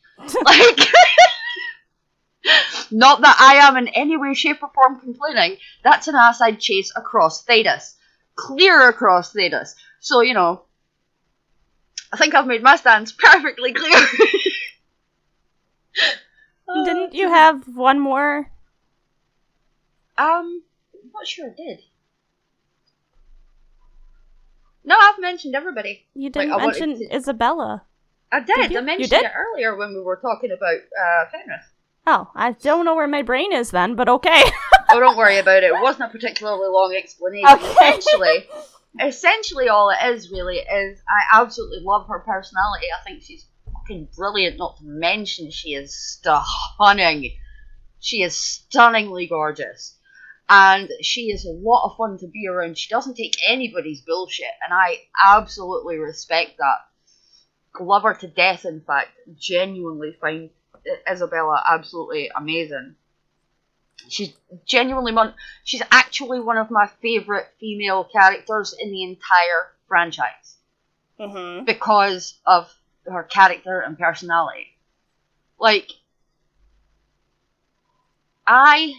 Speaker 1: Like, not that I am in any way, shape, or form complaining, that's an ass I'd chase across Thedas. Clear across Thedas. So, you know, I think I've made my stance perfectly clear.
Speaker 2: Didn't you have one more?
Speaker 1: I'm not sure I did. No, I've mentioned everybody.
Speaker 2: You didn't mention Isabella.
Speaker 1: I did.
Speaker 2: You?
Speaker 1: I mentioned it earlier when we were talking about Fenris.
Speaker 2: Oh, I don't know where my brain is then, but okay.
Speaker 1: Oh, don't worry about it. It wasn't a particularly long explanation.
Speaker 2: Okay.
Speaker 1: Essentially all it is really is I absolutely love her personality. I think she's fucking brilliant, not to mention she is stunning. She is stunningly gorgeous. And she is a lot of fun to be around. She doesn't take anybody's bullshit, and I absolutely respect that. Love her to death, in fact. Genuinely find Isabella absolutely amazing. She's she's actually one of my favourite female characters in the entire franchise.
Speaker 2: Mm-hmm.
Speaker 1: Because of her character and personality. Like, I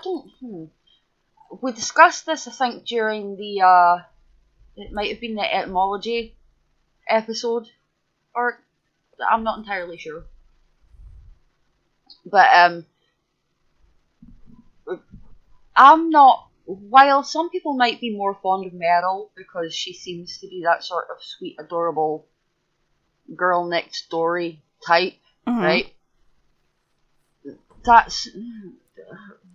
Speaker 1: don't... We discussed this, I think, during the, it might have been the etymology episode, or I'm not entirely sure. But, I'm not... While some people might be more fond of Meryl, because she seems to be that sort of sweet, adorable girl next story type, right? That's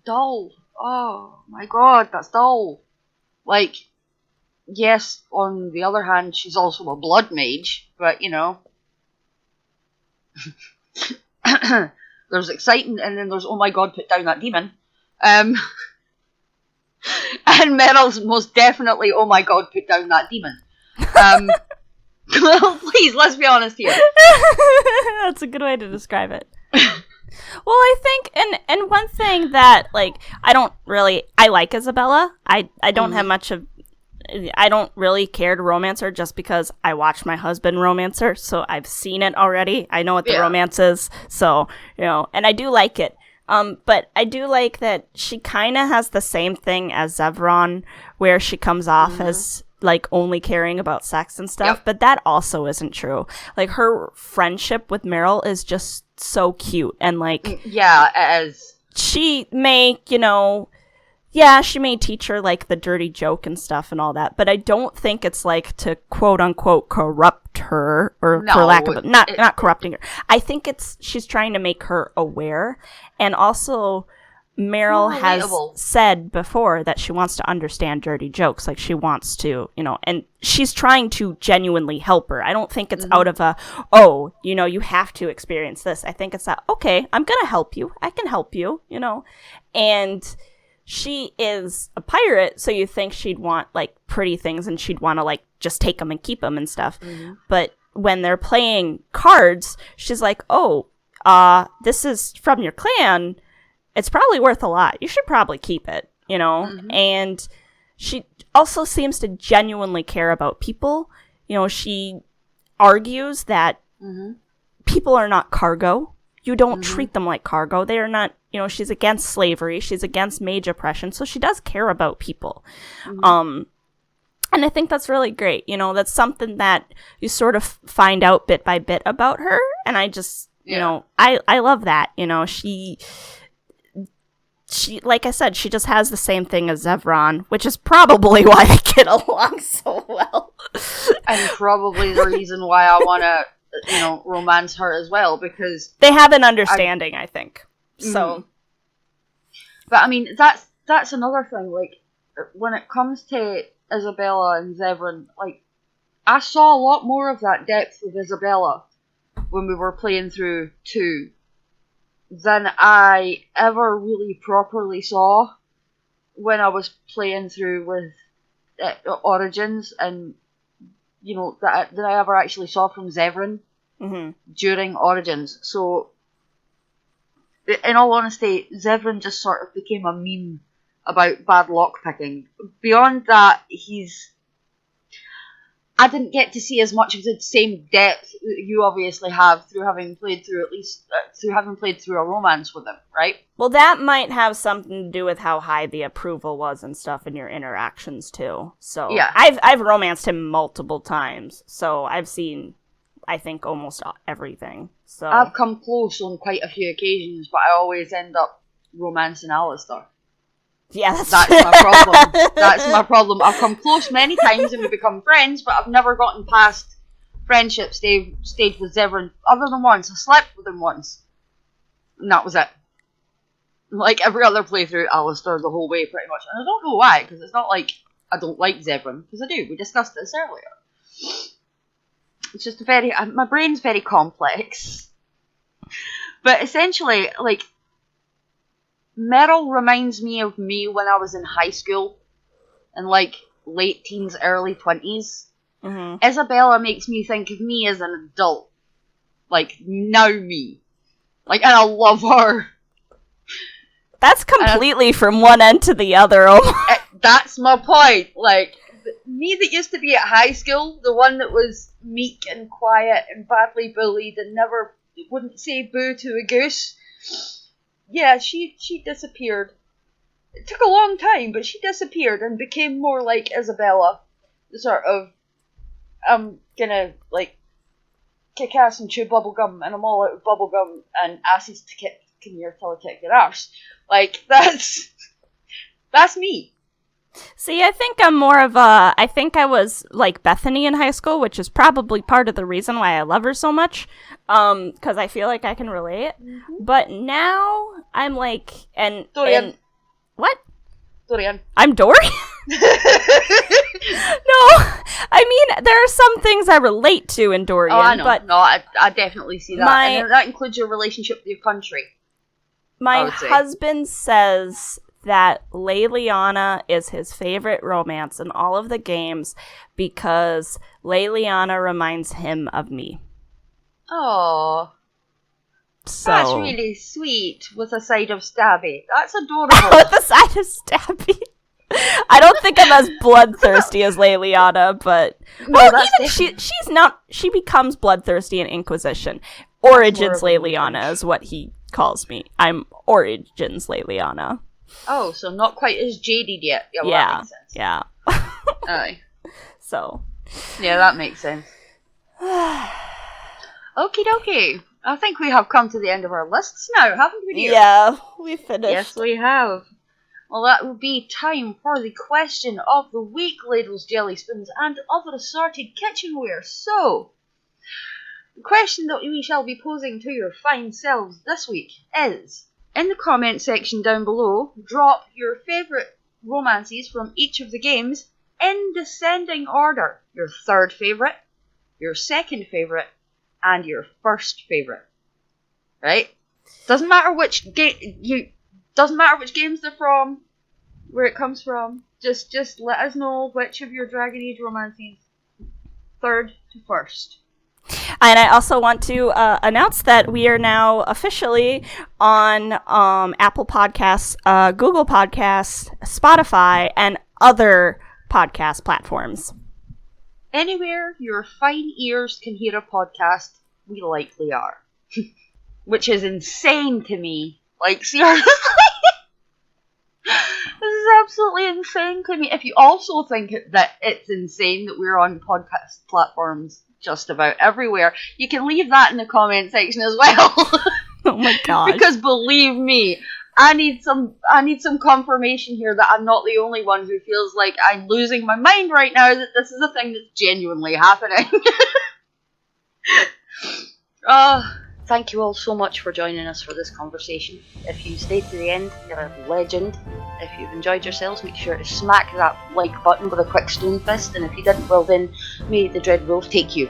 Speaker 1: dull. Oh my god, that's dull. Like, yes, on the other hand, she's also a blood mage, but you know. There's exciting, and then there's, oh my god, put down that demon. And Meryl's most definitely, oh my god, put down that demon. Well, please, let's be honest here.
Speaker 2: That's a good way to describe it. Well, I think, and one thing that, like, I like Isabella. I don't have much of, I don't really care to romance her just because I watched my husband romance her, so I've seen it already. I know what the romance is, so, you know, and I do like it. But I do like that she kind of has the same thing as Zevron, where she comes off as, like, only caring about sex and stuff, but that also isn't true. Like, her friendship with Meryl is just so cute, and, like...
Speaker 1: Yeah, as...
Speaker 2: She may, you know... she may teach her, like, the dirty joke and stuff and all that, but I don't think it's, like, to quote-unquote corrupt her, or for lack of... Not corrupting her. I think she's trying to make her aware, and also... Meryl has said before that she wants to understand dirty jokes. Like, she wants to, you know, and she's trying to genuinely help her. I don't think it's out of you know, you have to experience this. I think it's that, okay, I'm going to help you. I can help you, you know. And she is a pirate, so you think she'd want, like, pretty things, and she'd want to, like, just take them and keep them and stuff.
Speaker 1: Mm-hmm.
Speaker 2: But when they're playing cards, she's like, oh, this is from your clan. It's probably worth a lot. You should probably keep it, you know?
Speaker 1: Mm-hmm.
Speaker 2: And she also seems to genuinely care about people. You know, she argues that
Speaker 1: Mm-hmm.
Speaker 2: people are not cargo. You don't
Speaker 1: Mm-hmm.
Speaker 2: treat them like cargo. They are not, you know, she's against slavery. She's against mage oppression. So she does care about people.
Speaker 1: Mm-hmm.
Speaker 2: And I think that's really great. You know, that's something that you sort of find out bit by bit about her. And I just, you know, I love that. You know, she, like I said, she just has the same thing as Zevron, which is probably why they get along so well.
Speaker 1: And probably the reason why I want to, you know, romance her as well, because
Speaker 2: they have an understanding, I think. So.
Speaker 1: But I mean, that's another thing. Like, when it comes to Isabella and Zevran, like, I saw a lot more of that depth with Isabella when we were playing through 2 than I ever really properly saw when I was playing through with Origins, and, you know, that I ever actually saw from Zevran during Origins. So, in all honesty, Zevran just sort of became a meme about bad lockpicking. Beyond that, I didn't get to see as much of the same depth that you obviously have through having played through a romance with him, right?
Speaker 2: Well, that might have something to do with how high the approval was and stuff in your interactions too. So
Speaker 1: yeah,
Speaker 2: I've romanced him multiple times, so I've seen, I think, almost everything. So
Speaker 1: I've come close on quite a few occasions, but I always end up romancing Alistair.
Speaker 2: Yeah,
Speaker 1: that's my problem. That's my problem. I've come close many times and we become friends, but I've never gotten past friendship stage with Zevran other than once. I slept with him once, and that was it. Like every other playthrough, Alistair the whole way, pretty much. And I don't know why, because it's not like I don't like Zevran, because I do. We discussed this earlier. It's just my brain's very complex. But essentially, like, Meryl reminds me of me when I was in high school, in like late teens, early 20s.
Speaker 2: Mm-hmm.
Speaker 1: Isabella makes me think of me as an adult. Like, now me. Like, and I love her.
Speaker 2: That's completely from one end to the other.
Speaker 1: That's my point. Like, me that used to be at high school, the one that was meek and quiet and badly bullied and never wouldn't say boo to a goose. Yeah, she disappeared. It took a long time, but she disappeared and became more like Isabella. The sort of, I'm gonna, like, kick ass and chew bubblegum, and I'm all out of bubblegum, and asses to kick, come here till I kick your arse. Like, that's me.
Speaker 2: See, I think I'm more of a, I think I was like Bethany in high school, which is probably part of the reason why I love her so much, because I feel like I can relate. Mm-hmm. But now I'm like,
Speaker 1: Dorian.
Speaker 2: What?
Speaker 1: Dorian.
Speaker 2: I'm Dorian? No, I mean, there are some things I relate to in Dorian.
Speaker 1: Oh, I know.
Speaker 2: But
Speaker 1: no, I definitely see that. And that includes your relationship with your country.
Speaker 2: My husband says that Leliana is his favorite romance in all of the games because Leliana reminds him of me.
Speaker 1: Oh,
Speaker 2: so
Speaker 1: that's really sweet. With a side of stabby. That's adorable.
Speaker 2: With a side of stabby. I don't think I'm as bloodthirsty as Leliana, but she's not. She becomes bloodthirsty in Inquisition. Origins Leliana is what he calls me. I'm Origins Leliana.
Speaker 1: Oh, so not quite as jaded yet. Yeah, well, that makes sense.
Speaker 2: Yeah.
Speaker 1: Aye.
Speaker 2: So.
Speaker 1: Yeah, that makes sense. Okie dokie. I think we have come to the end of our lists now, haven't we, dear?
Speaker 2: Yeah, we finished.
Speaker 1: Yes, we have. Well, that will be time for the question of the week, ladles, jelly spoons, and other assorted kitchenware. So, the question that we shall be posing to your fine selves this week is, in the comment section down below, drop your favourite romances from each of the games in descending order. Your third favourite, your second favourite, and your first favourite. Right? Doesn't matter which doesn't matter which games they're from, where it comes from. Just let us know which of your Dragon Age romances third to first.
Speaker 2: And I also want to announce that we are now officially on Apple Podcasts, Google Podcasts, Spotify, and other podcast platforms.
Speaker 1: Anywhere your fine ears can hear a podcast, we likely are. Which is insane to me. Like, seriously. This is absolutely insane to me. If you also think that it's insane that we're on podcast platforms just about everywhere, you can leave that in the comment section as well.
Speaker 2: Oh my gosh.
Speaker 1: Because believe me, I need some confirmation here that I'm not the only one who feels like I'm losing my mind right now, that this is a thing that's genuinely happening. Thank you all so much for joining us for this conversation. If you stayed to the end, you're a legend. If you've enjoyed yourselves, make sure to smack that like button with a quick stone fist, and if you didn't, well then, may the Dread Wolf take you.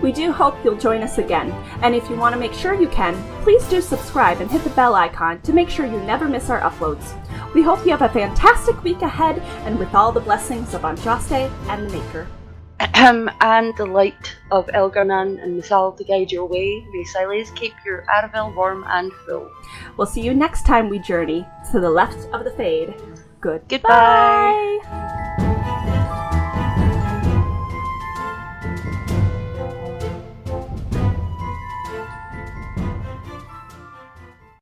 Speaker 2: We do hope you'll join us again, and if you want to make sure you can, please do subscribe and hit the bell icon to make sure you never miss our uploads. We hope you have a fantastic week ahead, and with all the blessings of Andraste and the Maker.
Speaker 1: And the light of Elgarnan and Mithal to guide your way, may Siles keep your Aravel warm and full.
Speaker 2: We'll see you next time we journey to the left of the Fade. Goodbye.
Speaker 1: Goodbye.